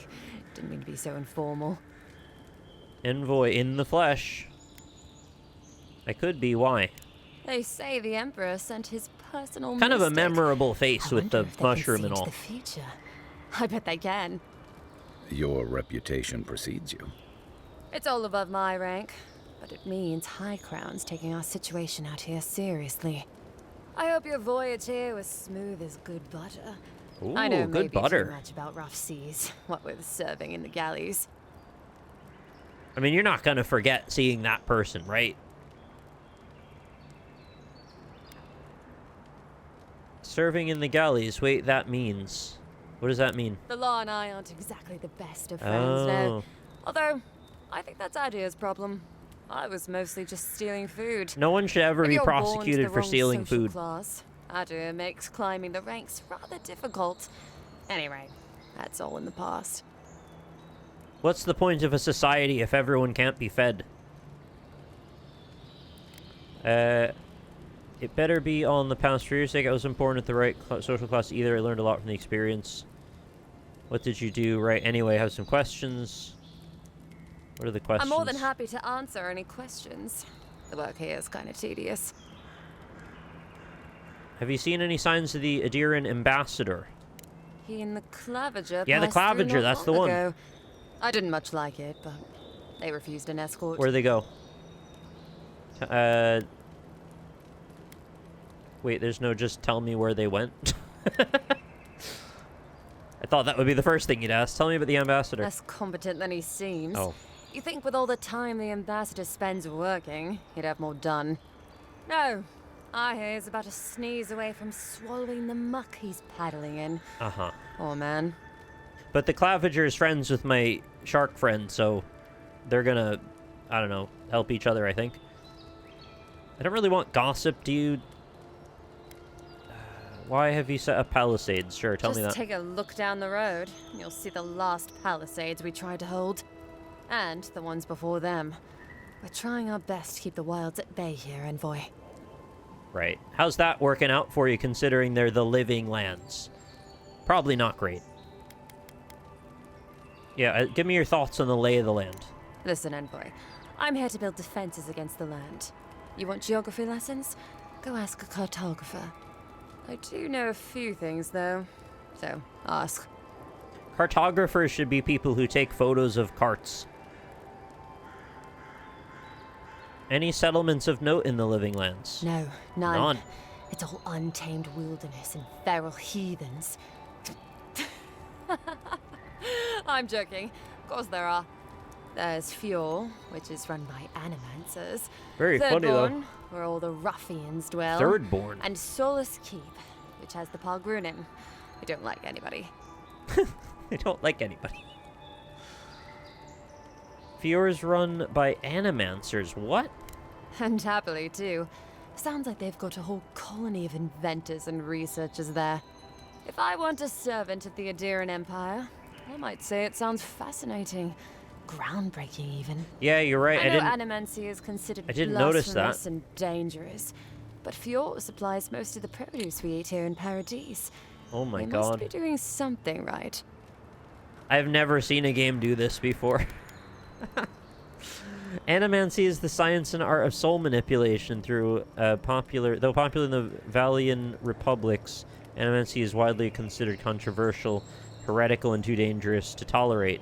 didn't mean to be so informal. Envoy in the flesh. I could be. Why? They say the Emperor sent his personal Kind of a mystic. memorable face with the mushroom and all. The future. I bet they can. Your reputation precedes you. It's all above my rank, but it means High Crown's taking our situation out here seriously. I hope your voyage here was smooth as good butter. Ooh, I know good maybe butter. too much about rough seas, what with serving in the galleys. I mean, you're not gonna forget seeing that person, right? Serving in the galleys. Wait, that means... What does that mean? The law and I aren't exactly the best of friends now. Oh. Although, I think that's Adir's problem. I was mostly just stealing food. No one should ever If be you're born to prosecuted the for wrong stealing social food. Class, Adir makes climbing the ranks rather difficult. Anyway, that's all in the past. What's the point of a society if everyone can't be fed? It better be on the past. For your sake, I was born at the right social class either. I learned a lot from the experience. What did you do right anyway? I have some questions. What are the questions? I'm more than happy to answer any questions. The work here is kind of tedious. Have you seen any signs of the Adiran ambassador? He and the Clavager. Yeah, the passed through Clavager, not that's the long one. ago. I didn't much like it, but they refused an escort. Where'd they go? Wait, there's no just tell me where they went? I thought that would be the first thing you'd ask. Tell me about the ambassador. Less competent than he seems. Oh. You think with all the time the ambassador spends working, he'd have more done. No, I hear he's about to sneeze away from swallowing the muck he's paddling in. Uh-huh. Oh, man. But the Claviger is friends with my shark friend, so they're gonna, I don't know, help each other, I think. I don't really want gossip, dude. Why have you set up palisades? Sure, tell me that. Just take a look down the road, and you'll see the last palisades we tried to hold. And the ones before them. We're trying our best to keep the wilds at bay here, Envoy. Right. How's that working out for you, considering they're the living lands? Probably not great. Yeah, give me your thoughts on the lay of the land. Listen, Envoy. I'm here to build defenses against the land. You want geography lessons? Go ask a cartographer. I do know a few things, though. So, ask. Cartographers should be people who take photos of carts. Any settlements of note in the living lands? No, none. None. It's all untamed wilderness and feral heathens. I'm joking. Of course there are. There's Fjord, which is run by animancers. Very funny, though. Thirdborn, where all the ruffians dwell. Thirdborn? And Solus Keep, which has the Pargrunin. I don't like anybody. They don't like anybody. Fjord's run by animancers. What? And happily, too. Sounds like they've got a whole colony of inventors and researchers there. If I want a servant of the Adiran Empire, I might say it sounds fascinating. Groundbreaking, even. Yeah, you're right. I know Animancy is considered I didn't notice that. and dangerous, but Fjord supplies most of the produce we eat here in Paradis. Oh my They god. must be doing something right. I've never seen a game do this before. Animancy is the science and art of soul manipulation through popular in the Valian republics. Animancy is widely considered controversial, heretical, and too dangerous to tolerate.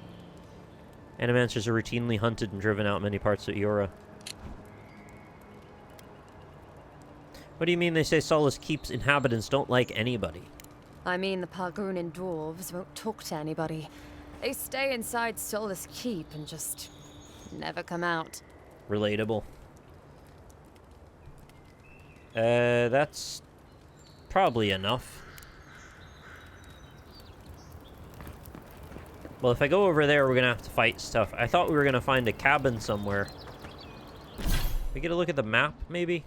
Animancers are routinely hunted and driven out in many parts of Eora. What do you mean they say Solus Keep's inhabitants don't like anybody? I mean, the Pargrunin dwarves won't talk to anybody. They stay inside Solus Keep and just never come out. Relatable. That's probably enough. Well, if I go over there, we're gonna have to fight stuff. I thought we were gonna find a cabin somewhere. We get a look at the map, maybe?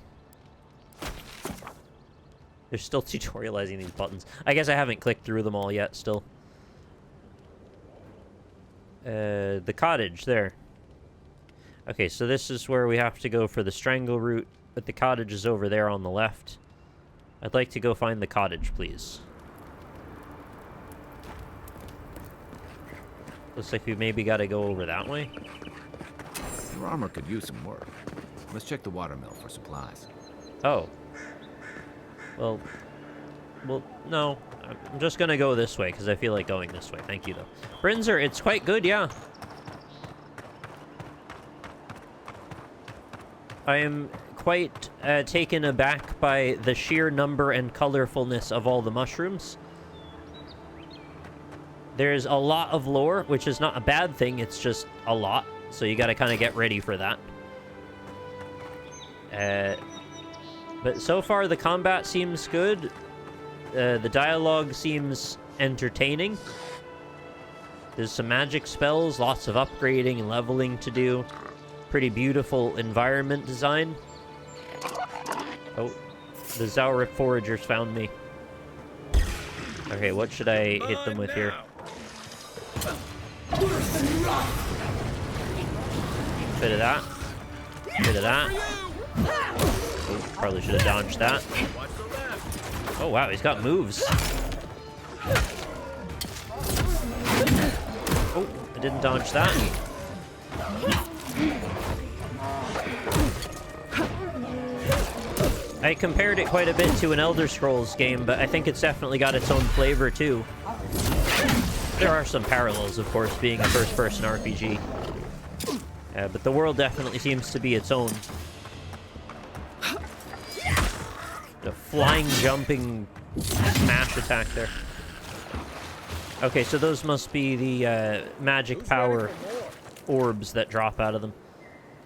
They're still tutorializing these buttons. I guess I haven't clicked through them all yet, still. The cottage, there. Okay, so this is where we have to go for the strangle route, but the cottage is over there on the left. I'd like to go find the cottage, please. Looks like we maybe got to go over that way. Your armor could use some work. Let's check the watermill for supplies. Oh. Well, no. I'm just going to go this way, because I feel like going this way. Thank you, though. Brinzer, it's quite good, yeah. I am quite taken aback by the sheer number and colorfulness of all the mushrooms. There's a lot of lore, which is not a bad thing. It's just a lot, so you got to kind of get ready for that. But so far, the combat seems good. The dialogue seems entertaining. There's some magic spells, lots of upgrading and leveling to do. Pretty beautiful environment design. Oh, the Zaurip foragers found me. Okay, what should I hit them with here? Bit of that. Bit of that. Oh, probably should have dodged that. Oh wow, he's got moves. Oh, I didn't dodge that. I compared it quite a bit to an Elder Scrolls game, but I think it's definitely got its own flavor too. There are some parallels, of course, being a first-person RPG. But the world definitely seems to be its own. The flying, jumping smash attack there. Okay, so those must be the magic power orbs that drop out of them.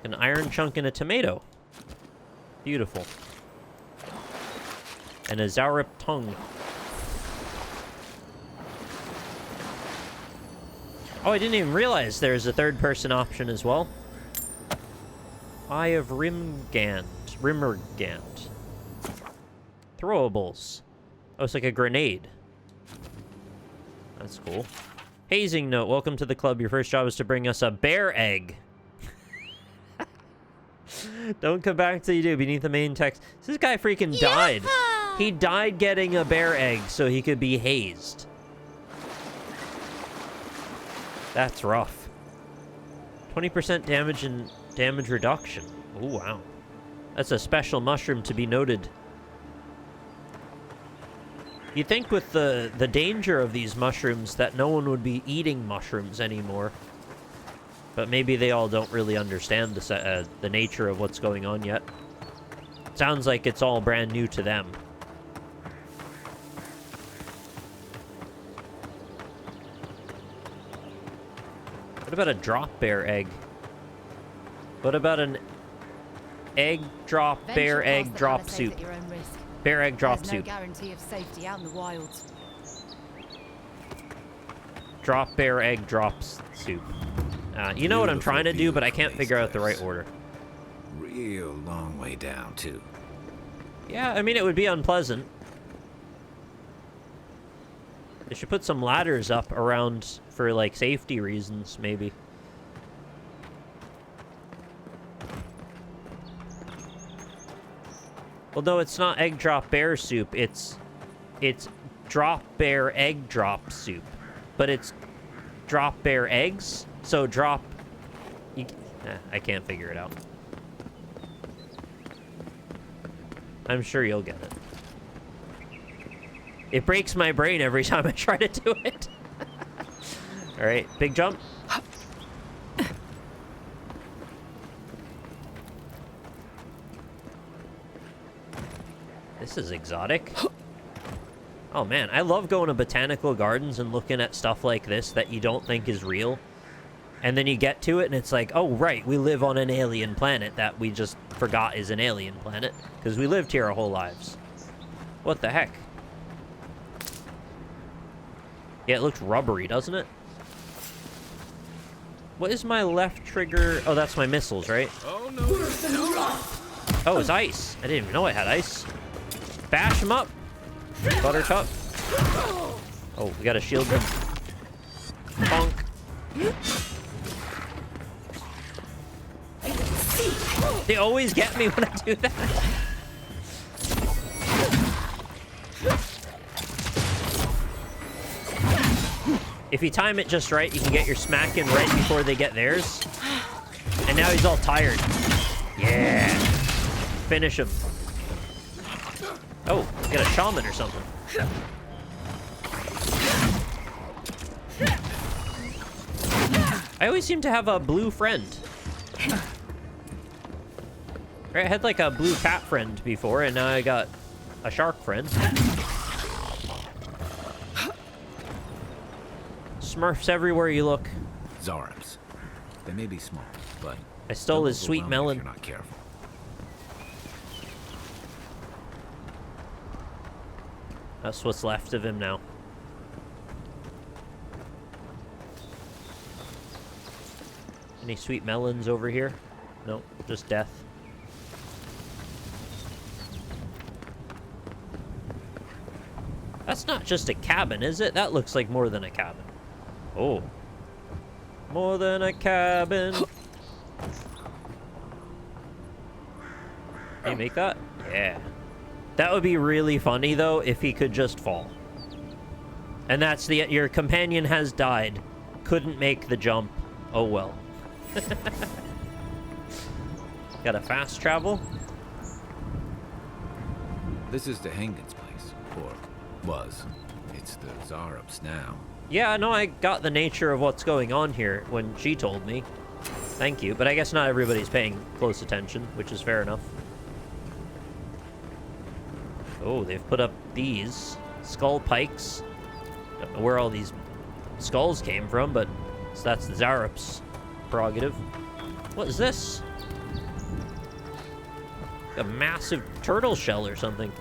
An iron chunk and a tomato. Beautiful. And a Zarup tongue. Oh, I didn't even realize there's a third-person option as well. Eye of Rimmergant. Throwables. Oh, it's like a grenade. That's cool. Hazing note. Welcome to the club. Your first job is to bring us a bear egg. Don't come back till you do. Beneath the main text. This guy freaking died. He died getting a bear egg so he could be hazed. That's rough. 20% damage and damage reduction. Oh, wow. That's a special mushroom to be noted. You'd think with the danger of these mushrooms that no one would be eating mushrooms anymore. But maybe they all don't really understand the nature of what's going on yet. Sounds like it's all brand new to them. What about a drop bear egg? What about an egg drop bear egg drop soup? Bear egg drop soup. No guarantee of safety out in the wilds. Drop bear egg drops soup. You know what I'm trying to do, but I can't figure out the right order. Real long way down, too. Yeah, I mean, it would be unpleasant. They should put some ladders up around for, like, safety reasons, maybe. Well, no, it's not egg drop bear soup. It's drop bear egg drop soup. But it's drop bear eggs, so drop... I can't figure it out. I'm sure you'll get it. It breaks my brain every time I try to do it. All right, big jump. This is exotic. Oh man, I love going to botanical gardens and looking at stuff like this that you don't think is real. And then you get to it and it's like, oh right, we live on an alien planet that we just forgot is an alien planet. Because we lived here our whole lives. What the heck? Yeah, it looks rubbery, doesn't it? What is my left trigger? Oh, that's my missiles, right? Oh, no. Oh, it's ice. I didn't even know I had ice. Bash him up. Buttercup. Oh, we gotta shield him. Bonk. They always get me when I do that. If you time it just right, you can get your smack in right before they get theirs. And now he's all tired. Yeah. Finish him. Oh, get a shaman or something. I always seem to have a blue friend. Right, I had like a blue cat friend before, and now I got a shark friend. Smurfs everywhere you look. Zarups. They may be small, but I stole his sweet melon. If you're not careful. That's what's left of him now. Any sweet melons over here? Nope, just death. That's not just a cabin, is it? That looks like more than a cabin. Oh. More than a cabin. Can you make that? Yeah. That would be really funny, though, if he could just fall. And that's your companion has died. Couldn't make the jump. Oh, well. Got a fast travel? This is the Hengen's place. Or was. It's the Zarups now. Yeah, no, I got the nature of what's going on here when she told me. Thank you, but I guess not everybody's paying close attention, which is fair enough. Oh, they've put up these skull pikes. Don't know where all these skulls came from, but so that's the Zarups' prerogative. What is this? A massive turtle shell or something.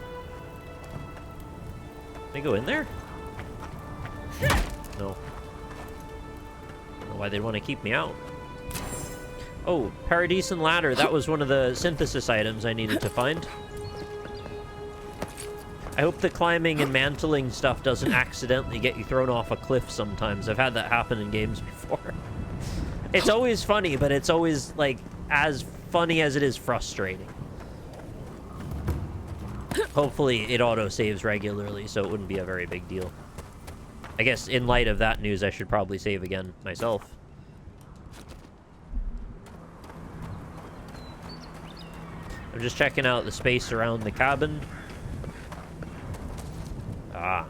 Can I go in there? No. I don't know why they'd want to keep me out. Oh, Paradis and ladder. That was one of the synthesis items I needed to find. I hope the climbing and mantling stuff doesn't accidentally get you thrown off a cliff sometimes. I've had that happen in games before. It's always funny, but it's always, like, as funny as it is frustrating. Hopefully it auto-saves regularly, so it wouldn't be a very big deal. I guess in light of that news, I should probably save again myself. I'm just checking out the space around the cabin. Ah.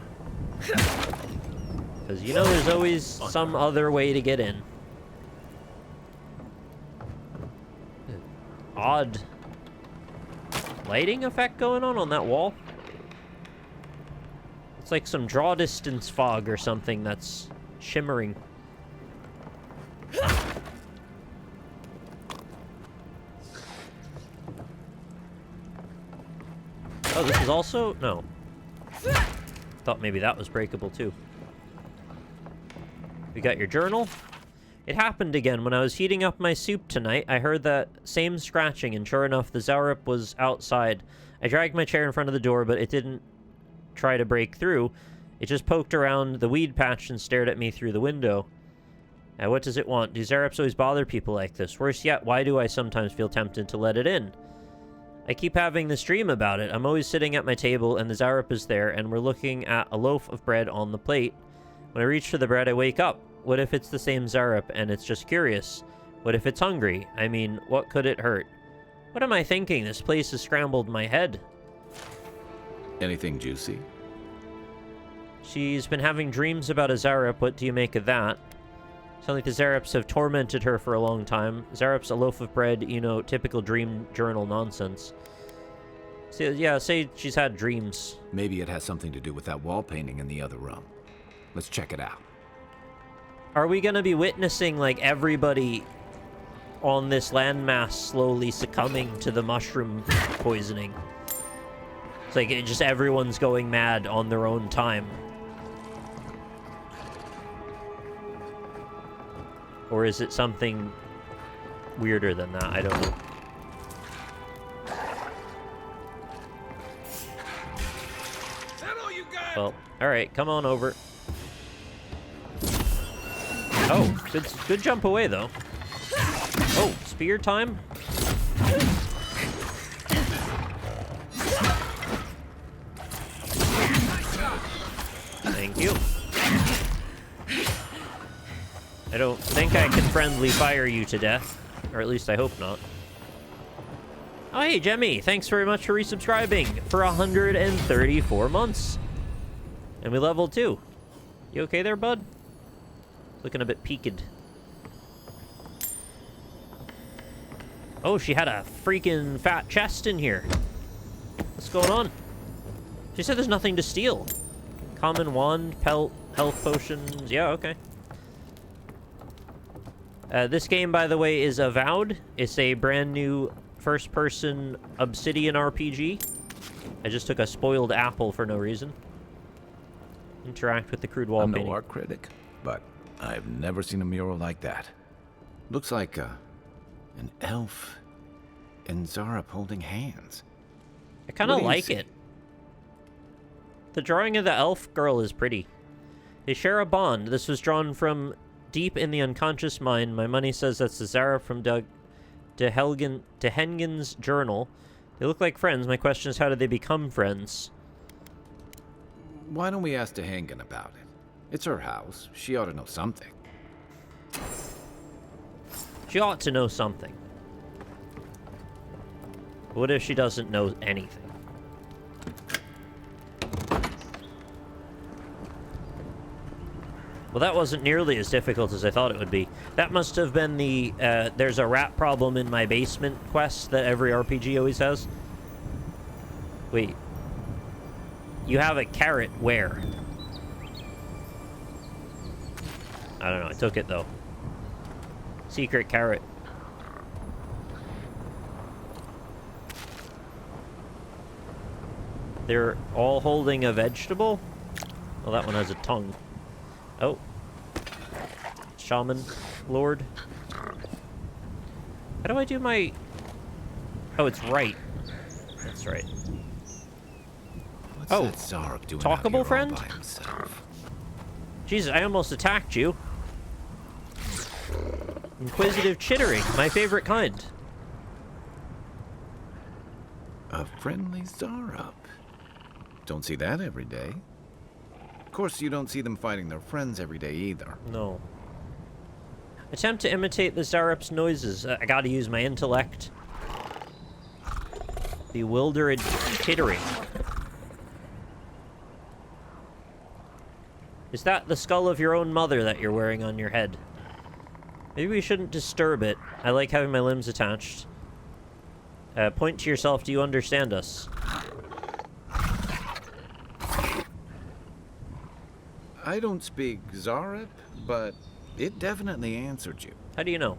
Because you know there's always some other way to get in. Odd lighting effect going on that wall. It's like some draw distance fog or something that's shimmering. Oh, this is also... No. Thought maybe that was breakable too. We got your journal. It happened again. When I was heating up my soup tonight, I heard that same scratching, and sure enough, the Zaurup was outside. I dragged my chair in front of the door, but it didn't try to break through. It just poked around the weed patch and stared at me through the window. What does it want? Do Zaurups always bother people like this? Worse yet, why do I sometimes feel tempted to let it in? I keep having this dream about it. I'm always sitting at my table, and the Zaurup is there, and we're looking at a loaf of bread on the plate. When I reach for the bread, I wake up. What if it's the same Zaurup, and it's just curious? What if it's hungry? I mean, what could it hurt? What am I thinking? This place has scrambled my head. Anything juicy? She's been having dreams about a Zaurup. What do you make of that? Sounds like the Zaurups have tormented her for a long time. Zaurup's a loaf of bread, you know, typical dream journal nonsense. So, yeah, say she's had dreams. Maybe it has something to do with that wall painting in the other room. Let's check it out. Are we going to be witnessing, like, everybody on this landmass slowly succumbing to the mushroom poisoning? It's like just everyone's going mad on their own time. Or is it something weirder than that? I don't know. Well, alright, come on over. Oh, good jump away, though. Oh, spear time? Thank you. I don't think I can friendly fire you to death. Or at least I hope not. Oh, hey, Jemmy. Thanks very much for resubscribing for 134 months. And we leveled 2. You okay there, bud? Looking a bit peaked. Oh, she had a freaking fat chest in here. What's going on? She said there's nothing to steal. Common wand, pelt, health potions. Yeah, okay. This game, by the way, is Avowed. It's a brand new first-person Obsidian RPG. I just took a spoiled apple for no reason. Interact with the crude wall painting. I'm no art critic, but I've never seen a mural like that. Looks like an elf and Zaurup holding hands. I kind of like it. The drawing of the elf girl is pretty. They share a bond. This was drawn from deep in the unconscious mind. My money says that's the Zaurup from Dehengen's journal. They look like friends. My question is, how did they become friends? Why don't we ask Dehengen about it? It's her house. She ought to know something. She ought to know something. What if she doesn't know anything? Well, that wasn't nearly as difficult as I thought it would be. That must have been the, there's a rat problem in my basement quest that every RPG always has. Wait. You have a carrot where? I don't know, I took it though. Secret carrot. They're all holding a vegetable? Well, that one has a tongue. Oh. Shaman Lord. How do I do my... Oh, it's right. That's right. What's Oh, that Zarok doing talkable out here all friend? by himself? Jesus, I almost attacked you. Inquisitive chittering, my favorite kind. A friendly Zarok. Don't see that every day. Of course, you don't see them fighting their friends every day either. No. Attempt to imitate the Zarup's noises. I gotta use my intellect. Bewildered chittering. Is that the skull of your own mother that you're wearing on your head? Maybe we shouldn't disturb it. I like having my limbs attached. Point to yourself, do you understand us? I don't speak Zarep, but it definitely answered you. How do you know?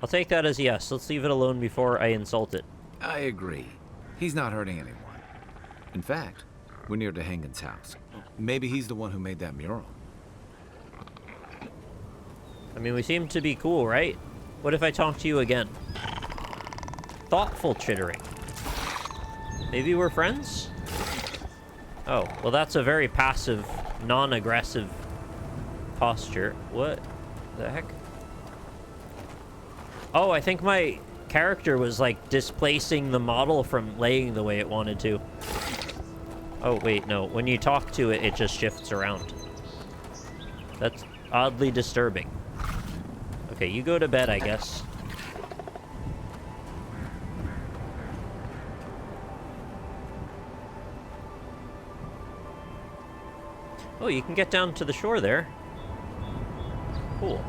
I'll take that as yes. Let's leave it alone before I insult it. I agree. He's not hurting anyone. In fact, we're near Dehangan's house. Maybe he's the one who made that mural. I mean, we seem to be cool, right? What if I talk to you again? Thoughtful chittering. Maybe we're friends? Oh, well that's a very passive, non-aggressive posture. What the heck? Oh, I think my character was like displacing the model from laying the way it wanted to. Oh, wait, no. When you talk to it, it just shifts around. That's oddly disturbing. Okay, you go to bed, I guess. Oh, you can get down to the shore there. Cool.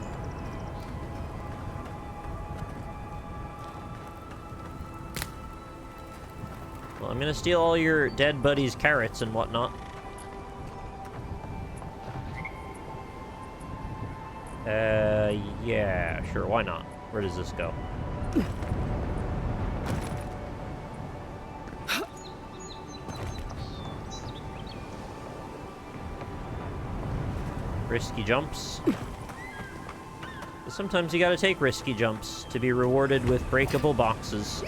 Well, I'm gonna steal all your dead buddies' carrots and whatnot. Yeah, sure, why not? Where does this go? Risky jumps. But sometimes you gotta take risky jumps to be rewarded with breakable boxes.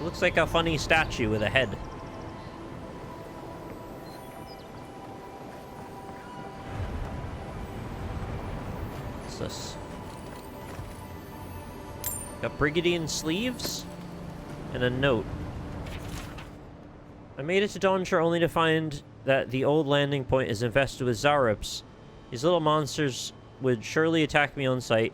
Looks like a funny statue with a head. What's this? Got brigandine sleeves and a note. I made it to Dawnshire only to find that the old landing point is infested with Zarups. These little monsters would surely attack me on sight.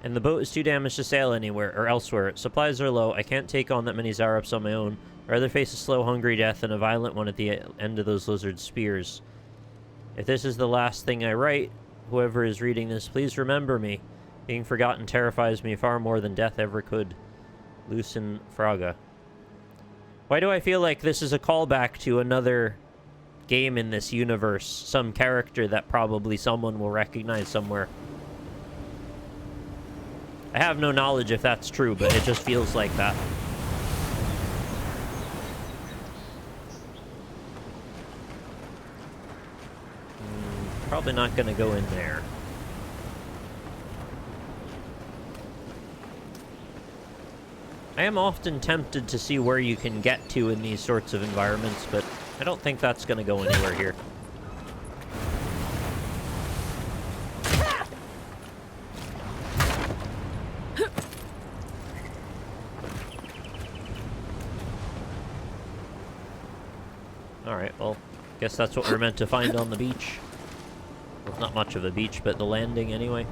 And the boat is too damaged to sail anywhere or elsewhere. Supplies are low. I can't take on that many Zarups on my own. I'd rather face a slow, hungry death than a violent one at the end of those lizard spears. If this is the last thing I write, whoever is reading this, please remember me. Being forgotten terrifies me far more than death ever could. Lucin Fraga. Why do I feel like this is a callback to another game in this universe? Some character that probably someone will recognize somewhere. I have no knowledge if that's true, but it just feels like that. Probably not gonna go in there. I am often tempted to see where you can get to in these sorts of environments, but I don't think that's gonna go anywhere here. Alright, well, guess that's what we're meant to find on the beach. Well, not much of a beach, but the landing anyway.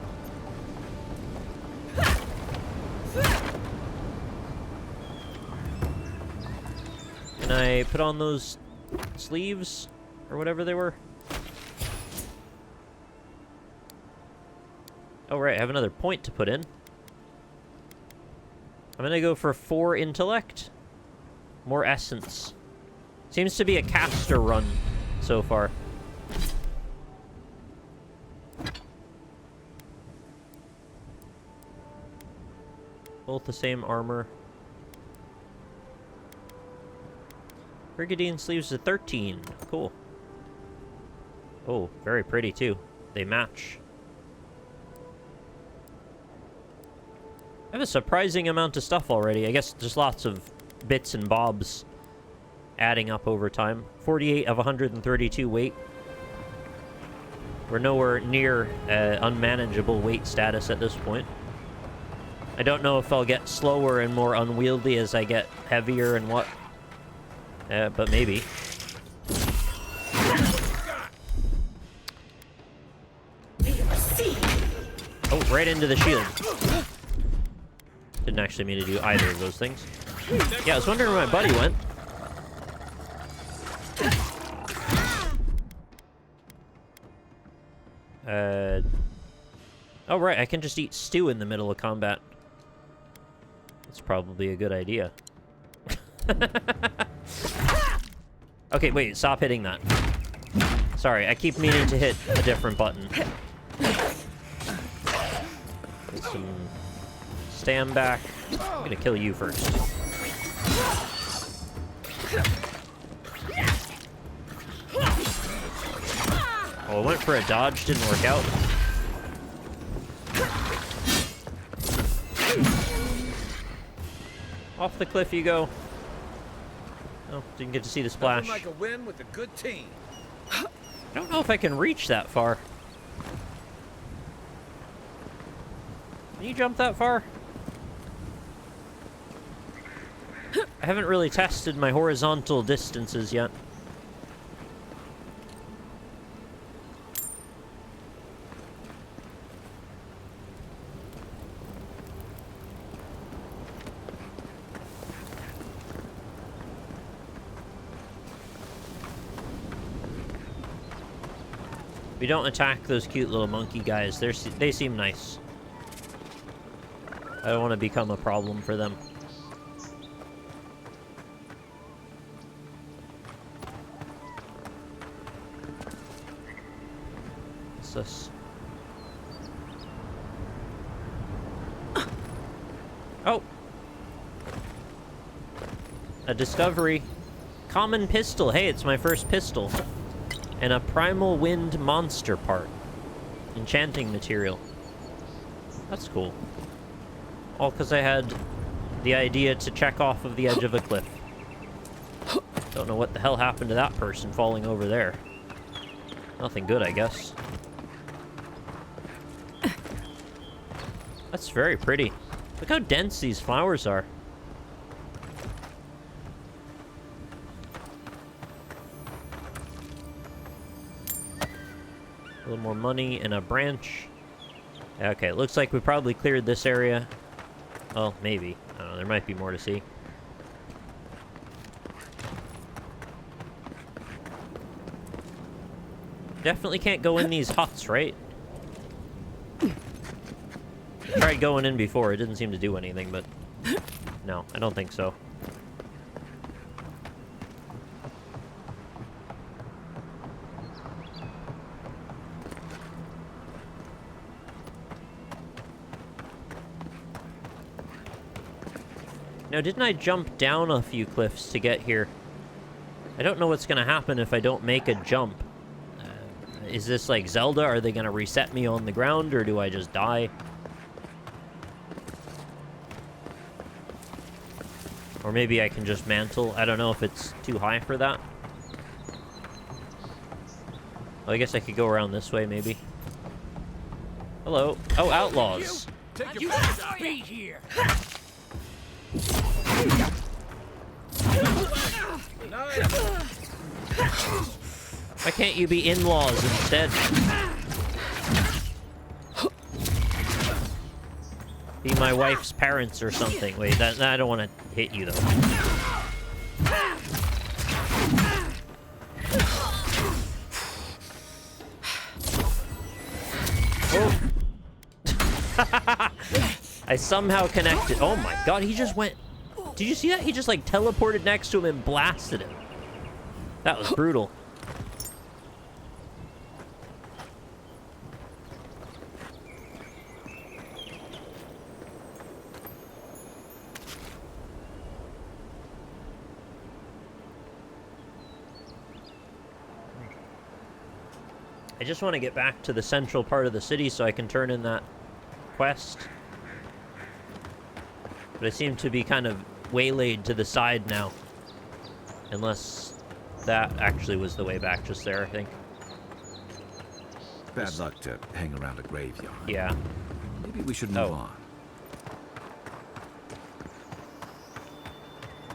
Can I put on those sleeves? Or whatever they were? Oh, right, I have another point to put in. I'm gonna go for 4 intellect. More essence. Seems to be a caster run so far. Both the same armor. Brigandine sleeves are 13. Cool. Oh, very pretty too. They match. I have a surprising amount of stuff already. I guess just lots of bits and bobs adding up over time. 48 of 132 weight. We're nowhere near unmanageable weight status at this point. I don't know if I'll get slower and more unwieldy as I get heavier and what. But maybe. Oh, right into the shield. Didn't actually mean to do either of those things. Yeah, I was wondering where my buddy went. Oh, right, I can just eat stew in the middle of combat. That's probably a good idea. Okay, wait, stop hitting that. Sorry, I keep meaning to hit a different button. Get some stam back. I'm gonna kill you first. Oh, I went for a dodge, didn't work out. Off the cliff you go. Oh, didn't get to see the splash. Nothing like a win with a good team. I don't know if I can reach that far. Can you jump that far? I haven't really tested my horizontal distances yet. We don't attack those cute little monkey guys. They seem nice. I don't want to become a problem for them. What's this? Oh! A discovery. Common pistol. Hey, it's my first pistol. And a primal wind monster part. Enchanting material. That's cool. All because I had the idea to check off of the edge of a cliff. Don't know what the hell happened to that person falling over there. Nothing good, I guess. That's very pretty. Look how dense these flowers are. A little more money and a branch. Okay, it looks like we probably cleared this area. Well, maybe. I don't know, there might be more to see. Definitely can't go in these huts, right? I tried going in before, it didn't seem to do anything, but... No, I don't think so. Now, didn't I jump down a few cliffs to get here? I don't know what's gonna happen if I don't make a jump. Is this like Zelda? Are they gonna reset me on the ground, or do I just die? Or maybe I can just mantle. I don't know if it's too high for that. Well, I guess I could go around this way, maybe. Hello. Oh, outlaws. Take your beat here. Why can't you be in-laws instead? Be my wife's parents or something. Wait, I don't want to hit you, though. Oh. I somehow connected. Oh my god, he just went... Did you see that? He just, like, teleported next to him and blasted him. That was brutal. I just want to get back to the central part of the city so I can turn in that quest. But I seem to be kind of waylaid to the side now. Unless that actually was the way back just there, I think. Bad luck to hang around a graveyard. Yeah. Maybe we should move on.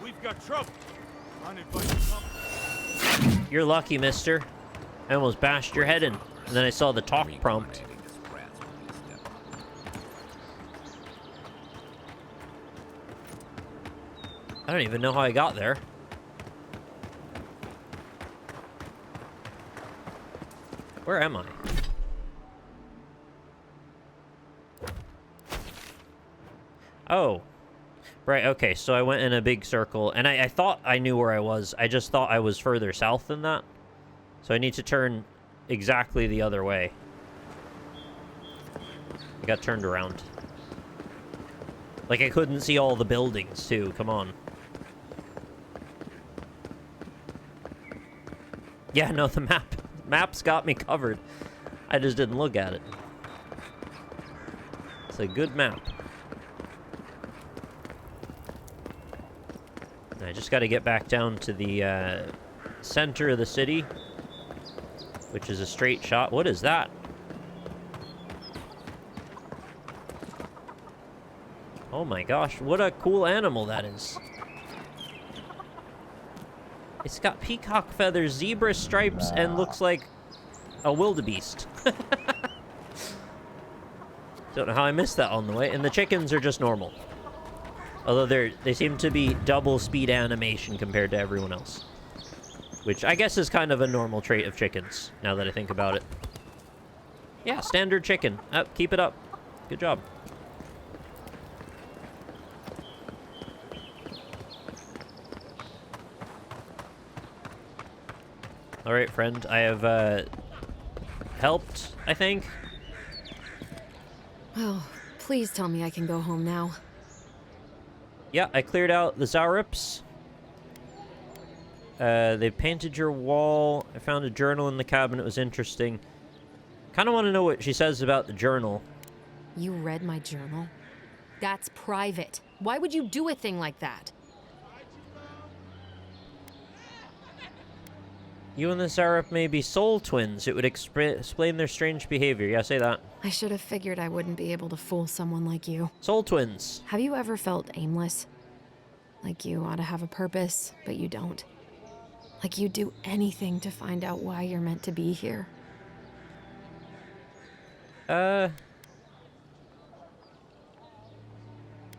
We've got trouble. Uninvited company. You're lucky, mister. I almost bashed your head in. And then I saw the talk prompt. I don't even know how I got there. Where am I? Oh. Right, okay, so I went in a big circle, and I thought I knew where I was. I just thought I was further south than that. So I need to turn exactly the other way. I got turned around. Like, I couldn't see all the buildings, too. Come on. Yeah, no, the map's got me covered. I just didn't look at it. It's a good map. I just got to get back down to the center of the city, which is a straight shot. What is that? Oh my gosh, what a cool animal that is. It's got peacock feathers, zebra stripes, and looks like a wildebeest. Don't know how I missed that on the way. And the chickens are just normal. Although they seem to be double speed animation compared to everyone else. Which I guess is kind of a normal trait of chickens, now that I think about it. Yeah, standard chicken. Keep it up. Good job. Alright, friend. I have helped, I think. Oh, please tell me I can go home now. Yeah, I cleared out the Zaurips. They painted your wall. I found a journal in the cabin. It was interesting. Kind of want to know what she says about the journal. You read my journal? That's private. Why would you do a thing like that? You and the Zaurup may be soul twins. It would explain their strange behavior. Yeah, say that. I should have figured I wouldn't be able to fool someone like you. Soul twins. Have you ever felt aimless? Like you ought to have a purpose, but you don't? Like you'd do anything to find out why you're meant to be here? No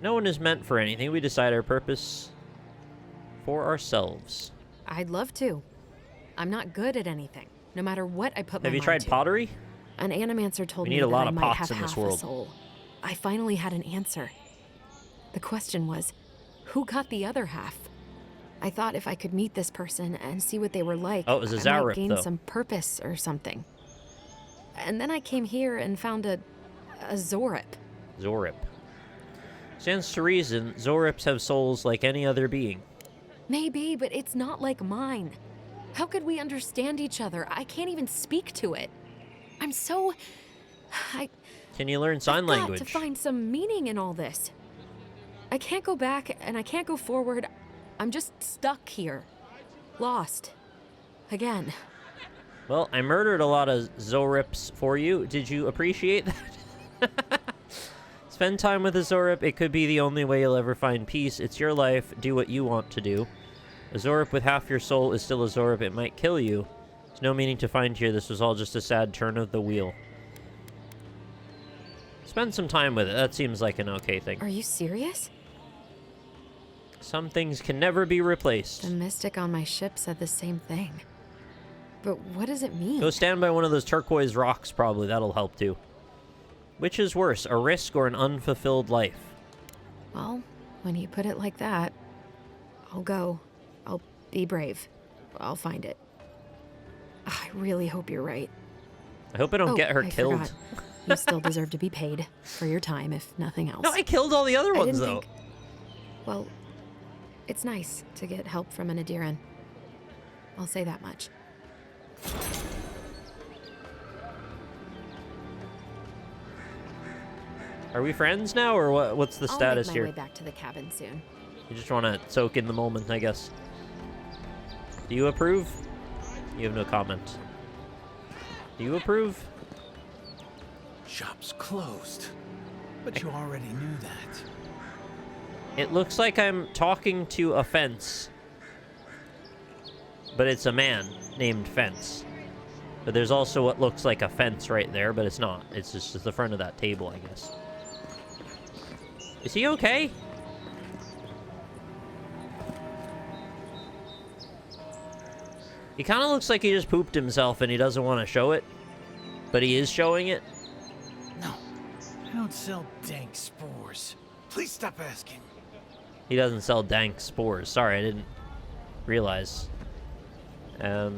one is meant for anything. We decide our purpose for ourselves. I'd love to. I'm not good at anything, no matter what I put my mind to. Have you tried pottery? An animancer told me a lot that I of might pots have in this half a world. soul. I finally had an answer. The question was, who got the other half? I thought if I could meet this person and see what they were like, it was a I might Zaurup, gain though. some purpose or something. And then I came here and found a Zaurup. Zaurup. Stands to reason, Zaurups have souls like any other being. Maybe, but it's not like mine. How could we understand each other? I can't even speak to it. I'm so... Can you learn sign language? I've got to find some meaning in all this. I can't go back and I can't go forward. I'm just stuck here. Lost. Again. Well, I murdered a lot of Zaurups for you. Did you appreciate that? Spend time with a Zaurup. It could be the only way you'll ever find peace. It's your life. Do what you want to do. A Zaurup with half your soul is still a Zaurup. It might kill you. There's no meaning to find here. This was all just a sad turn of the wheel. Spend some time with it. That seems like an okay thing. Are you serious? Some things can never be replaced. The mystic on my ship said the same thing. But what does it mean? Go stand by one of those turquoise rocks, probably. That'll help too. Which is worse, a risk or an unfulfilled life? Well, when you put it like that, I'll go. I'll be brave. I'll find it. I really hope you're right. I hope I don't get her I killed. Forgot. You still deserve to be paid for your time, if nothing else. No, I killed all the other ones, though. Well, it's nice to get help from an Adiran. I'll say that much. Are we friends now, or what? What's the status I'll here? make my way back to the cabin soon. You just want to soak in the moment, I guess. Do you approve? You have no comment. Do you approve? Shop's closed. But you already knew that. It looks like I'm talking to a fence. But it's a man named Fence. But there's also what looks like a fence right there, but it's not. It's just the front of that table, I guess. Is he okay? He kind of looks like he just pooped himself and he doesn't want to show it. But he is showing it. No, I don't sell dank spores. Please stop asking. He doesn't sell dank spores. Sorry, I didn't realize. I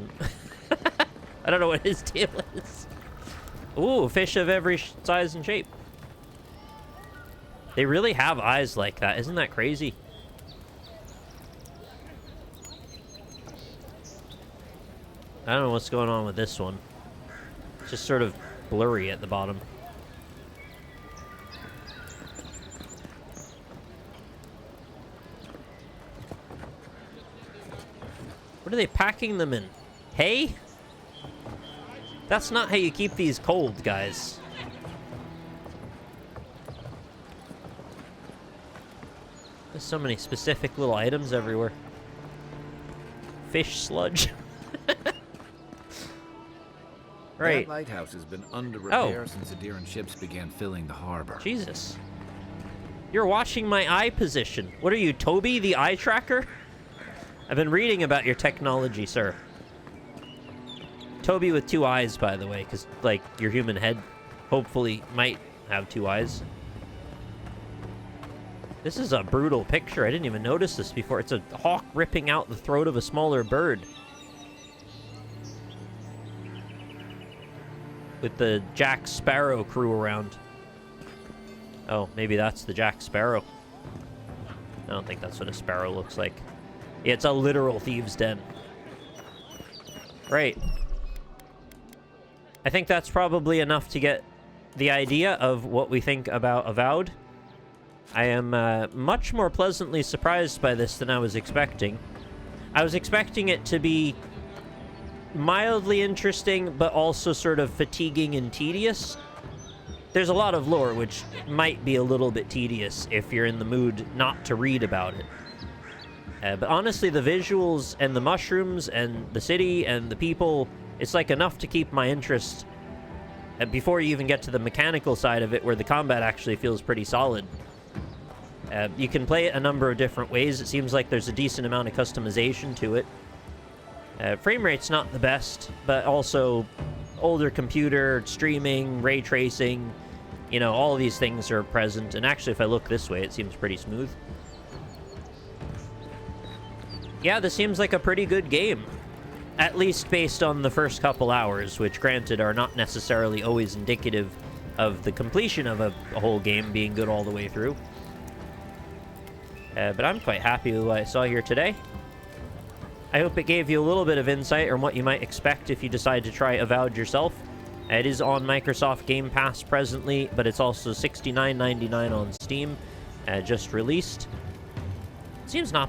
don't know what his deal is. Ooh, fish of every size and shape. They really have eyes like that. Isn't that crazy? I don't know what's going on with this one. It's just sort of blurry at the bottom. What are they packing them in? Hay? That's not how you keep these cold, guys. There's so many specific little items everywhere. Fish sludge. Right. That lighthouse has been under repair since the Adiran ships began filling the harbor. Jesus. You're watching my eye position. What are you, Toby, the eye tracker? I've been reading about your technology, sir. Toby with 2 eyes, by the way, because, like, your human head hopefully might have 2 eyes. This is a brutal picture. I didn't even notice this before. It's a hawk ripping out the throat of a smaller bird. With the Jack Sparrow crew around. Oh, maybe that's the Jack Sparrow. I don't think that's what a sparrow looks like. Yeah, it's a literal thieves' den. Right. I think that's probably enough to get the idea of what we think about Avowed. I am much more pleasantly surprised by this than I was expecting. I was expecting it to be mildly interesting, but also sort of fatiguing and tedious. There's a lot of lore, which might be a little bit tedious if you're in the mood not to read about it. But honestly, the visuals and the mushrooms and the city and the people, it's like enough to keep my interest before you even get to the mechanical side of it, where the combat actually feels pretty solid. You can play it a number of different ways. It seems like there's a decent amount of customization to it. Frame rate's not the best, but also older computer, streaming, ray tracing, you know, all of these things are present. And actually, if I look this way, it seems pretty smooth. Yeah, this seems like a pretty good game. At least based on the first couple hours, which granted are not necessarily always indicative of the completion of a whole game being good all the way through. But I'm quite happy with what I saw here today. I hope it gave you a little bit of insight on what you might expect if you decide to try Avowed yourself. It is on Microsoft Game Pass presently, but it's also $69.99 on Steam, just released. Seems not